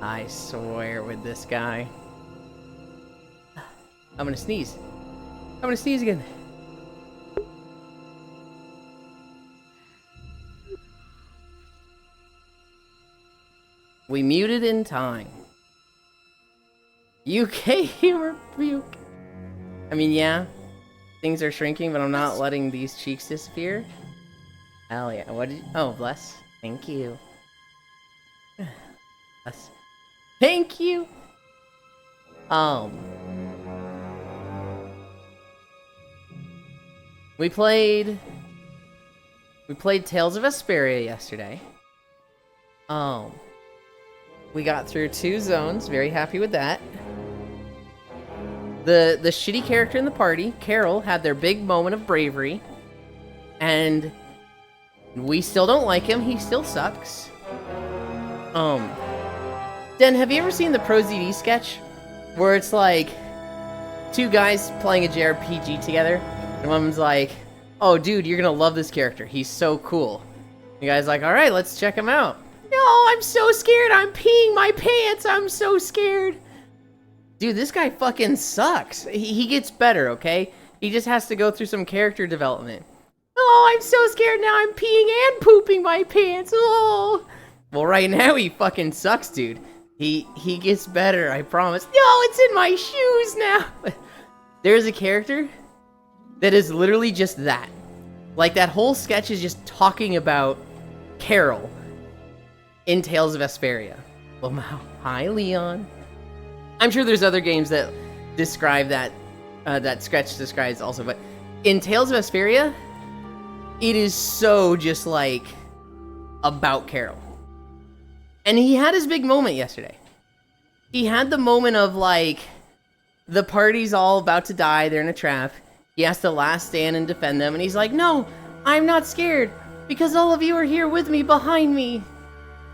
I swear with this guy. I'm gonna sneeze. I'm gonna sneeze again. We muted in time. UK humor puke. I mean, yeah. Things are shrinking, but I'm not letting these cheeks disappear. Hell yeah. What did you... Oh, bless. Thank you. Bless. Thank you! We played Tales of Vesperia yesterday. We got through 2 zones, very happy with that. The shitty character in the party, Carol, had their big moment of bravery. And we still don't like him, he still sucks. Den, have you ever seen the ProZD sketch? Where it's like 2 guys playing a JRPG together, and one of them's like, oh dude, you're gonna love this character, he's so cool. The guy's like, alright, let's check him out. No, I'm so scared, I'm peeing my pants, I'm so scared. Dude, this guy fucking sucks. He gets better, okay? He just has to go through some character development. Oh, I'm so scared now, I'm peeing and pooping my pants, oh. Well, right now he fucking sucks, dude. He gets better, I promise. No, it's in my shoes now! There's a character that is literally just that. Like, that whole sketch is just talking about Carol in Tales of Vesperia. Well, hi, Leon. I'm sure there's other games that describe that, that sketch describes also, but in Tales of Vesperia, it is so just, like, about Carol. And he had his big moment yesterday. He had the moment of, like, the party's all about to die, they're in a trap. He has to last stand and defend them, and he's like, no, I'm not scared, because all of you are here with me, behind me.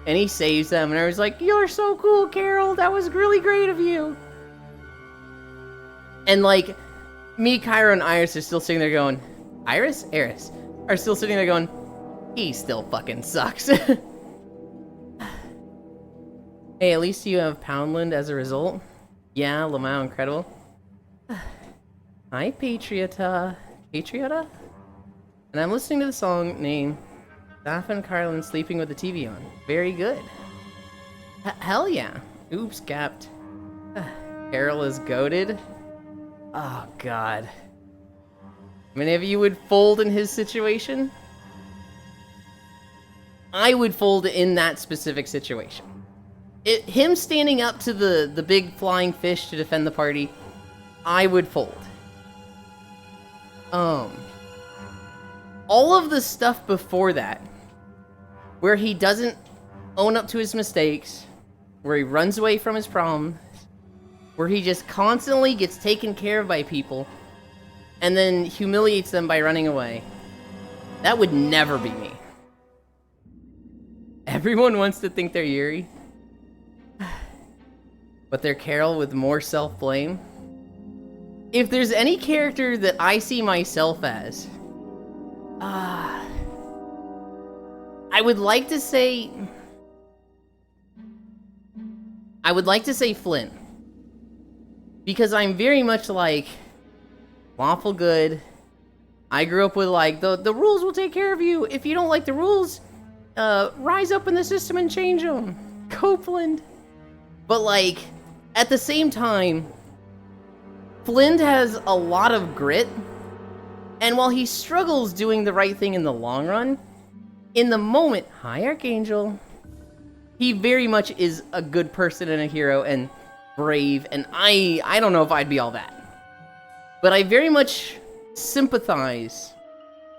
And he saves them, and I was like, you're so cool, Carol, that was really great of you. And, like, me, Kyra, and Iris are still sitting there going, Iris? Eris. Are still sitting there going, he still fucking sucks. Hey, at least you have Poundland as a result. Yeah, Lamau, incredible. Hi, Patriota. Patriota? And I'm listening to the song named Staff and Carlin Sleeping with the TV on. Very good. Hell yeah. Oops, gapped. Carol is goated. Oh, God. Many of you would fold in his situation? I would fold in that specific situation. Him standing up to the big flying fish to defend the party, I would fold. All of the stuff before that, where he doesn't own up to his mistakes, where he runs away from his problems, where he just constantly gets taken care of by people, and then humiliates them by running away. That would never be me. Everyone wants to think they're Yuri, but they're Carol with more self-blame. If there's any character that I see myself as, I would like to say Flynn. Because I'm very much like lawful good. I grew up with like the rules will take care of you. If you don't like the rules, rise up in the system and change them. Copeland. But like at the same time, Flynn has a lot of grit. And while he struggles doing the right thing in the long run, in the moment, hi Archangel, he very much is a good person and a hero and brave, and I don't know if I'd be all that. But I very much sympathize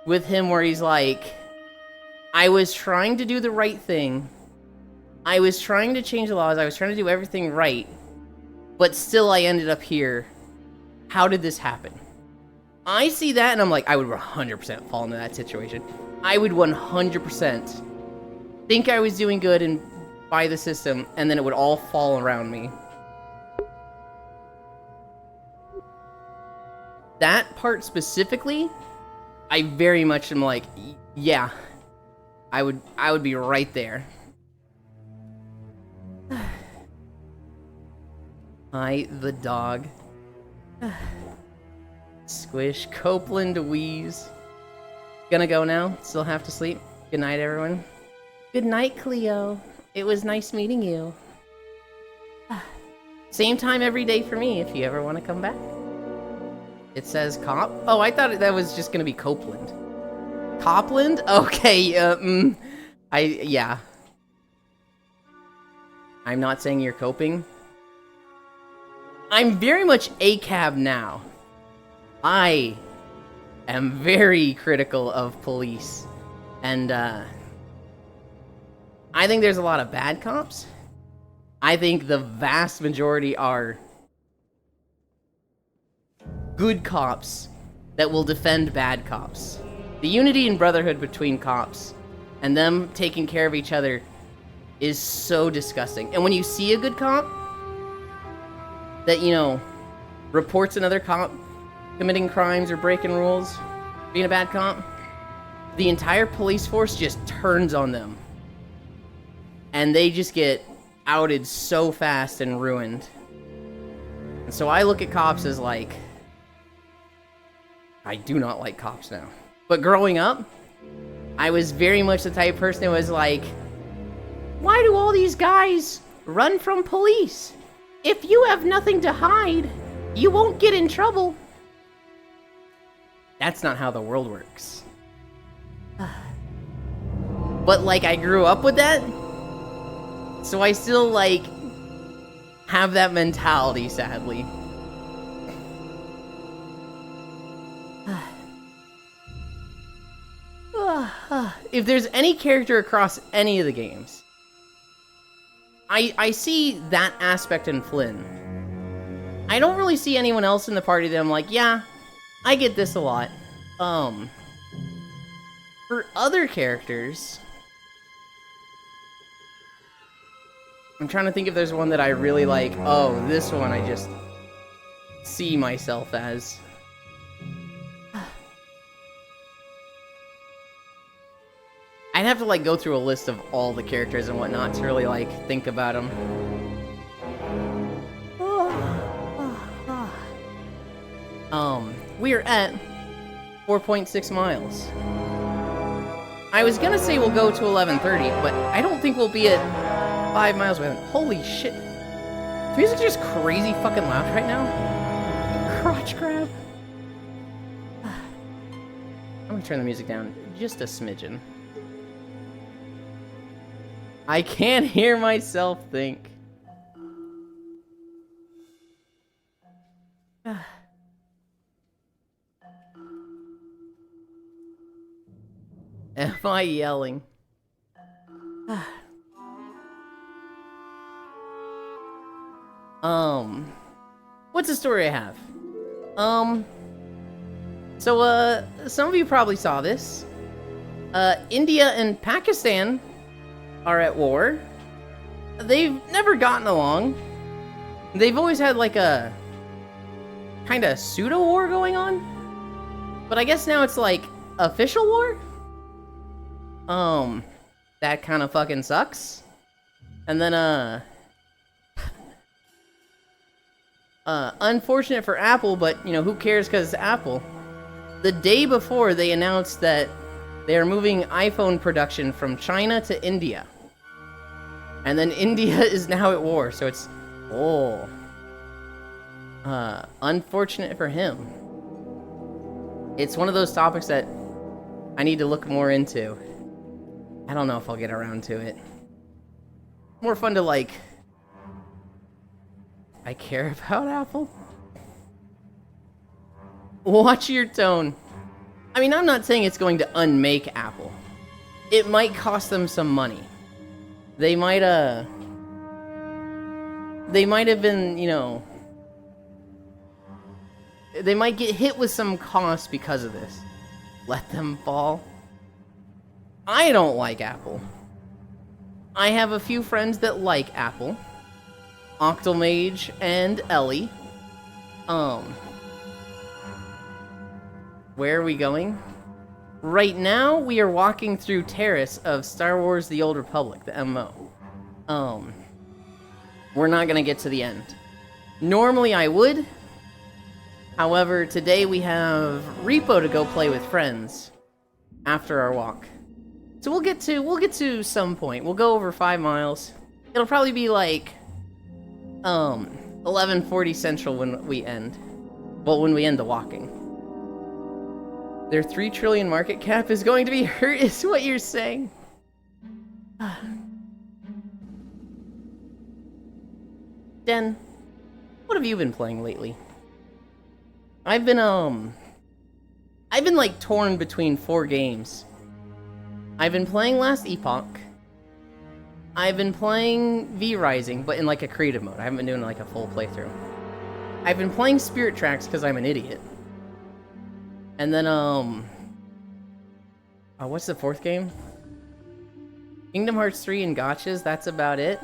with him where he's like, I was trying to do the right thing. I was trying to change the laws. I was trying to do everything right. But still I ended up here. How did this happen? I see that and I'm like, I would 100% fall into that situation. I would 100% think I was doing good and by the system, and then it would all fall around me. That part specifically, I very much am like, yeah, I would be right there. Hi, the dog. Squish, Copeland, Wheeze. Gonna go now, still have to sleep. Good night, everyone. Good night, Cleo. It was nice meeting you. Same time every day for me, if you ever want to come back. It says Cop. Oh, I thought that was just gonna be Copeland. Copland? Okay, yeah. I'm not saying you're coping. I'm very much ACAB now. I am very critical of police. And, I think there's a lot of bad cops. I think the vast majority are good cops that will defend bad cops. The unity and brotherhood between cops and them taking care of each other is so disgusting. And when you see a good cop that, you know, reports another cop committing crimes or breaking rules, being a bad cop, the entire police force just turns on them. And they just get outed so fast and ruined. And so I look at cops as like, I do not like cops now. But growing up, I was very much the type of person that was like, why do all these guys run from police? If you have nothing to hide, you won't get in trouble. That's not how the world works. But like, I grew up with that. So I still, like, have that mentality, sadly. If there's any character across any of the games, I see that aspect in Flynn. I don't really see anyone else in the party that I'm like, yeah, I get this a lot. For other characters, I'm trying to think if there's one that I really like. Oh, this one I just see myself as. I'd have to like go through a list of all the characters and whatnot to really like think about them. We're at 4.6 miles. I was gonna say we'll go to 11:30, but I don't think we'll be at 5 miles away. Holy shit. The music's just crazy fucking loud right now. Crotch grab. I'm gonna turn the music down just a smidgen. I can't hear myself think. Am I yelling? What's the story I have? Some of you probably saw this. India and Pakistan are at war. They've never gotten along. They've always had like a kind of pseudo war going on. But I guess now it's like official war? That kind of fucking sucks. And then, unfortunate for Apple, but, you know, who cares because it's Apple. The day before, they announced that they are moving iPhone production from China to India. And then India is now at war, so it's... Oh. Unfortunate for him. It's one of those topics that I need to look more into. I don't know if I'll get around to it. More fun to, like... I care about Apple? Watch your tone. I mean, I'm not saying it's going to unmake Apple. It might cost them some money. They might have been, you know... They might get hit with some costs because of this. Let them fall. I don't like Apple. I have a few friends that like Apple. Octomage and Ellie. Where are we going? Right now, we are walking through Terrace of Star Wars The Old Republic, the MMO. We're not gonna get to the end. Normally I would. However, today we have Repo to go play with friends after our walk. So we'll get to some point. We'll go over 5 miles. It'll probably be like 11:40 Central when we end. Well, when we end the walking. Their 3 trillion market cap is going to be hurt, is what you're saying. Den, what have you been playing lately? I've been like torn between 4 games. I've been playing Last Epoch. I've been playing V-Rising, but in like a creative mode. I haven't been doing like a full playthrough. I've been playing Spirit Tracks because I'm an idiot. And then, what's the 4th game? Kingdom Hearts 3 and Gotchas, that's about it.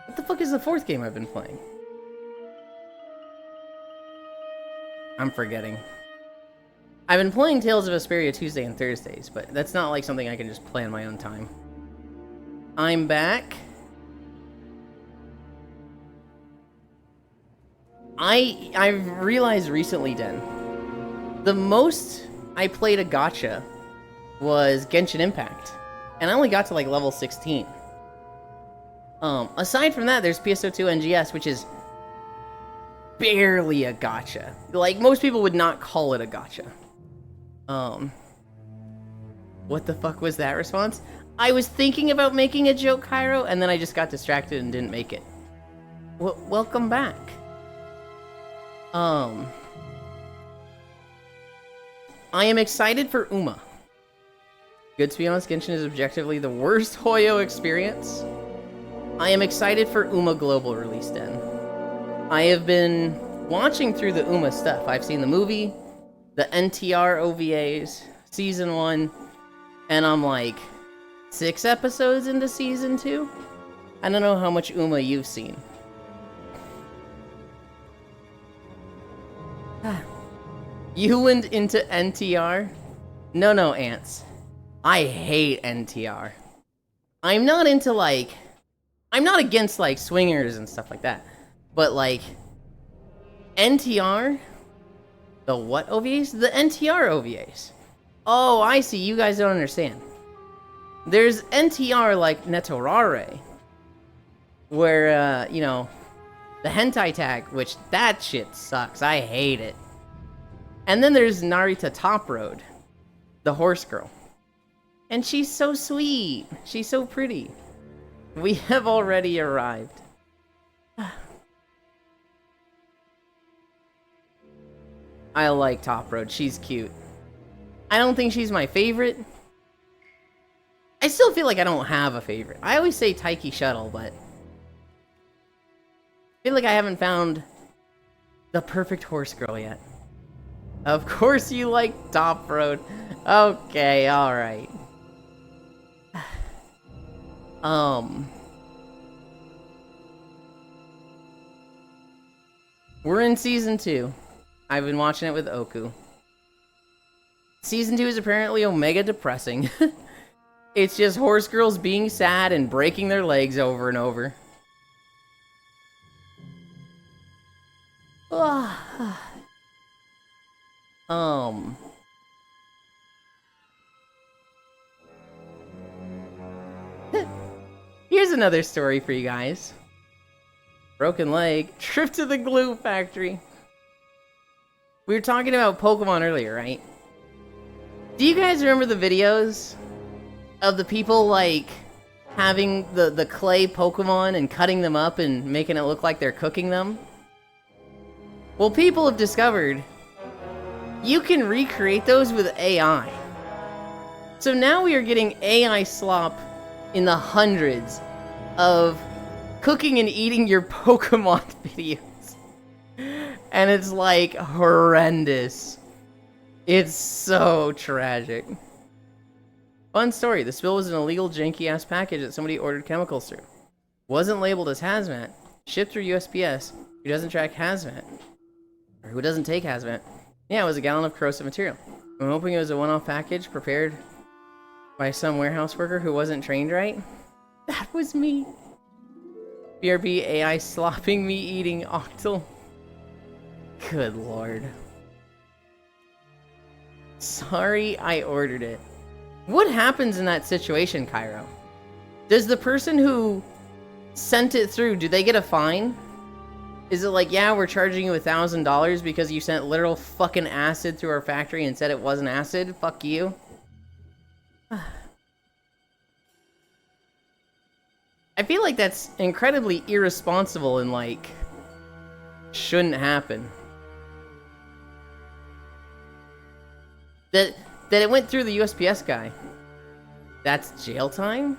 What the fuck is the 4th game I've been playing? I'm forgetting. I've been playing Tales of Vesperia Tuesday and Thursdays, but that's not like something I can just play on my own time. I'm back. I've realized recently, Den, the most I played a gacha was Genshin Impact, and I only got to like level 16. Aside from that, there's PSO2 NGS, which is barely a gacha. Like, most people would not call it a gacha. What the fuck was that response? I was thinking about making a joke, Cairo, and then I just got distracted and didn't make it. Welcome back. I am excited for Uma. Good to be honest, Genshin is objectively the worst Hoyo experience. I am excited for Uma Global release then. I have been watching through the Uma stuff. I've seen the movie, the NTR OVAs, Season 1, and I'm like 6 episodes into Season 2? I don't know how much Uma you've seen. You went into NTR? No, Ants. I hate NTR. I'm not into, like... I'm not against, like, swingers and stuff like that. But, like... NTR? The what OVAs? The NTR OVAs. Oh, I see. You guys don't understand. There's NTR like Netorare. Where, you know... The hentai tag, which that shit sucks. I hate it. And then there's Narita Top Road, the horse girl. And she's so sweet. She's so pretty. We have already arrived. I like Top Road. She's cute. I don't think she's my favorite. I still feel like I don't have a favorite. I always say Taiki Shuttle, but feel like I haven't found the perfect horse girl yet. Of course you like Top Road. Okay, alright. We're in Season 2. I've been watching it with Oku. Season 2 is apparently omega depressing. It's just horse girls being sad and breaking their legs over and over. Here's another story for you guys. Broken leg, trip to the glue factory. We were talking about Pokemon earlier, right? Do you guys remember the videos of the people, like, having the clay Pokemon and cutting them up and making it look like they're cooking them? Well, people have discovered you can recreate those with AI. So now we are getting AI slop in the hundreds of cooking and eating your Pokemon videos. And it's like horrendous. It's so tragic. Fun story. The spill was an illegal janky ass package that somebody ordered chemicals through. Wasn't labeled as hazmat. Shipped through USPS. Who doesn't track hazmat? Or who doesn't take hazmat? Yeah, it was a gallon of corrosive material. I'm hoping it was a one-off package prepared by some warehouse worker who wasn't trained right. That was me. BRB AI slopping me eating Octal. Good lord. Sorry I ordered it. What happens in that situation, Cairo? Does the person who sent it through, do they get a fine? Is it like, yeah, we're charging you $1,000 because you sent literal fucking acid through our factory and said it wasn't acid? Fuck you. I feel like that's incredibly irresponsible and, like, shouldn't happen. That it went through the USPS guy. That's jail time?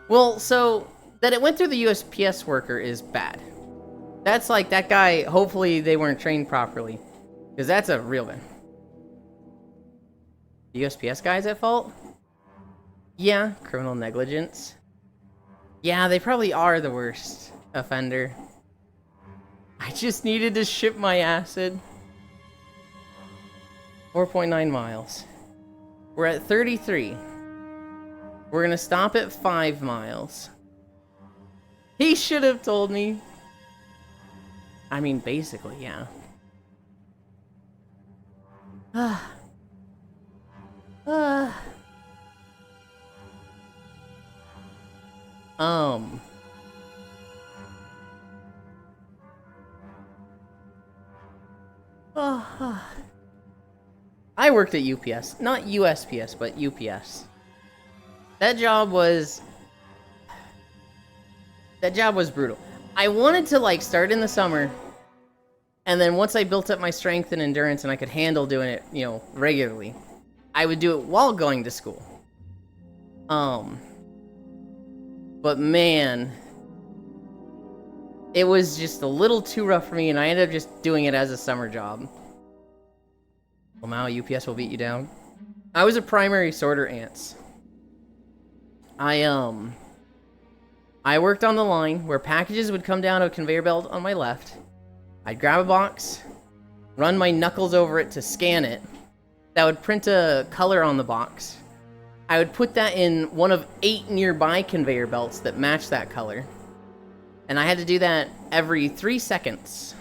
Well, so, that it went through the USPS worker is bad. That's like, that guy, hopefully they weren't trained properly. Because that's a real bad. The USPS guy's at fault? Yeah, criminal negligence. Yeah, they probably are the worst offender. I just needed to ship my acid. 4.9 miles. We're at 33. We're gonna stop at 5 miles. He should have told me. I mean, basically, yeah. I worked at UPS. Not USPS, but UPS. That job was brutal. I wanted to, like, start in the summer, and then once I built up my strength and endurance and I could handle doing it, you know, regularly, I would do it while going to school. But man, it was just a little too rough for me, and I ended up just doing it as a summer job. Well, now UPS will beat you down. I was a primary sorter, ants. I worked on the line where packages would come down a conveyor belt on my left. I'd grab a box, run my knuckles over it to scan it. That would print a color on the box. I would put that in one of 8 nearby conveyor belts that matched that color. And I had to do that every 3 seconds.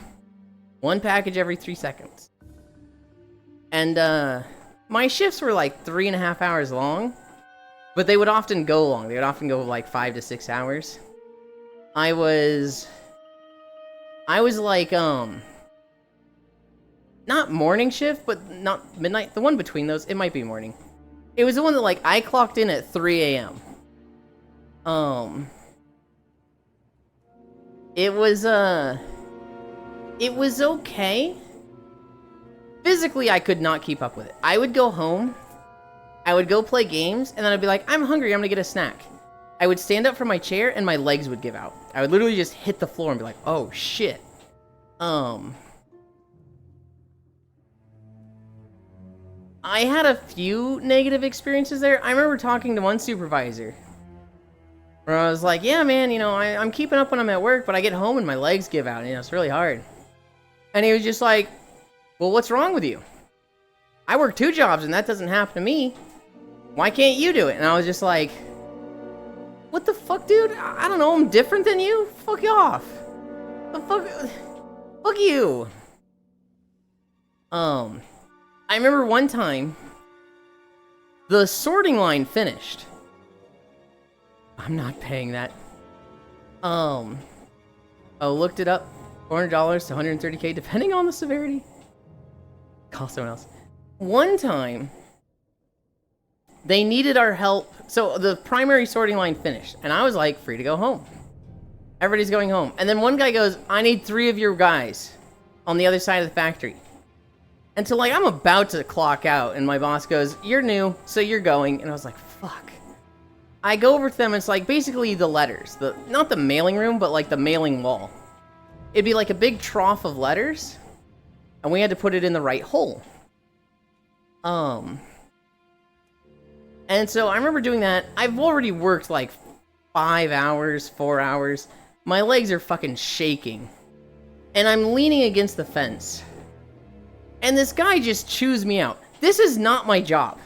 One package every 3 seconds. And my shifts were like 3.5 hours long, but they would often go long. They would often go like 5 to 6 hours. I was like, not morning shift, but not midnight. The one between those, it might be morning. It was the one that, like, I clocked in at 3 a.m. It was okay. Physically, I could not keep up with it. I would go home, I would go play games, and then I'd be like, I'm hungry, I'm gonna get a snack. I would stand up from my chair and my legs would give out. I would literally just hit the floor and be like, oh shit. I had a few negative experiences there. I remember talking to one supervisor where I was like, yeah, man, you know, I'm keeping up when I'm at work, but I get home and my legs give out. You know, it's really hard. And he was just like, well, what's wrong with you? I work 2 jobs and that doesn't happen to me. Why can't you do it? And I was just like, what the fuck, dude? I don't know, I'm different than you? Fuck you off. The fuck? Fuck you. I remember one time, the sorting line finished. I'm not paying that. I looked it up. $400 to $130K, depending on the severity. Call someone else. One time, they needed our help. So the primary sorting line finished, and I was like, free to go home. Everybody's going home. And then one guy goes, I need 3 of your guys on the other side of the factory. And so, like, I'm about to clock out, and my boss goes, you're new, so you're going. And I was like, fuck. I go over to them, and it's like basically the letters. Not the mailing room, but like the mailing wall. It'd be like a big trough of letters, and we had to put it in the right hole. And so I remember doing that. I've already worked like 5 hours, 4 hours. My legs are fucking shaking. And I'm leaning against the fence. And this guy just chews me out. This is not my job.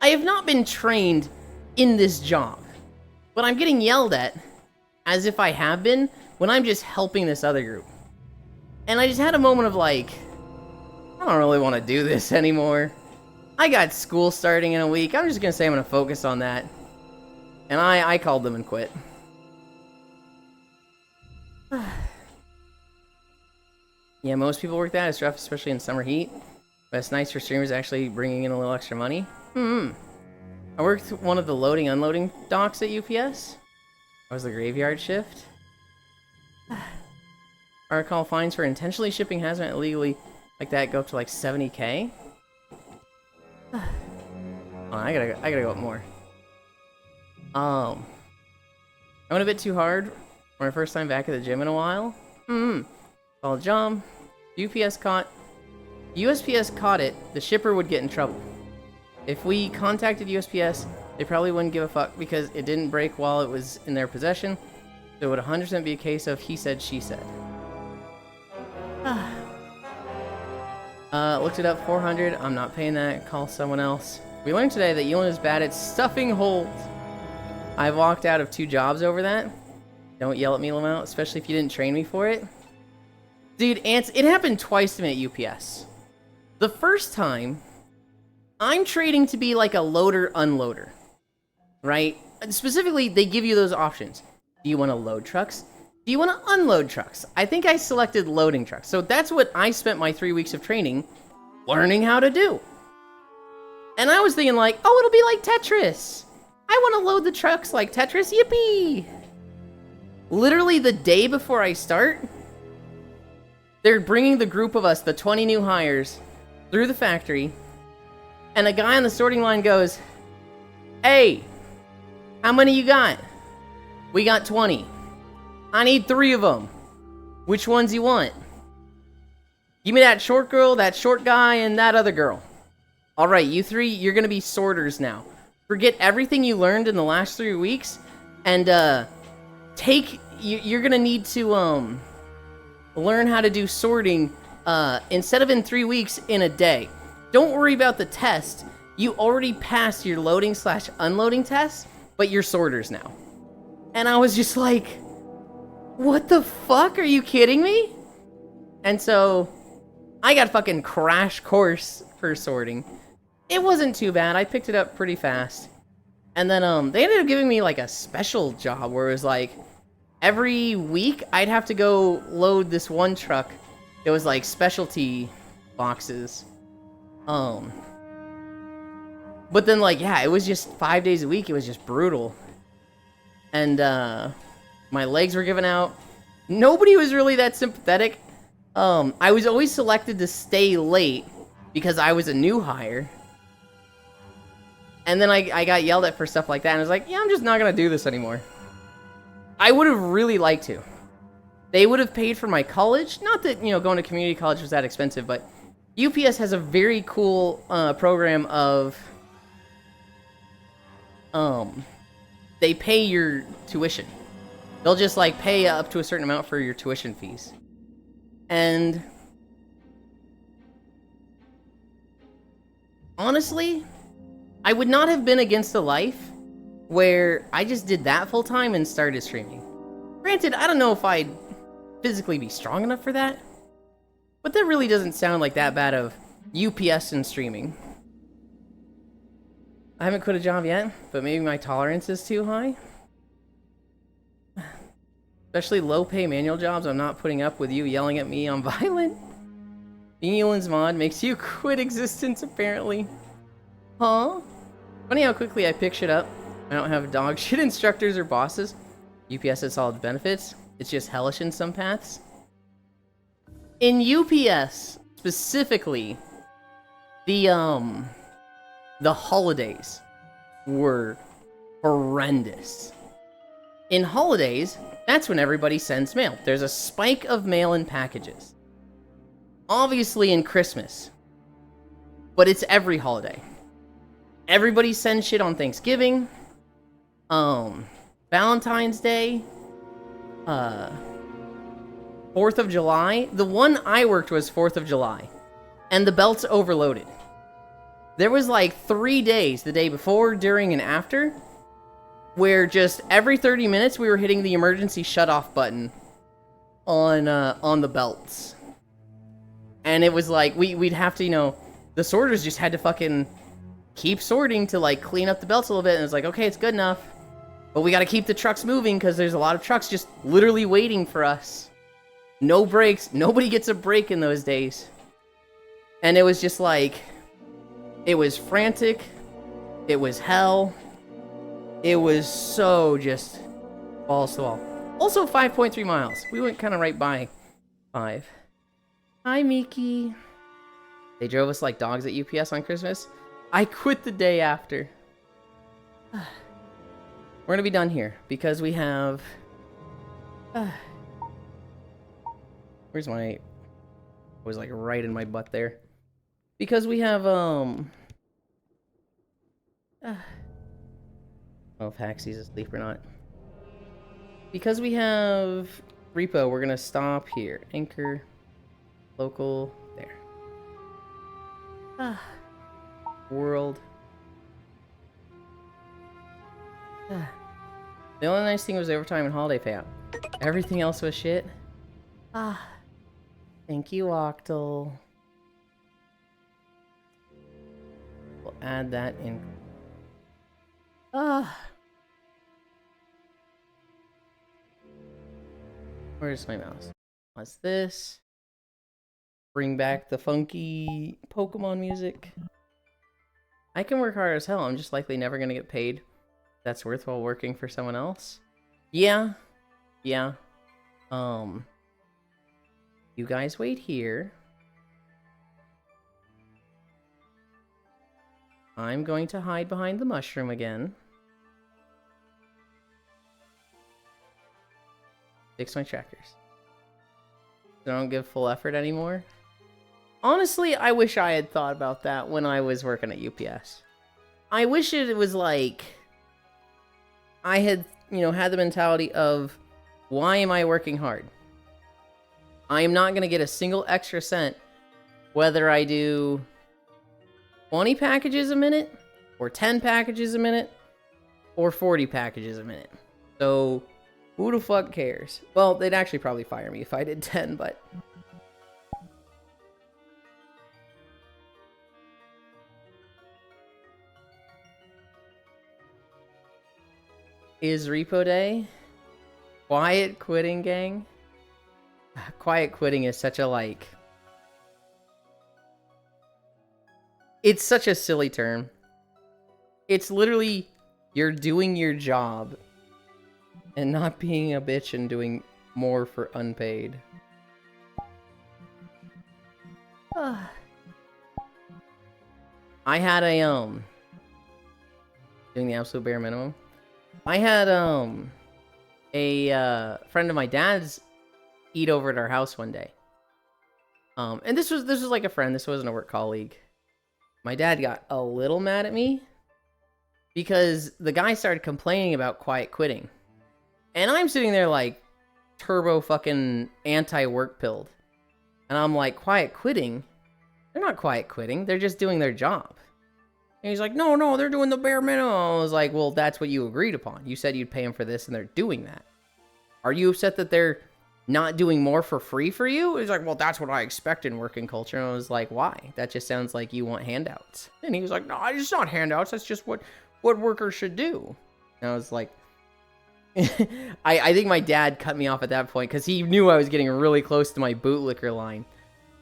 I have not been trained in this job. But I'm getting yelled at, as if I have been, when I'm just helping this other group. And I just had a moment of like, I don't really want to do this anymore. I got school starting in a week. I'm just going to say I'm going to focus on that. And I called them and quit. Yeah, most people work that. It's rough, especially in summer heat. But it's nice for streamers actually bringing in a little extra money. I worked one of the loading unloading docks at UPS. That was the graveyard shift. I recall fines for intentionally shipping hazmat illegally like that go up to like 70K. Oh, I gotta go up more. I went a bit too hard for my first time back at the gym in a while. Called John. USPS caught it. The shipper would get in trouble. If we contacted USPS, they probably wouldn't give a fuck because it didn't break while it was in their possession. So it would 100% be a case of he said, she said. Looked it up, 400. I'm not paying that. Call someone else. We learned today that Elon is bad at stuffing holes. I walked out of 2 jobs over that. Don't yell at me, Lamont, especially if you didn't train me for it. Dude, Ants, it happened twice to me at UPS. The first time, I'm trading to be like a loader-unloader, right? Specifically, they give you those options. Do you want to load trucks? Do you want to unload trucks? I think I selected loading trucks. So that's what I spent my 3 weeks of training learning how to do. And I was thinking like, oh, it'll be like Tetris. I want to load the trucks like Tetris, yippee! Literally the day before I start, they're bringing the group of us, the 20 new hires, through the factory, and a guy on the sorting line goes, hey, how many you got? We got 20. I need 3 of them. Which ones you want? Give me that short girl, that short guy, and that other girl. Alright, you 3, you're gonna be sorters now. Forget everything you learned in the last 3 weeks, and, you're gonna need to, learn how to do sorting, instead of in 3 weeks, in a day. Don't worry about the test. You already passed your loading/unloading test, but you're sorters now. And I was just like, what the fuck? Are you kidding me? And so, I got fucking crash course for sorting. It wasn't too bad. I picked it up pretty fast. And then, they ended up giving me, like, a special job where it was, like, every week, I'd have to go load this one truck. It was, like, specialty boxes. But then, like, yeah, it was just 5 days a week. It was just brutal. And, my legs were giving out. Nobody was really that sympathetic. I was always selected to stay late because I was a new hire. And then I got yelled at for stuff like that, and I was like, yeah, I'm just not gonna do this anymore. I would have really liked to. They would have paid for my college. Not that, you know, going to community college was that expensive, but UPS has a very cool program of they pay your tuition. They'll just like pay up to a certain amount for your tuition fees. And honestly, I would not have been against a life where I just did that full time and started streaming. Granted, I don't know if I'd physically be strong enough for that, but that really doesn't sound like that bad of UPS and streaming. I haven't quit a job yet, but maybe my tolerance is too high. Especially low-pay manual jobs, I'm not putting up with you yelling at me I'm violent. Being Ewan's mod makes you quit existence, apparently. Huh? Funny how quickly I pick shit up. I don't have dog shit instructors or bosses. UPS has solid benefits. It's just hellish in some paths. In UPS, specifically, the holidays were horrendous. In holidays, that's when everybody sends mail. There's a spike of mail in packages. Obviously in Christmas, but it's every holiday. Everybody sends shit on Thanksgiving, Valentine's Day, 4th of July. The one I worked was 4th of July, and the belt's overloaded. There was like 3 days, the day before, during, and after, where just every 30 minutes we were hitting the emergency shut-off button on the belts. And it was like, we'd have to, you know, the sorters just had to fucking keep sorting to, like, clean up the belts a little bit, and it's like, okay, it's good enough. But we gotta keep the trucks moving, because there's a lot of trucks just literally waiting for us. No breaks. Nobody gets a break in those days. And it was just like, it was frantic. It was hell. It was so just balls to the wall. Also 5.3 miles. We went kind of right by 5. Hi, Miki. They drove us like dogs at UPS on Christmas. I quit the day after. We're gonna be done here because we have... Where's my... It was like right in my butt there. Because we have, Oh, if Haxie's asleep or not. Because we have repo, we're gonna stop here. Anchor, local, there. World. The only nice thing was overtime and holiday payout. Everything else was shit. Thank you, Octal. We'll add that in. Where's my mouse? What's this? Bring back the funky Pokemon music. I can work hard as hell. I'm just likely never gonna get paid. That's worth while working for someone else. Yeah. Yeah. You guys wait here. I'm going to hide behind the mushroom again. Fix my trackers. I don't give full effort anymore. Honestly, I wish I had thought about that when I was working at UPS. I wish it was like... I had, you know, had the mentality of, why am I working hard? I am not going to get a single extra cent whether I do 20 packages a minute, or 10 packages a minute, or 40 packages a minute. So, who the fuck cares? Well, they'd actually probably fire me if I did 10, but... Is repo day? Quiet quitting, gang? Quiet quitting is such a, like... It's such a silly term. It's literally, you're doing your job and not being a bitch and doing more for unpaid. I had a, doing the absolute bare minimum. I had a friend of my dad's eat over at our house one day. And this was like a friend. This wasn't a work colleague. My dad got a little mad at me because the guy started complaining about quiet quitting. And I'm sitting there like turbo fucking anti-work pilled. And I'm like, quiet quitting? They're not quiet quitting. They're just doing their job. And he's like, no, they're doing the bare minimum. I was like, well, that's what you agreed upon. You said you'd pay them for this and they're doing that. Are you upset that they're not doing more for free for you? He's like, well, that's what I expect in working culture. And I was like, why? That just sounds like you want handouts. And he was like, no, it's not handouts. That's just what workers should do. And I was like, I think my dad cut me off at that point because he knew I was getting really close to my bootlicker line.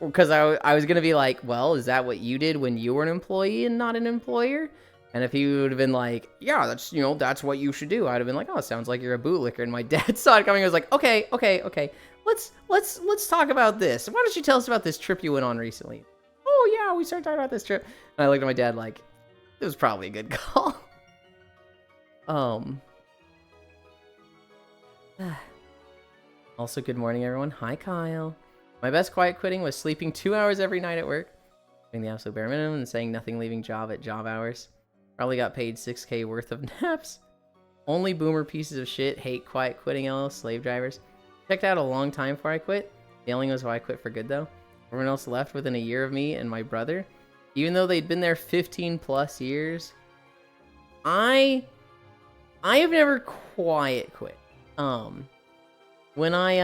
Because I was going to be like, well, is that what you did when you were an employee and not an employer? And if he would have been like, yeah, that's what you should do, I'd have been like, oh, it sounds like you're a bootlicker. And my dad saw it coming. I was like, okay. Let's talk about this. Why don't you tell us about this trip you went on recently? Oh yeah, we started talking about this trip. And I looked at my dad like, it was probably a good call. Also, good morning, everyone. Hi, Kyle. My best quiet quitting was sleeping 2 hours every night at work, doing the absolute bare minimum, and saying nothing leaving job at job hours. Probably got paid $6K worth of naps. Only boomer pieces of shit hate quiet quitting LL slave drivers. Checked out a long time before I quit. Failing was why I quit for good, though. Everyone else left within a year of me and my brother, even though they'd been there 15 plus years. I have never quiet quit. When I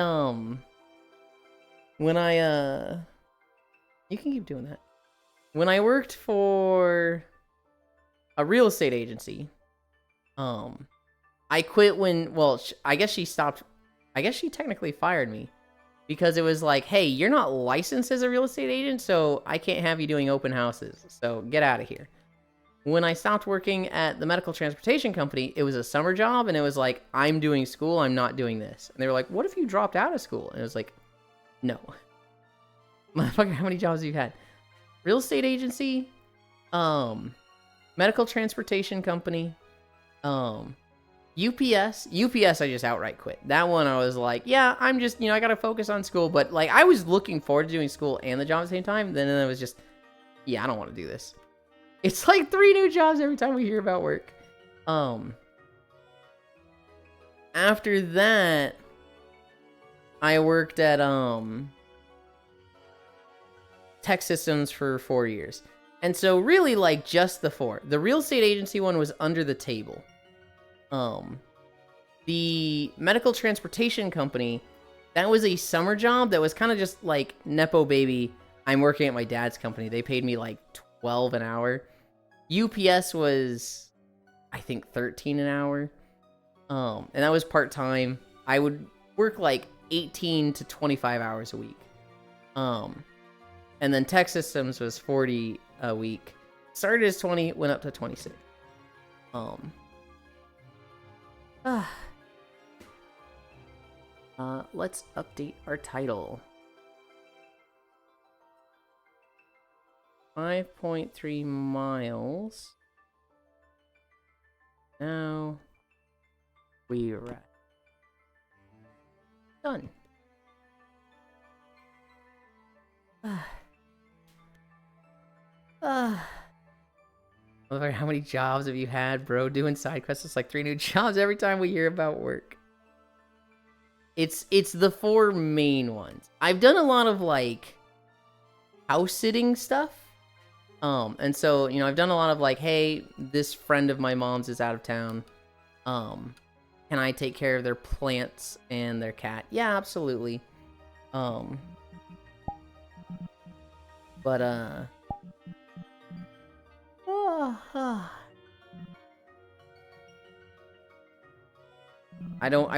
you can keep doing that. When I worked for a real estate agency, I quit when, well, I guess she technically fired me because it was like, hey, you're not licensed as a real estate agent, so I can't have you doing open houses. So get out of here. When I stopped working at the medical transportation company, it was a summer job, and it was like, I'm doing school, I'm not doing this. And they were like, what if you dropped out of school? And it was like, no. Motherfucker, how many jobs have you had? Real estate agency, medical transportation company, UPS I just outright quit. That one I was like, yeah, I'm just, I gotta focus on school. But like, I was looking forward to doing school and the job at the same time. Then it was just, yeah, I don't want to do this. It's like 3 new jobs every time we hear about work. After that, I worked at Tech Systems for 4 years. And so really like just the 4. The real estate agency one was under the table. The medical transportation company, that was a summer job that was kind of just like Nepo baby. I'm working at my dad's company. They paid me like $12 an hour. UPS was, I think, $13 an hour. And that was part-time. I would work like 18 to 25 hours a week. And then Tech Systems was 40 a week. Started as 20, went up to 26. Let's update our title. 5.3 miles. Now we're done. How many jobs have you had, bro? Doing side quests, it's like 3 new jobs every time we hear about work. It's the 4 main ones. I've done a lot of like house sitting stuff. And so, I've done a lot of like, hey, this friend of my mom's is out of town. Can I take care of their plants and their cat? Yeah, absolutely. I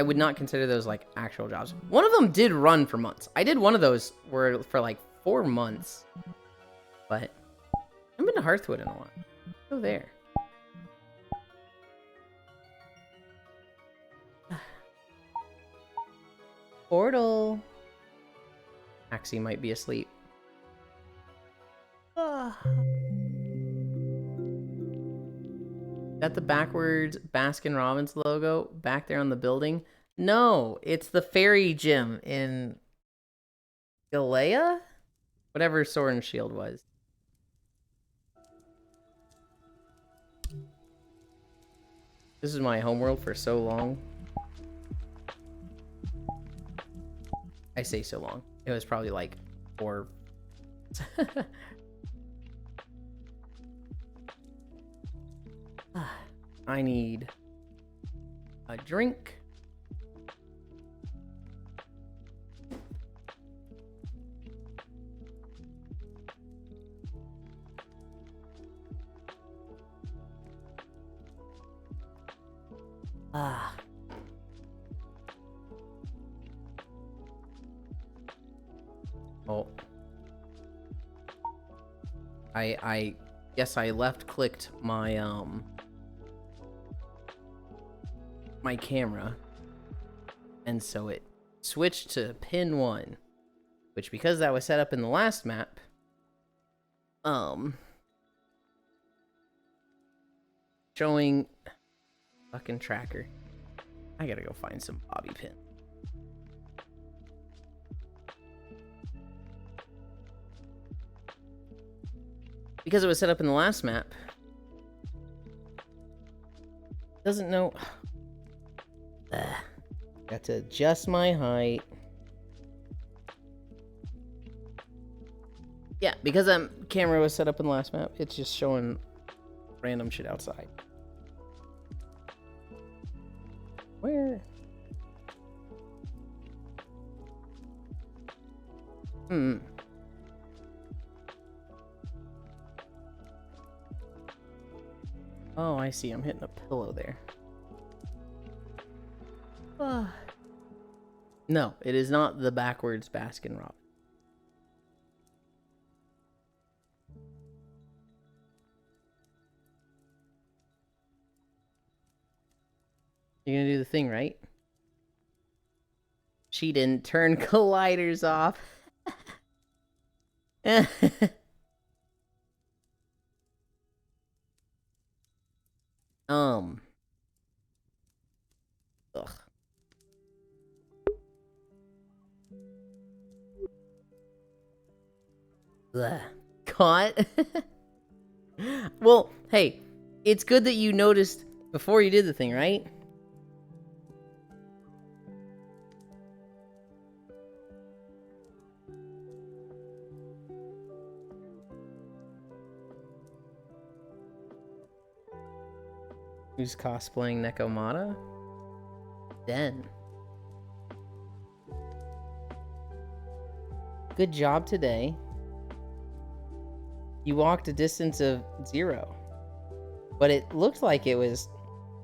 would not consider those like actual jobs. One of them did run for months. I did one of those for like 4 months. But I haven't been to Hearthwood in a while. Go there. Portal. Axie might be asleep. That's that the backwards Baskin Robbins logo back there on the building? No, it's the fairy gym in Galea? Whatever Sword and Shield was. This is my homeworld for so long. I say so long. It was probably like 4. I need a drink. Oh. I guess I left-clicked my, my camera. And so it switched to pin 1. Which, because that was set up in the last map, showing fucking tracker. I gotta go find some bobby pin. Because it was set up in the last map. Doesn't know. Got to adjust my height. Yeah, because that camera was set up in the last map, it's just showing random shit outside. Where? Oh, I see. I'm hitting a pillow there. No, it is not the backwards Baskin Robbins. You're gonna do the thing, right? She didn't turn colliders off. Ugh. Blech. Caught? Well, hey, it's good that you noticed before you did the thing, right? Who's cosplaying Nekomata? Den. Good job today. You walked a distance of 0. But it looked like it was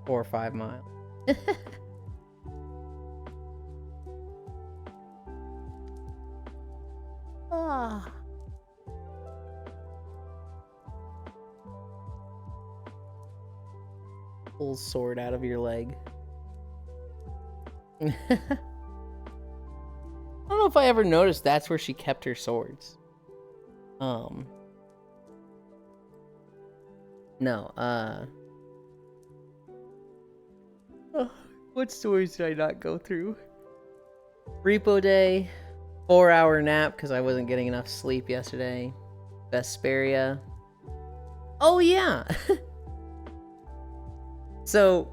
4 or 5 miles. Ah. Pull sword out of your leg. I don't know if I ever noticed that's where she kept her swords. No, what stories did I not go through? Repo Day, 4-hour nap because I wasn't getting enough sleep yesterday. Vesperia. Oh yeah! So,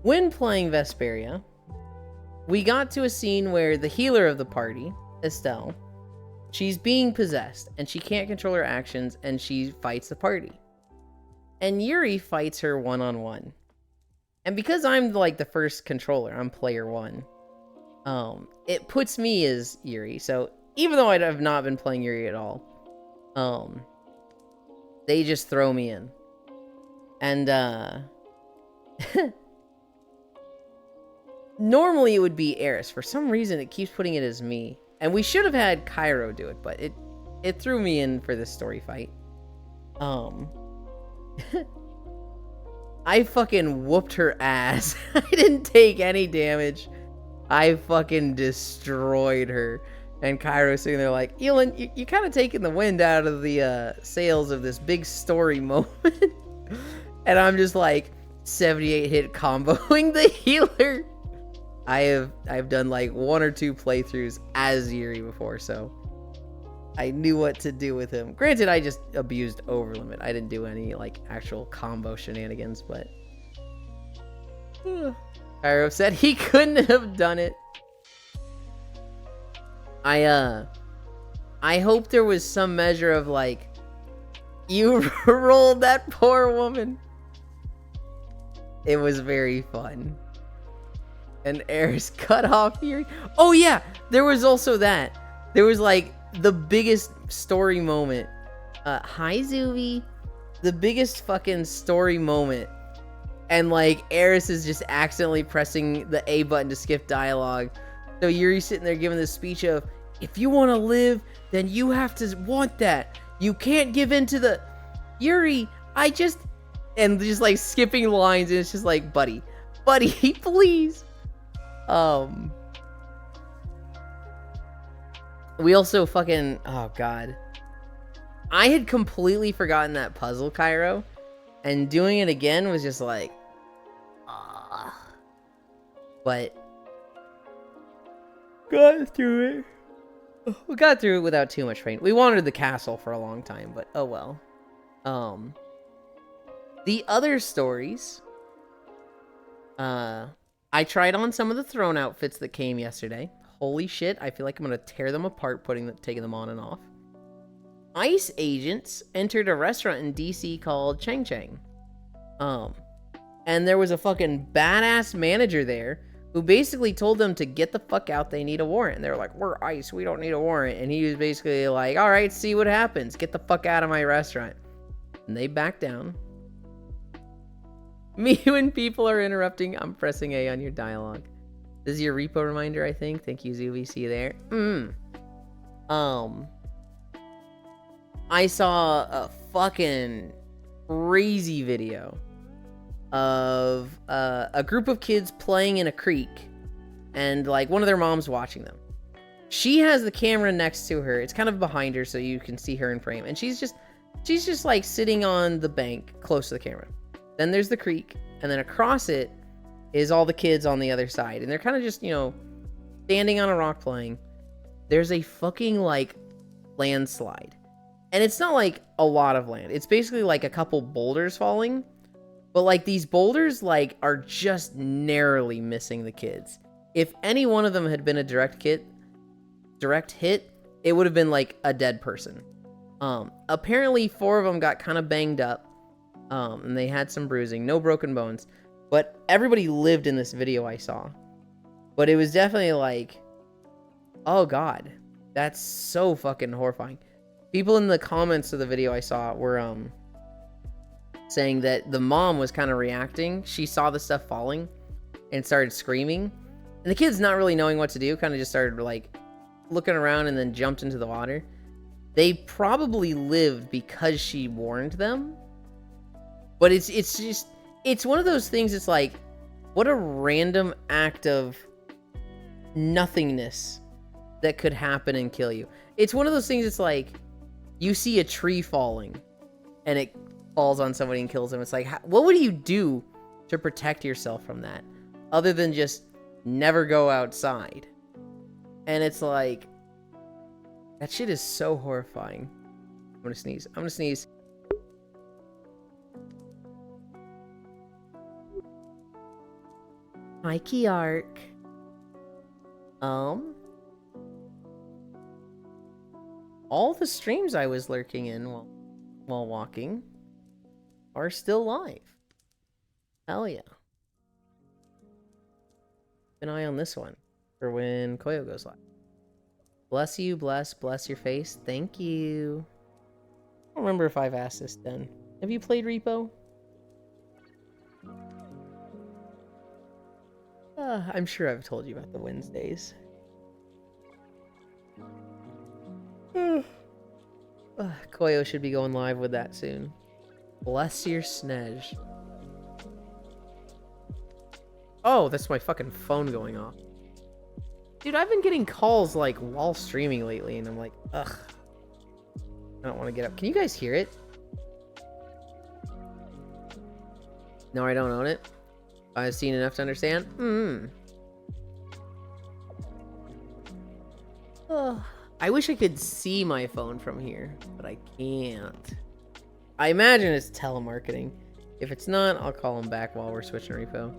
when playing Vesperia, we got to a scene where the healer of the party, Estelle, she's being possessed, and she can't control her actions, and she fights the party. And Yuri fights her one-on-one. And because I'm, like, the first controller, I'm player 1, it puts me as Yuri. So, even though I have not been playing Yuri at all, they just throw me in. And, normally it would be Eris. For some reason, it keeps putting it as me. And we should have had Cairo do it, but it threw me in for this story fight. I fucking whooped her ass. I didn't take any damage. I fucking destroyed her. And Cairo's sitting there like, Elin, you kind of taking the wind out of the sails of this big story moment. And I'm just like, 78 hit comboing the healer. I've done like 1 or 2 playthroughs as Yuri before, so I knew what to do with him. Granted, I just abused Overlimit. I didn't do any like actual combo shenanigans, but Pyro said he couldn't have done it. I hope there was some measure of like, you rolled that poor woman. It was very fun. And Eris cut off Yuri. Oh yeah, there was also that. There was like the biggest story moment. Hi Zuvi. The biggest fucking story moment. And like Eris is just accidentally pressing the A button to skip dialogue. So Yuri's sitting there giving this speech of, if you want to live, then you have to want that. You can't give in to the... Yuri, and just like skipping lines, and it's just like, buddy, please. We also fucking... Oh, God. I had completely forgotten that puzzle, Cairo. And doing it again was just like... But... Got through it. We got through it without too much pain. We wanted the castle for a long time, but oh well. The other stories... I tried on some of the throne outfits that came yesterday. Holy shit, I feel like I'm gonna tear them apart taking them on and off. ICE agents entered a restaurant in DC called Chang Chang. And there was a fucking badass manager there who basically told them to get the fuck out, they need a warrant. And they were like, we're ICE, we don't need a warrant. And he was basically like, all right, see what happens. Get the fuck out of my restaurant. And they backed down. Me when people are interrupting, I'm pressing A on your dialogue. This is your repo reminder, I think. Thank you, Zuvi. See you there. I saw a fucking crazy video of a group of kids playing in a creek, and like one of their moms watching them. She has the camera next to her. It's kind of behind her, so you can see her in frame. And she's just like sitting on the bank close to the camera. Then there's the creek, and then across it is all the kids on the other side. And they're kind of just, you know, standing on a rock playing. There's a fucking, like, landslide. And it's not, like, a lot of land. It's basically, like, a couple boulders falling. But, like, these boulders, like, are just narrowly missing the kids. If any one of them had been a direct hit, it would have been, like, a dead person. Apparently, 4 of them got kind of banged up. And they had some bruising, no broken bones, but everybody lived in this video I saw. But it was definitely like, oh God, that's so fucking horrifying. People in the comments of the video I saw were, saying that the mom was kind of reacting. She saw the stuff falling and started screaming. And the kids, not really knowing what to do, kind of just started like looking around and then jumped into the water. They probably lived because she warned them. But it's one of those things, it's like, what a random act of nothingness that could happen and kill you. It's one of those things, it's like, you see a tree falling, and it falls on somebody and kills them. It's like, what would you do to protect yourself from that? Other than just never go outside. And it's like, that shit is so horrifying. I'm gonna sneeze. Hi, Kiark. All the streams I was lurking in while walking are still live. Hell yeah. Keep an eye on this one for when Koyo goes live. Bless you, bless your face. Thank you. I don't remember if I've asked this then. Have you played Repo? I'm sure I've told you about the Wednesdays. Koyo should be going live with that soon. Bless your snej. Oh, that's my fucking phone going off. Dude, I've been getting calls like while streaming lately, and I'm like, ugh. I don't want to get up. Can you guys hear it? No, I don't own it. I've seen enough to understand. Oh, I wish I could see my phone from here, but I can't. I imagine it's telemarketing. If it's not, I'll call him back while we're switching repo.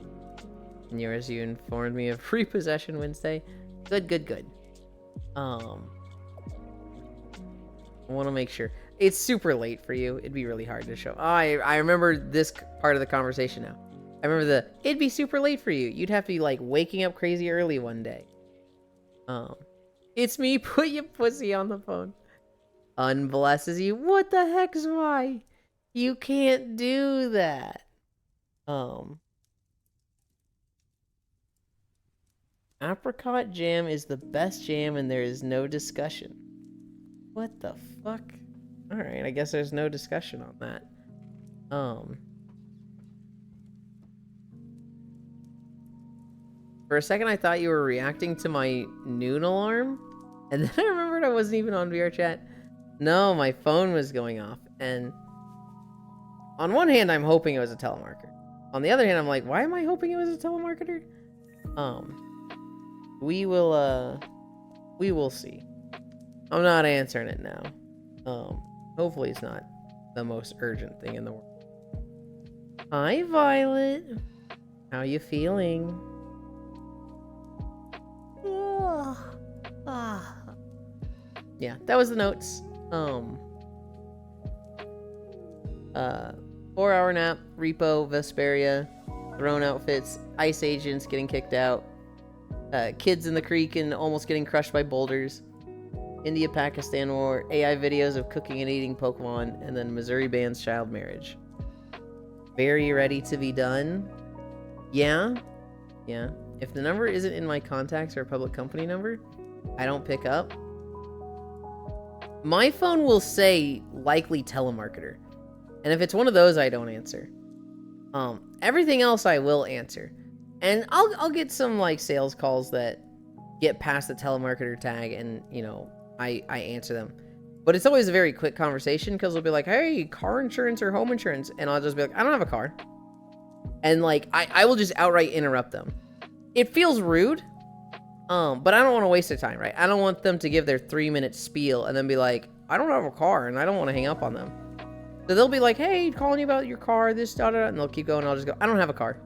And yours, you informed me of repossession Wednesday. Good. I want to make sure. It's super late for you. It'd be really hard to show. Oh, I remember this part of the conversation now. I remember it'd be super late for you. You'd have to be like waking up crazy early one day. It's me, put your pussy on the phone. Unblesses you. What the heck's why? You can't do that. Apricot jam is the best jam and there is no discussion. What the fuck? Alright, I guess there's no discussion on that. For a second I thought you were reacting to my noon alarm. And then I remembered I wasn't even on VRChat. No, my phone was going off. And on one hand, I'm hoping it was a telemarketer. On the other hand, I'm like, why am I hoping it was a telemarketer? We will see. I'm not answering it now. Hopefully it's not the most urgent thing in the world. Hi, Violet. How you feeling? Yeah, that was the notes. 4-hour nap, Repo, Vesperia, Throne outfits, Ice Agents getting kicked out, kids in the creek and almost getting crushed by boulders, India-Pakistan war, AI videos of cooking and eating Pokemon, and then Missouri band's child marriage. Very ready to be done. Yeah. If the number isn't in my contacts or a public company number, I don't pick up. My phone will say likely telemarketer. And if it's one of those, I don't answer. Everything else I will answer. And I'll get some like sales calls that get past the telemarketer tag and, you know, I answer them. But it's always a very quick conversation because they'll be like, hey, car insurance or home insurance. And I'll just be like, I don't have a car. And like, I will just outright interrupt them. It feels rude, but I don't want to waste their time, right? I don't want them to give their 3-minute spiel and then be like, I don't have a car, and I don't want to hang up on them. So they'll be like, hey, calling you about your car, this, da-da-da, and they'll keep going, and I'll just go, I don't have a car.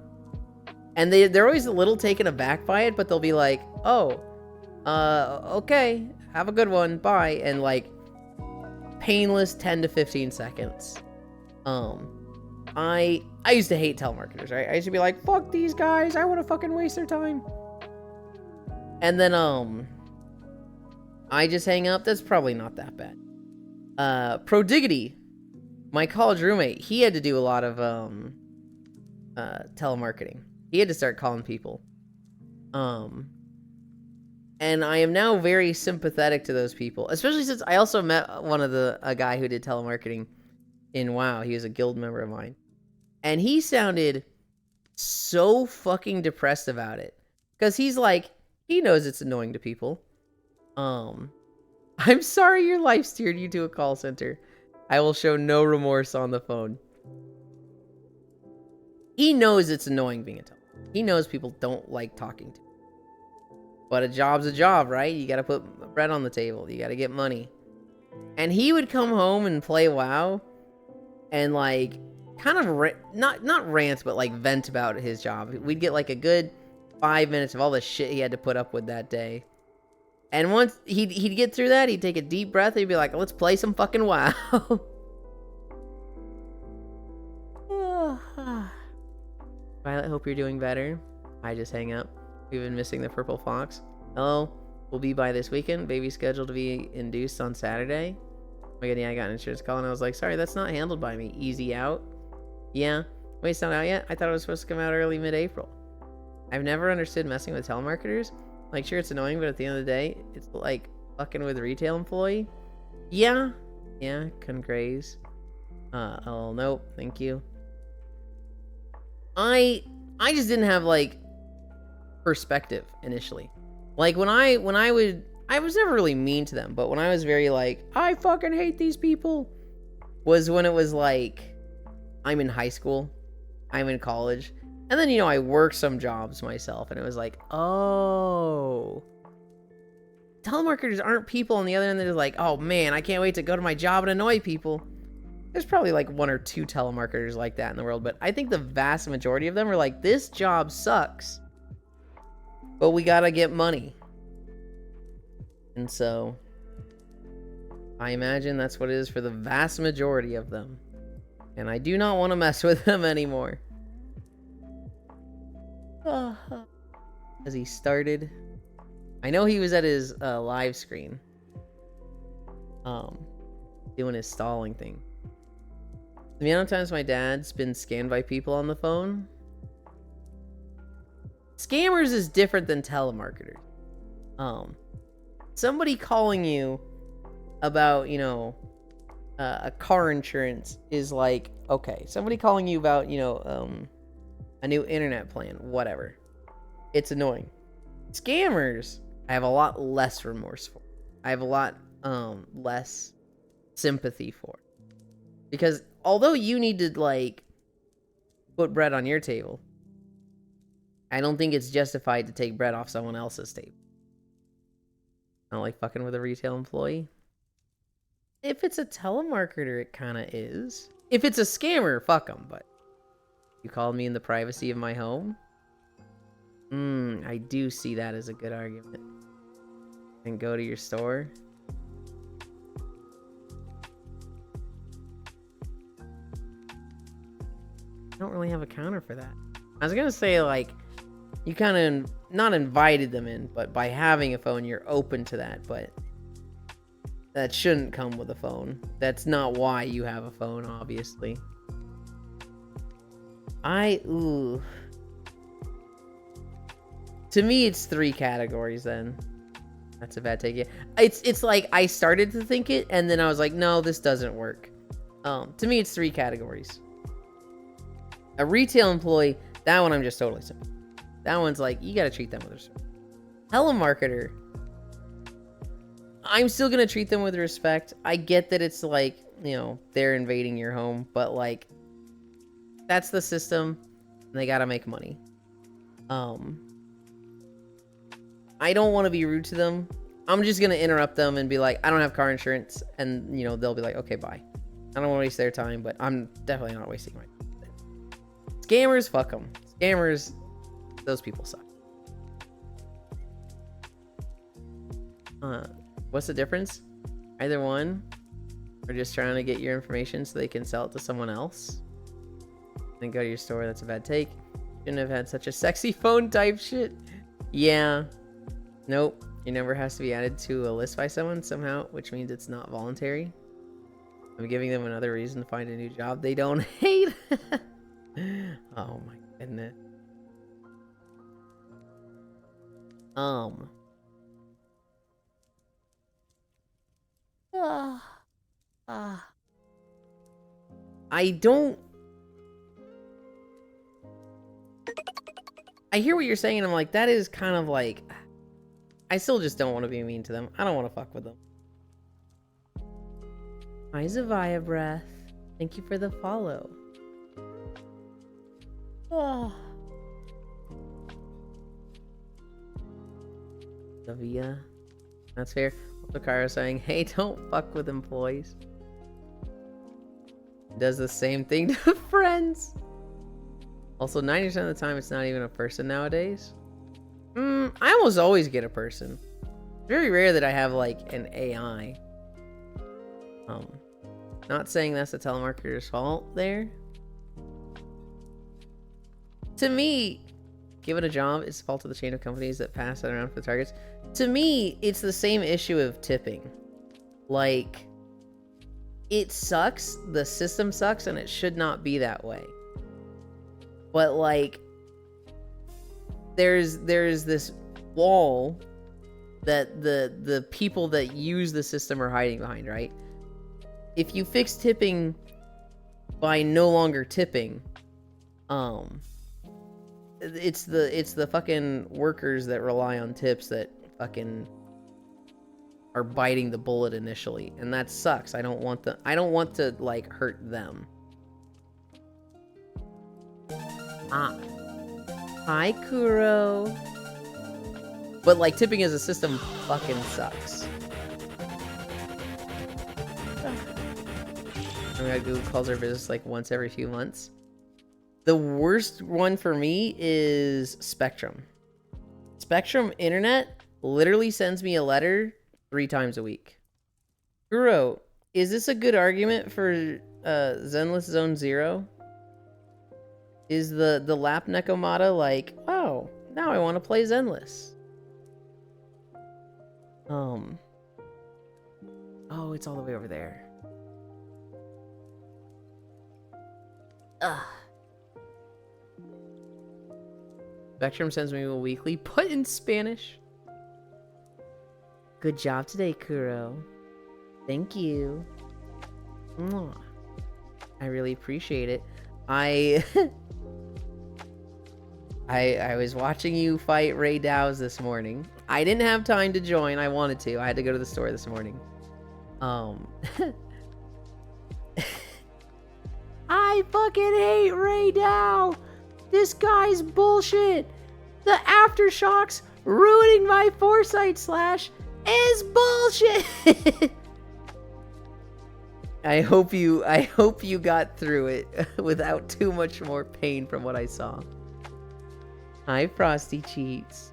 And they're always a little taken aback by it, but they'll be like, oh, okay, have a good one, bye, and like, painless 10 to 15 seconds. I used to hate telemarketers, right? I used to be like, fuck these guys, I want to fucking waste their time. And then, I just hang up. That's probably not that bad. Prodiggity, my college roommate, he had to do a lot of, telemarketing. He had to start calling people. And I am now very sympathetic to those people, especially since I also met a guy who did telemarketing in WoW. He was a guild member of mine. And he sounded so fucking depressed about it. Because he's like, he knows it's annoying to people. I'm sorry your life steered you to a call center. I will show no remorse on the phone. He knows it's annoying being a telemarketer. He knows people don't like talking to him. But a job's a job, right? You gotta put bread on the table. You gotta get money. And he would come home and play WoW and like kind of not rant, but like vent about his job. We'd get like a good 5 minutes of all the shit he had to put up with that day. And once he'd get through that, he'd take a deep breath, and he'd be like, let's play some fucking WoW. Violet, hope you're doing better. I just hang up. We've been missing the purple fox. Hello, we'll be by this weekend. Baby's scheduled to be induced on Saturday. Oh my god, yeah, I got an insurance call and I was like, sorry, that's not handled by me. Easy out. Yeah. Wait, it's not out yet? I thought it was supposed to come out early mid-April. I've never understood messing with telemarketers. Like, sure, it's annoying, but at the end of the day, it's like fucking with a retail employee. Yeah. Yeah, congraze. Oh, nope, thank you. I just didn't have, like, perspective initially. Like, when I was never really mean to them, but when I was very like, I fucking hate these people, was when it was like, I'm in high school, I'm in college. And then, you know, I worked some jobs myself, and it was like, oh, telemarketers aren't people on the other end that are like, oh man, I can't wait to go to my job and annoy people. There's probably like 1 or 2 telemarketers like that in the world, but I think the vast majority of them are like, this job sucks, but we gotta get money. And so I imagine that's what it is for the vast majority of them. And I do not want to mess with them anymore. As he started, I know he was at his live screen, doing his stalling thing. The amount of times my dad's been scammed by people on the phone. Scammers is different than telemarketers. Somebody calling you about, you know, a car insurance is like, okay. Somebody calling you about, you know, a new internet plan, whatever. It's annoying. Scammers, I have a lot less remorse for. I have a lot less sympathy for. Because although you need to, like, put bread on your table, I don't think it's justified to take bread off someone else's table. I don't like fucking with a retail employee. If it's a telemarketer, it kind of is. If it's a scammer, fuck them, but you called me in the privacy of my home? I do see that as a good argument. And go to your store. I don't really have a counter for that. I was gonna say, like, you kind of not invited them in, but by having a phone, you're open to that, but that shouldn't come with a phone. That's not why you have a phone, obviously. To me, it's 3 categories then. That's a bad take. Yeah. It's like I started to think it, and then I was like, no, this doesn't work. To me, it's 3 categories. A retail employee, that one I'm just totally simple. That one's like, you gotta treat them with respect. Telemarketer, I'm still gonna treat them with respect. I get that it's like, you know, they're invading your home, but like, that's the system, and they gotta make money. I don't want to be rude to them. I'm just gonna interrupt them and be like, I don't have car insurance, and you know, they'll be like, okay, bye. I don't want to waste their time, but I'm definitely not wasting my time. Scammers, fuck them. Scammers, those people suck. What's the difference? Either one, or just trying to get your information so they can sell it to someone else. Then go to your store. That's a bad take. Shouldn't have had such a sexy phone type shit. Yeah. Nope. Your number has to be added to a list by someone somehow, which means it's not voluntary. I'm giving them another reason to find a new job they don't hate. Oh my goodness. I hear what you're saying, and I'm like, that is kind of like, I still just don't want to be mean to them. I don't want to fuck with them. Hi, Zavia Breath. Thank you for the follow. Zavia. That's fair. Lucario saying, hey, don't fuck with employees. Does the same thing to friends. Also, 90% of the time, it's not even a person nowadays. I almost always get a person. Very rare that I have, like, an AI. Not saying that's the telemarketer's fault there. To me, given a job, it's the fault of the chain of companies that pass it around for the targets. To me, it's the same issue of tipping. Like, it sucks, the system sucks, and it should not be that way. But like, there's this wall that the people that use the system are hiding behind, right? If you fix tipping by no longer tipping, it's the fucking workers that rely on tips that fucking are biting the bullet initially, and that sucks. I don't want to like hurt them. Ah. Hi, Kuro. But, like, tipping as a system fucking sucks. I mean, Google calls our business, like, once every few months. The worst one for me is Spectrum. Spectrum Internet literally sends me a letter 3 times a week. Kuro, is this a good argument for Zenless Zone Zero? Is the Lap Nekomata like, oh, now I want to play Zenless? Oh, it's all the way over there. Ugh. Spectrum sends me a weekly, but in Spanish. Good job today, Kuro. Thank you. Mwah. I really appreciate it. I was watching you fight Ray Dows this morning. I didn't have time to join. I wanted to. I had to go to the store this morning. I fucking hate Ray Dow. This guy's bullshit. The aftershocks ruining my foresight slash is bullshit. I hope you got through it without too much more pain from what I saw. Hi, Frosty Cheats.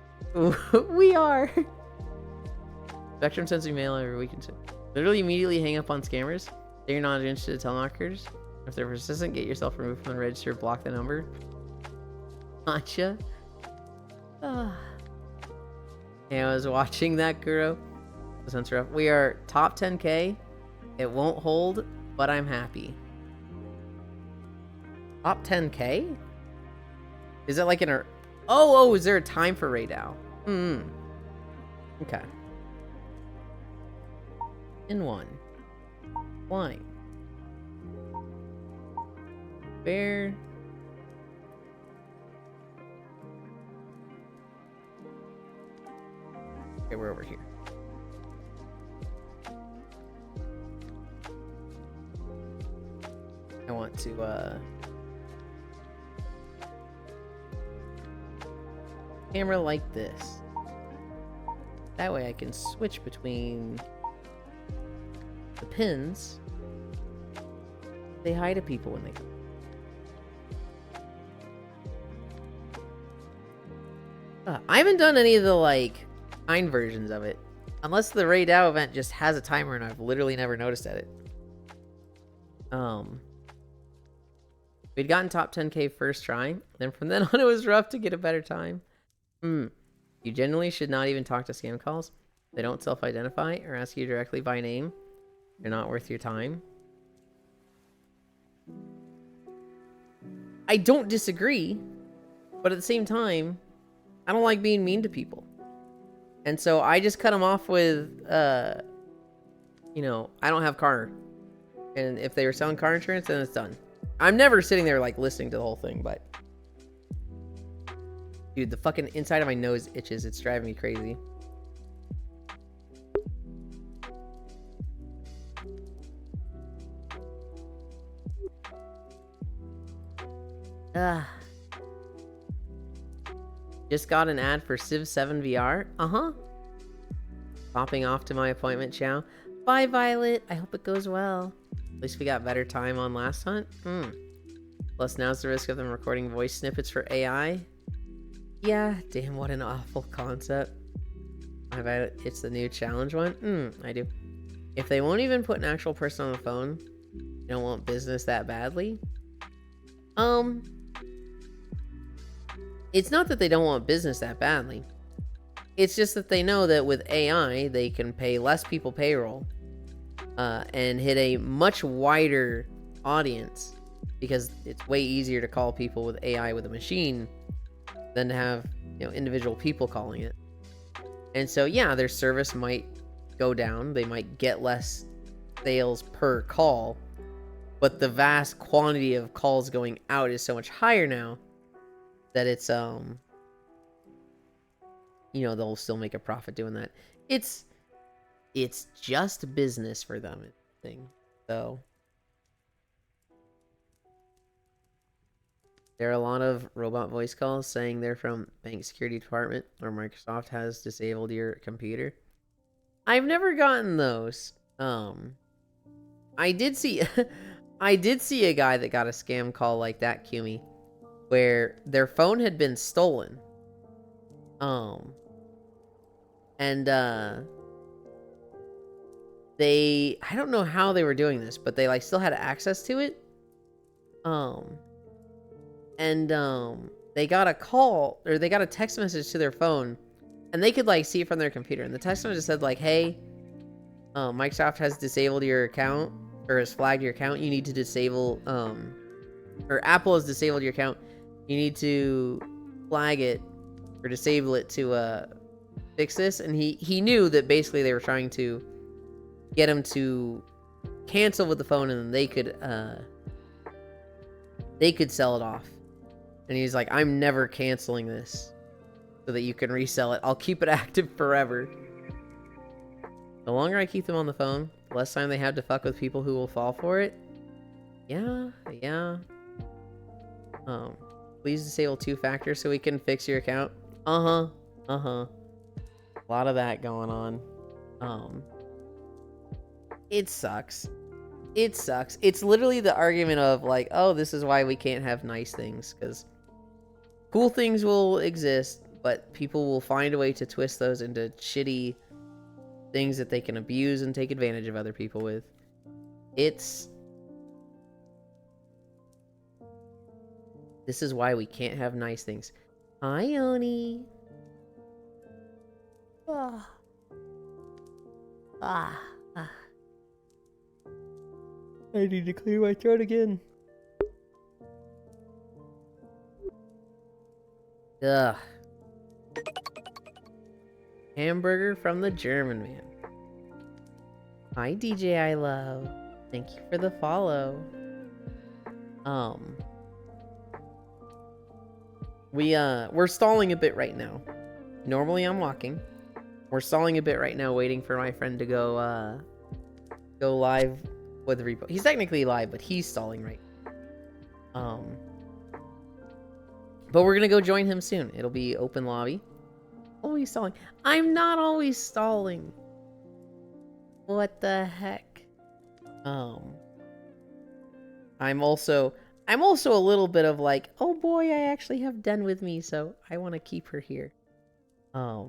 We are. Spectrum sends me mail every week. Literally immediately hang up on scammers. Say you're not interested in telemarketers. If they're persistent, get yourself removed from the register, block the number. Gotcha. Yeah, I was watching that, Kuro. This one's rough. We are top 10k. It won't hold, but I'm happy. Top 10k? Is it like an... Oh, is there a time for Raydow? Okay. In one. Flying. Bear. Okay, we're over here. I want to, camera like this. That way I can switch between the pins. Say hi to people when they come. I haven't done any of the, like, kind versions of it. Unless the Ray Dow event just has a timer and I've literally never noticed at it. We'd gotten top 10k first try. Then from then on it was rough to get a better time. You generally should not even talk to scam calls. They don't self-identify or ask you directly by name. They're not worth your time. I don't disagree. But at the same time, I don't like being mean to people. And so I just cut them off with, you know, I don't have car. And if they were selling car insurance, then it's done. I'm never sitting there, like, listening to the whole thing, but... Dude, the fucking inside of my nose itches. It's driving me crazy. Just got an ad for Civ 7 VR. Popping off to my appointment, chow. Bye, Violet. I hope it goes well. At least we got better time on last hunt. Plus, now's the risk of them recording voice snippets for AI. Yeah, damn, what an awful concept. I bet it's the new challenge one. I do. If they won't even put an actual person on the phone, you don't want business that badly. It's not that they don't want business that badly. It's just that they know that with AI, they can pay less people payroll and hit a much wider audience because it's way easier to call people with AI with a machine than to have, you know, individual people calling it. And so, yeah, their service might go down. They might get less sales per call, but the vast quantity of calls going out is so much higher now that it's, you know, they'll still make a profit doing that. It's just business for them, thing. So There are a lot of robot voice calls saying they're from bank security department or Microsoft has disabled your computer. I've never gotten those. I did see I did see a guy that got a scam call like that, Kumi, where their phone had been stolen. I don't know how they were doing this, but they like still had access to it. They got a call, or they got a text message to their phone, and they could like see it from their computer. And the text message said like, "Hey, Microsoft has disabled your account, or has flagged your account. You need to disable, or Apple has disabled your account. You need to flag it or disable it to fix this." And he knew that basically they were trying to get him to cancel with the phone, and then they could sell it off. And he's like, "I'm never canceling this so that you can resell it. I'll keep it active forever." The longer I keep them on the phone, the less time they have to fuck with people who will fall for it. Yeah. Please disable 2-factor so we can fix your account. A lot of that going on. It sucks. It's literally the argument of like, oh, this is why we can't have nice things, because cool things will exist, but people will find a way to twist those into shitty things that they can abuse and take advantage of other people with. This is why we can't have nice things. Hi, Oni. I need to clear my throat again. Ugh. Hamburger from the German man. Hi, DJ I love. Thank you for the follow. We're stalling a bit right now. Normally I'm walking. We're stalling a bit right now, waiting for my friend to go live with Repo. He's technically live, but he's stalling right now. But we're gonna go join him soon. It'll be open lobby. Always stalling. I'm not always stalling. What the heck? I'm also a little bit of like, oh boy, I actually have Den with me, so I want to keep her here. I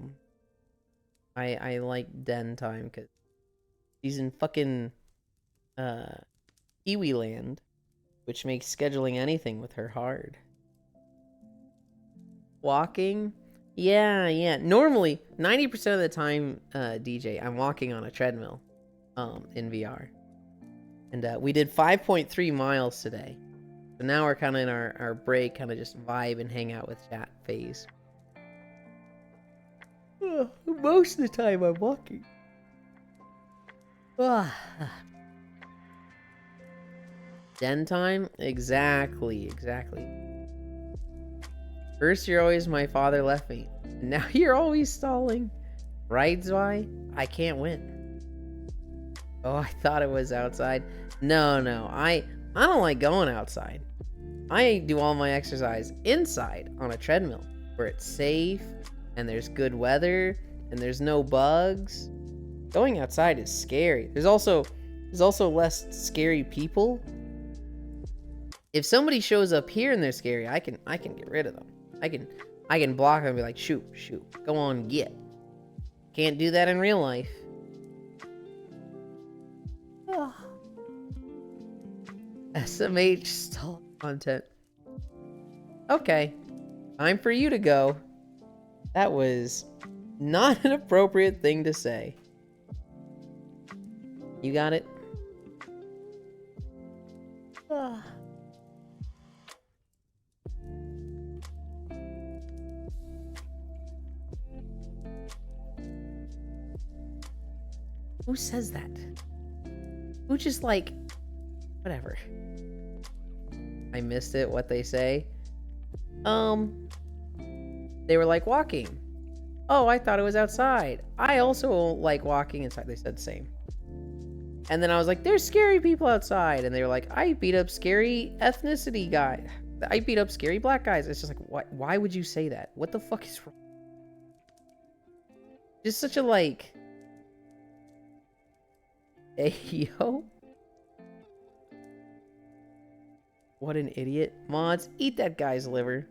like Den time because she's in fucking Kiwi land, which makes scheduling anything with her hard. Walking? Yeah. Normally, 90% of the time, DJ, I'm walking on a treadmill in VR. And we did 5.3 miles today. So now we're kind of in our break, kind of just vibe and hang out with chat phase. Most of the time I'm walking. Den time? Exactly. First you're always my father left me. Now you're always stalling. Right, Zwei? I can't win. Oh, I thought it was outside. No. I don't like going outside. I do all my exercise inside on a treadmill where it's safe and there's good weather and there's no bugs. Going outside is scary. There's also less scary people. If somebody shows up here and they're scary, I can get rid of them. I can block them and be like, shoot, go on, get. Can't do that in real life. SMH stall content. Okay, time for you to go. That was not an appropriate thing to say. You got it? Who says that? Who just like, whatever. I missed it, what they say. They were like walking. Oh, I thought it was outside. I also like walking inside. They said same. And then I was like, there's scary people outside. And they were like, I beat up scary ethnicity guy. I beat up scary black guys. It's just like, why would you say that? What the fuck is wrong? Just such a like, hey yo. What an idiot. Mods, eat that guy's liver.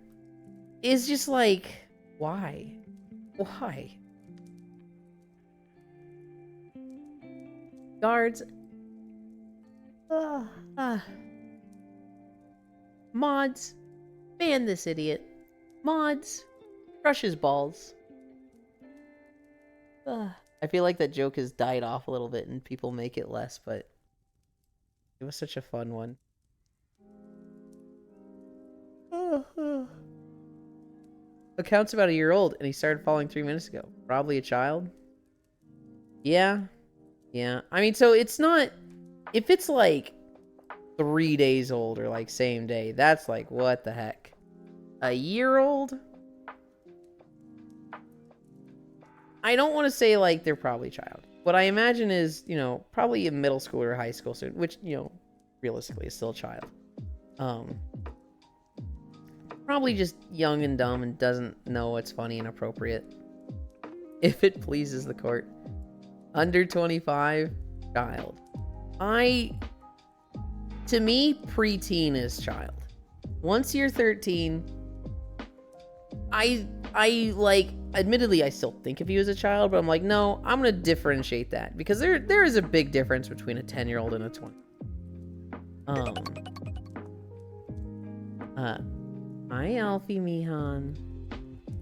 It's just like, why? Why? Guards. Mods, ban this idiot. Mods, crush his balls. I feel like that joke has died off a little bit and people make it less, but it was such a fun one. Account's about a year old and he started falling 3 minutes ago. Probably a child. Yeah. I mean, so it's not... If it's like 3 days old or like same day, that's like, what the heck? A year old? I don't want to say like they're probably a child. What I imagine is, you know, probably a middle school or high school student, which, you know, realistically is still a child. Probably just young and dumb and doesn't know what's funny and appropriate. If it pleases the court. Under 25, child. To me, preteen is child. Once you're 13, I like, admittedly, I still think of you as a child, but I'm like, no, I'm gonna differentiate that because there is a big difference between a 10-year-old and a 20. Hi, Alfie Mihan.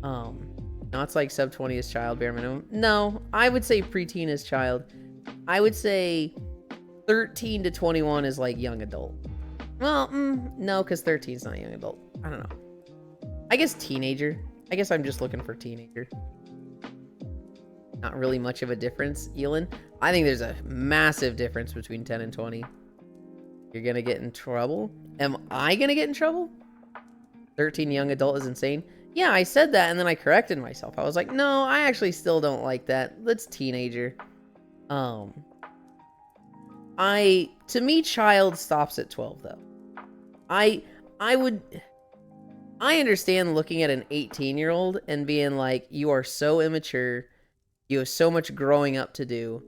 No, it's like sub 20 is child, bare minimum. No, I would say preteen is child. I would say 13 to 21 is like young adult. Well, no, because 13 is not young adult. I don't know. I guess teenager. I guess I'm just looking for teenager. Not really much of a difference, Elin. I think there's a massive difference between 10 and 20. You're gonna get in trouble? Am I gonna get in trouble? 13 young adult is insane. Yeah, I said that and then I corrected myself. I was like, no, I actually still don't like that. Let's teenager. To me, child stops at 12 though. I understand looking at an 18-year-old and being like, you are so immature. You have so much growing up to do.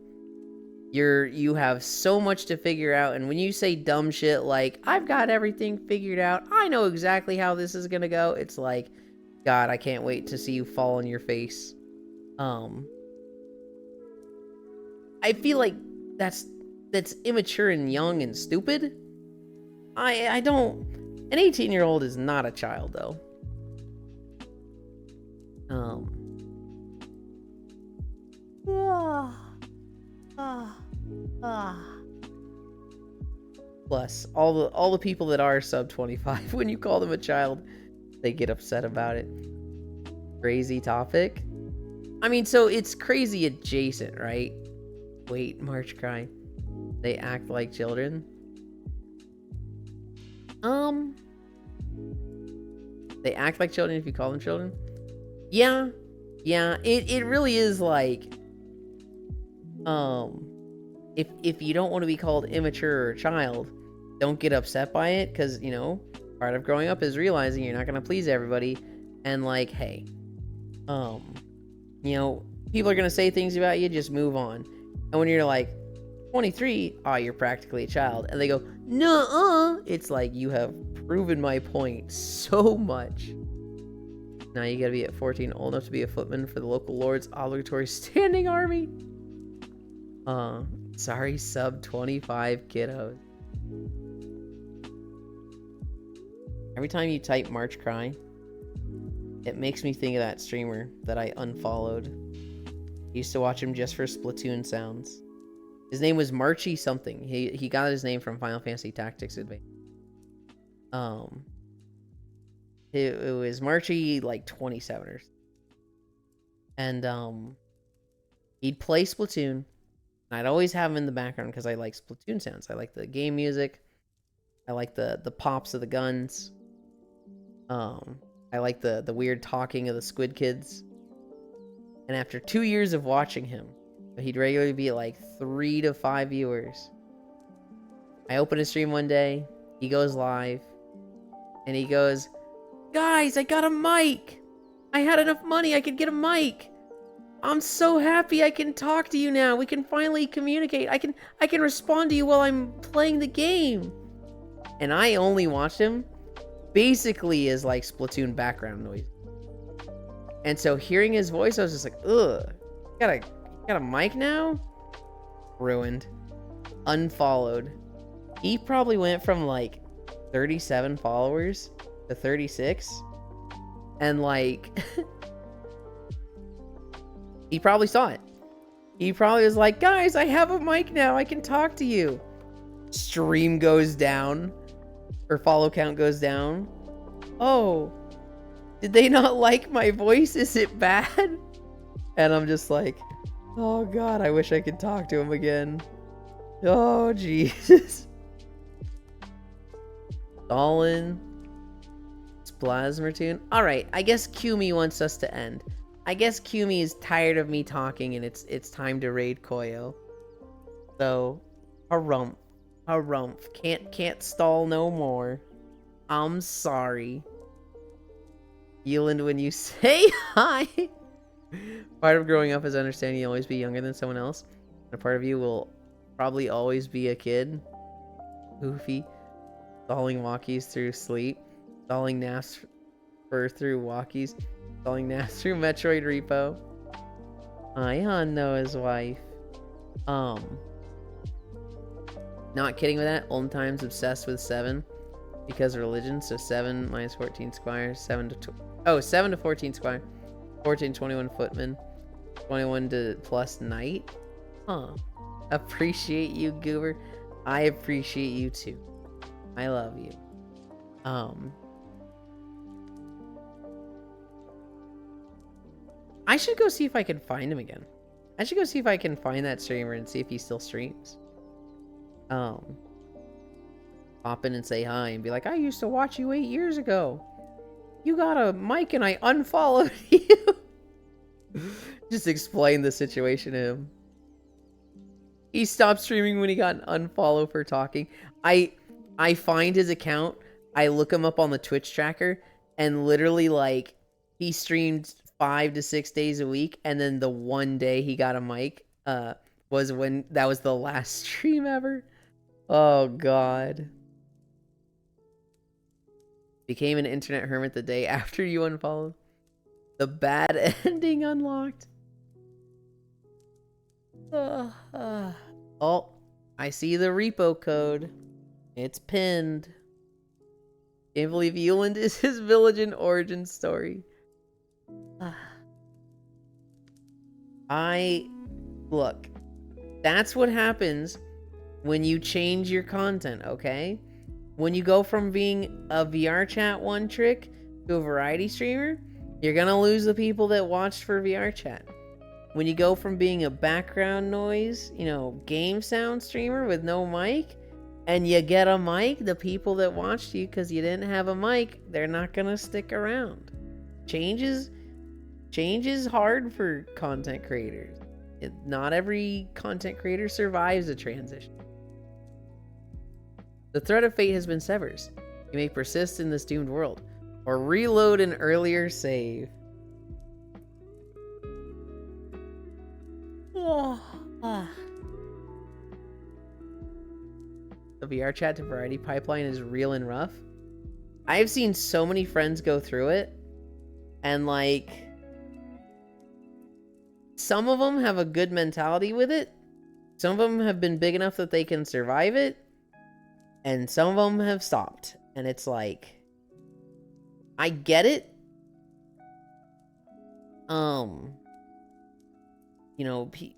You have so much to figure out, and when you say dumb shit like, I've got everything figured out, I know exactly how this is gonna go, it's like, God, I can't wait to see you fall on your face. I feel like that's immature and young and stupid. I don't... An 18-year-old is not a child, though. Plus, all the people that are sub 25, when you call them a child, they get upset about it. Crazy topic. I mean, so it's crazy adjacent, right? Wait, March cry. They act like children. They act like children if you call them children. Yeah. It really is like, if you don't want to be called immature or a child, don't get upset by it, because, you know, part of growing up is realizing you're not going to please everybody, and like, hey, you know, people are going to say things about you, just move on. And when you're like 23, oh, you're practically a child, and they go, nuh-uh, it's like, you have proven my point so much. Now you gotta be at 14, old enough to be a footman for the local lord's obligatory standing army. Sorry, sub 25 kiddos. Every time you type March Cry, it makes me think of that streamer that I unfollowed. I used to watch him just for Splatoon sounds. His name was Marchy something. He got his name from Final Fantasy Tactics Advance. It was Marchy like 27ers. And he'd play Splatoon. And I'd always have him in the background because I like Splatoon sounds. I like the game music. I like the pops of the guns. I like the weird talking of the Squid Kids. And after 2 years of watching him, he'd regularly be like 3 to 5 viewers. I open his stream one day, he goes live, And he goes, guys, I got a mic. I had enough money. I could get a mic. I'm so happy I can talk to you now. We can finally communicate. I can respond to you while I'm playing the game. And I only watched him basically as like Splatoon background noise. And so hearing his voice, I was just like, ugh. Got a mic now? Ruined. Unfollowed. He probably went from like 37 followers to 36. And like he probably saw it. He probably was like, guys, I have a mic now. I can talk to you. Stream goes down. Or follow count goes down. Oh. Did they not like my voice? Is it bad? And I'm just like, oh god, I wish I could talk to him again. Oh, Jesus. Stalin. Splasmertoon. Alright, I guess Qme wants us to end. I guess Qme is tired of me talking and it's time to raid Koyo. So, harumph. Can't stall no more. I'm sorry. Yeland, when you say hi. Part of growing up is understanding you'll always be younger than someone else. And a part of you will probably always be a kid. Goofy. Stalling walkies through sleep. Stalling naps through walkies. Stalling naps through Metroid Repo. Ihan Noah's wife. Not kidding with that. Olden Times obsessed with 7 because of religion. So 7 minus 14 squire. 7 to 14 squire. 14, 21 footman. 21 to plus knight. Huh. Appreciate you, Goober. I appreciate you too. I love you. I should go see if I can find him again. I should go see if I can find that streamer and see if he still streams. Pop in and say hi and be like, I used to watch you 8 years ago. You got a mic and I unfollowed you. Just explain the situation to him. He stopped streaming when he got an unfollow for talking. I find his account. I look him up on the Twitch tracker, and literally, like, he streamed 5 to 6 days a week, and then the one day he got a mic was when that was the last stream ever. Oh god. Became an internet hermit the day after you unfollowed. The bad ending unlocked. Oh, I see the repo code. It's pinned. Can't believe Euland is his village and origin story. Look, that's what happens when you change your content, okay? When you go from being a VR chat one trick to a variety streamer, you're gonna lose the people that watched for VR chat. When you go from being a background noise, game sound streamer with no mic, and you get a mic, the people that watched you because you didn't have a mic, they're not gonna stick around. Change is hard for content creators. Not every content creator survives a transition. The thread of fate has been severed. You may persist in this doomed world, or reload an earlier save. The VR chat to variety pipeline is real and rough. I've seen so many friends go through it, and like, some of them have a good mentality with it. Some of them have been big enough that they can survive it, and some of them have stopped. And it's like, I get it.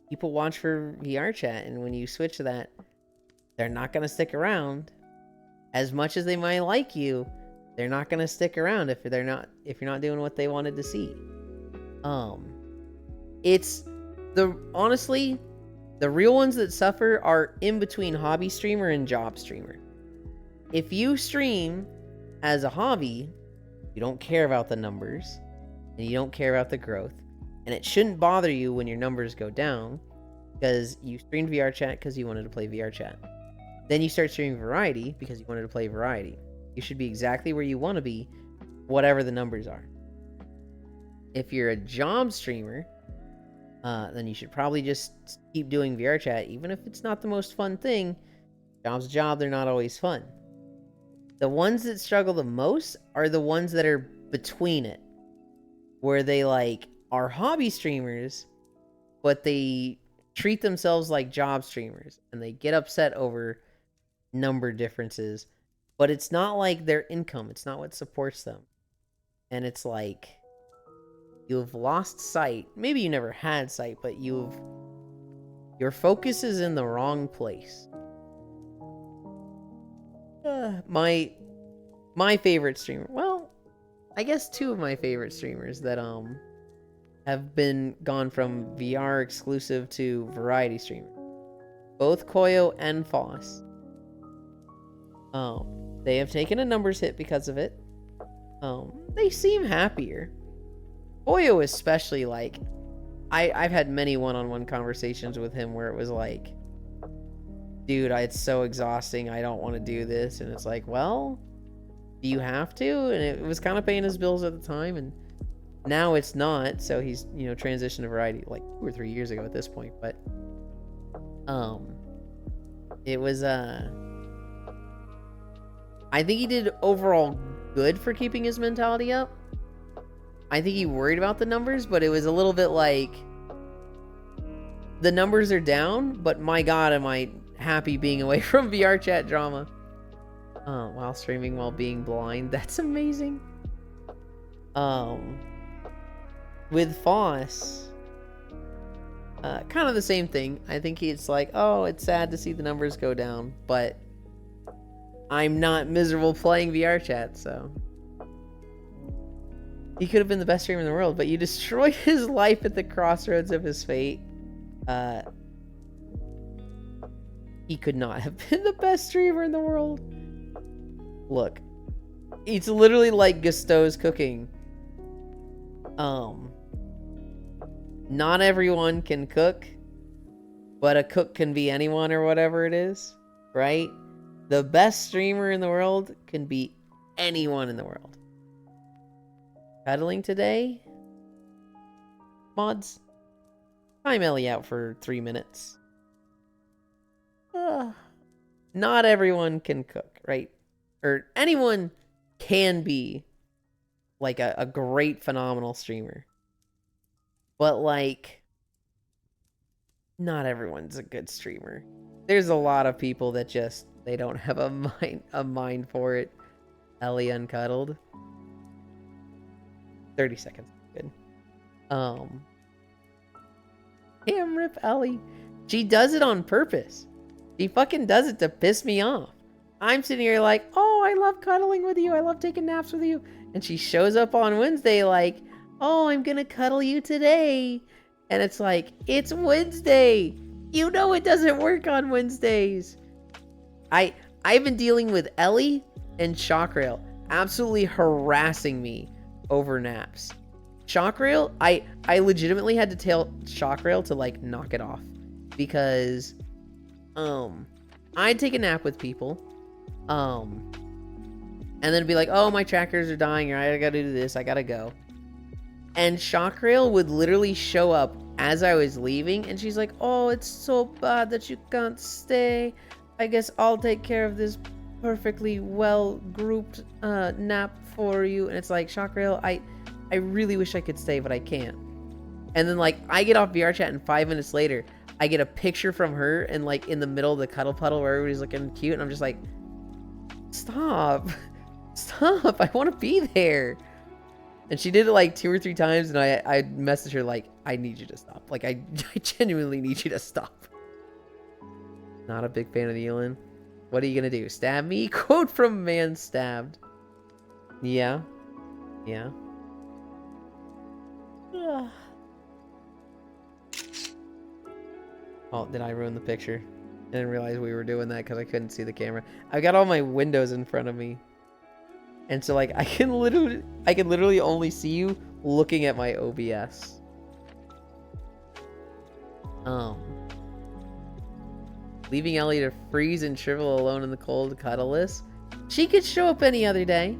People watch for VR chat, and when you switch to that, they're not going to stick around. As much as they might like you, they're not going to stick around if you're not doing what they wanted to see. Honestly, the real ones that suffer are in between hobby streamer and job streamer. If you stream as a hobby, you don't care about the numbers, and you don't care about the growth, and it shouldn't bother you when your numbers go down, because you streamed VR chat because you wanted to play VR chat. Then you start streaming variety because you wanted to play variety. You should be exactly where you want to be, whatever the numbers are. If you're a job streamer, then you should probably just keep doing VR chat, even if it's not the most fun thing. Job's a job, they're not always fun. The ones that struggle the most are the ones that are between it, where they like are hobby streamers, but they treat themselves like job streamers, and they get upset over number differences, but it's not like their income, it's not what supports them. And it's like, you've lost sight. Maybe you never had sight, but your focus is in the wrong place. My favorite streamer, well, I guess two of my favorite streamers that have been gone from VR exclusive to variety streamer, both Koyo and Foss. They have taken a numbers hit because of it. They seem happier. Koyo especially, like, I've had many one-on-one conversations with him where it was like, dude, it's so exhausting, I don't want to do this. And it's like, well, do you have to? And it was kind of paying his bills at the time, and now it's not. So he's, transitioned to variety like 2 or 3 years ago at this point. But it was I think he did overall good for keeping his mentality up. I think he worried about the numbers, but it was a little bit like, the numbers are down, but my god, am I happy being away from VR chat drama. While streaming while being blind. That's amazing. With Foss, kind of the same thing. I think it's like, oh, it's sad to see the numbers go down, but I'm not miserable playing VR chat, so. He could have been the best streamer in the world, but you destroyed his life at the crossroads of his fate. He could not have been the best streamer in the world. Look, it's literally like Gusteau's cooking. Not everyone can cook, but a cook can be anyone or whatever it is, right? The best streamer in the world can be anyone in the world. Cuddling today? Mods? Time Ellie out for 3 minutes. Not everyone can cook, right? Or anyone can be like a great, phenomenal streamer. But like, not everyone's a good streamer. There's a lot of people that just, they don't have a mind for it. Ellie uncuddled. 30 seconds. Good. Damn, rip Ellie. She does it on purpose. She fucking does it to piss me off. I'm sitting here like, oh, I love cuddling with you. I love taking naps with you. And she shows up on Wednesday like, oh, I'm gonna cuddle you today. And it's like, it's Wednesday. You know it doesn't work on Wednesdays. I've been dealing with Ellie and Shockrail absolutely harassing me over naps. Shockrail, I legitimately had to tell Shockrail to like knock it off, because I'd take a nap with people, and then be like, oh, my trackers are dying, or I gotta do this, I gotta go. And Shockrail would literally show up as I was leaving, and she's like, oh, it's so bad that you can't stay. I guess I'll take care of this perfectly well grouped nap for you. And it's like, Shockrail, I really wish I could stay, but I can't. And then like, I get off VR chat, and 5 minutes later, I get a picture from her, and like in the middle of the cuddle puddle where everybody's looking cute, and I'm just like, stop. Stop, I want to be there. And she did it like 2 or 3 times, and I messaged her like, I need you to stop. Like, I genuinely need you to stop. Not a big fan of the Elin. What are you gonna do? Stab me? Quote from Man Stabbed. Yeah. Yeah. Oh, did I ruin the picture? I didn't realize we were doing that because I couldn't see the camera. I got all my windows in front of me. And so like I can literally only see you looking at my OBS. Leaving Ellie to freeze and shrivel alone in the cold, cuddleless. She could show up any other day.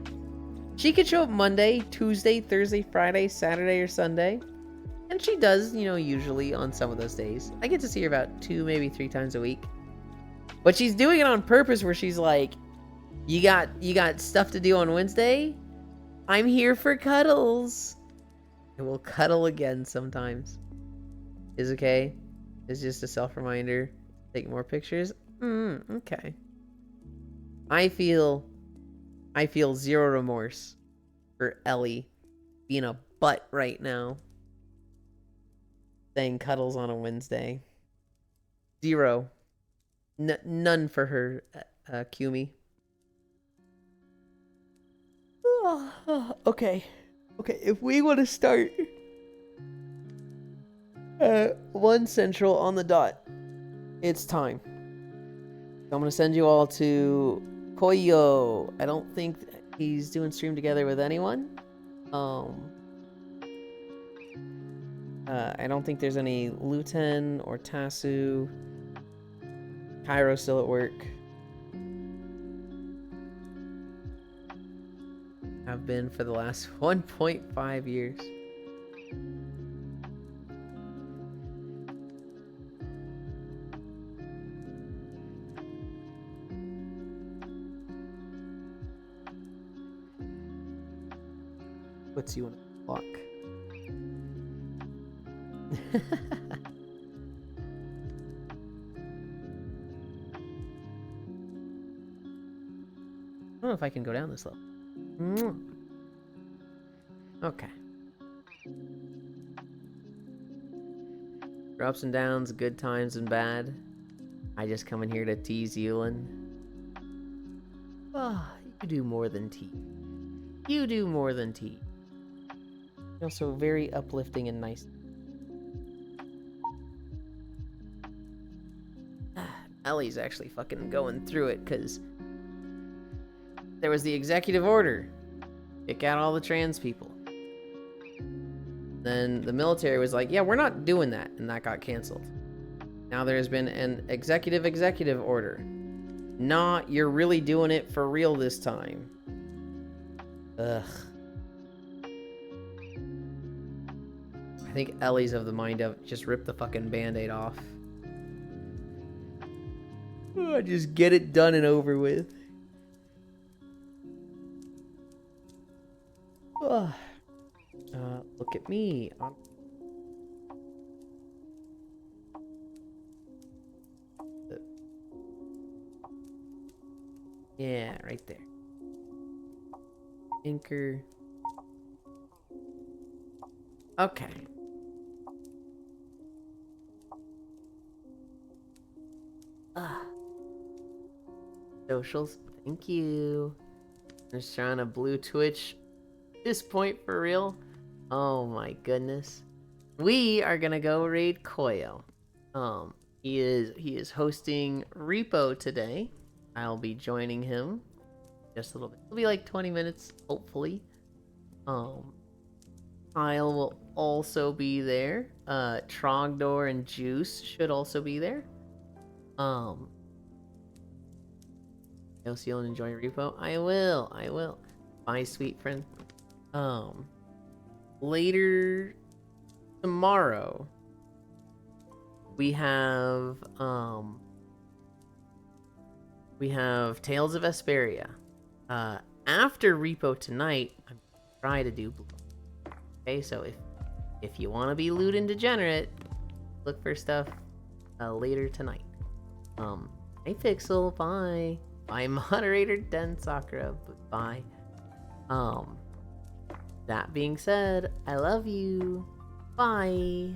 She could show up Monday, Tuesday, Thursday, Friday, Saturday, or Sunday. And she does, you know, usually on some of those days. I get to see her about 2, maybe 3 times a week. But she's doing it on purpose where she's like, you got stuff to do on Wednesday? I'm here for cuddles. And we'll cuddle again sometimes. Is okay. It's just a self-reminder. Take more pictures. Okay. I feel zero remorse for Ellie being a butt right now. Saying cuddles on a Wednesday. 0. None for her, Kumi. Okay. Okay, if we want to start at 1 Central on the dot, it's time. I'm going to send you all to Koyo. I don't think he's doing stream together with anyone. I don't think there's any Luten or Tasu. Cairo's still at work. Have been for the last 1.5 years. Puts you on a clock. I don't know if I can go down this level. Okay. For ups and downs, good times and bad. I just come in here to tease Yulin. You do more than tease. You do more than tease. You're also very uplifting and nice. Ellie's actually fucking going through it because there was the executive order. Kick out all the trans people. Then the military was like, yeah, we're not doing that. And that got canceled. Now there's been an executive order. Nah, you're really doing it for real this time. Ugh. I think Ellie's of the mind of just rip the fucking band-aid off. Just get it done and over with. Look at me. Yeah, right there. Anchor. Okay. Socials. Thank you. Just trying to blue Twitch. This point for real. Oh my goodness. We are gonna go raid Koyo. He is hosting Repo today. I'll be joining him just a little bit. It'll be like 20 minutes, hopefully. Kyle will also be there. Trogdor and Juice should also be there. You'll see you'll enjoy Repo. I will. Bye, sweet friend. Later tomorrow we have Tales of Vesperia. After Repo tonight, I'm gonna try to do Blue. Okay, so if you want to be lewd and degenerate, look for stuff later tonight. Hey Pixel, bye. Bye moderator Den Sakura, bye. That being said, I love you. Bye.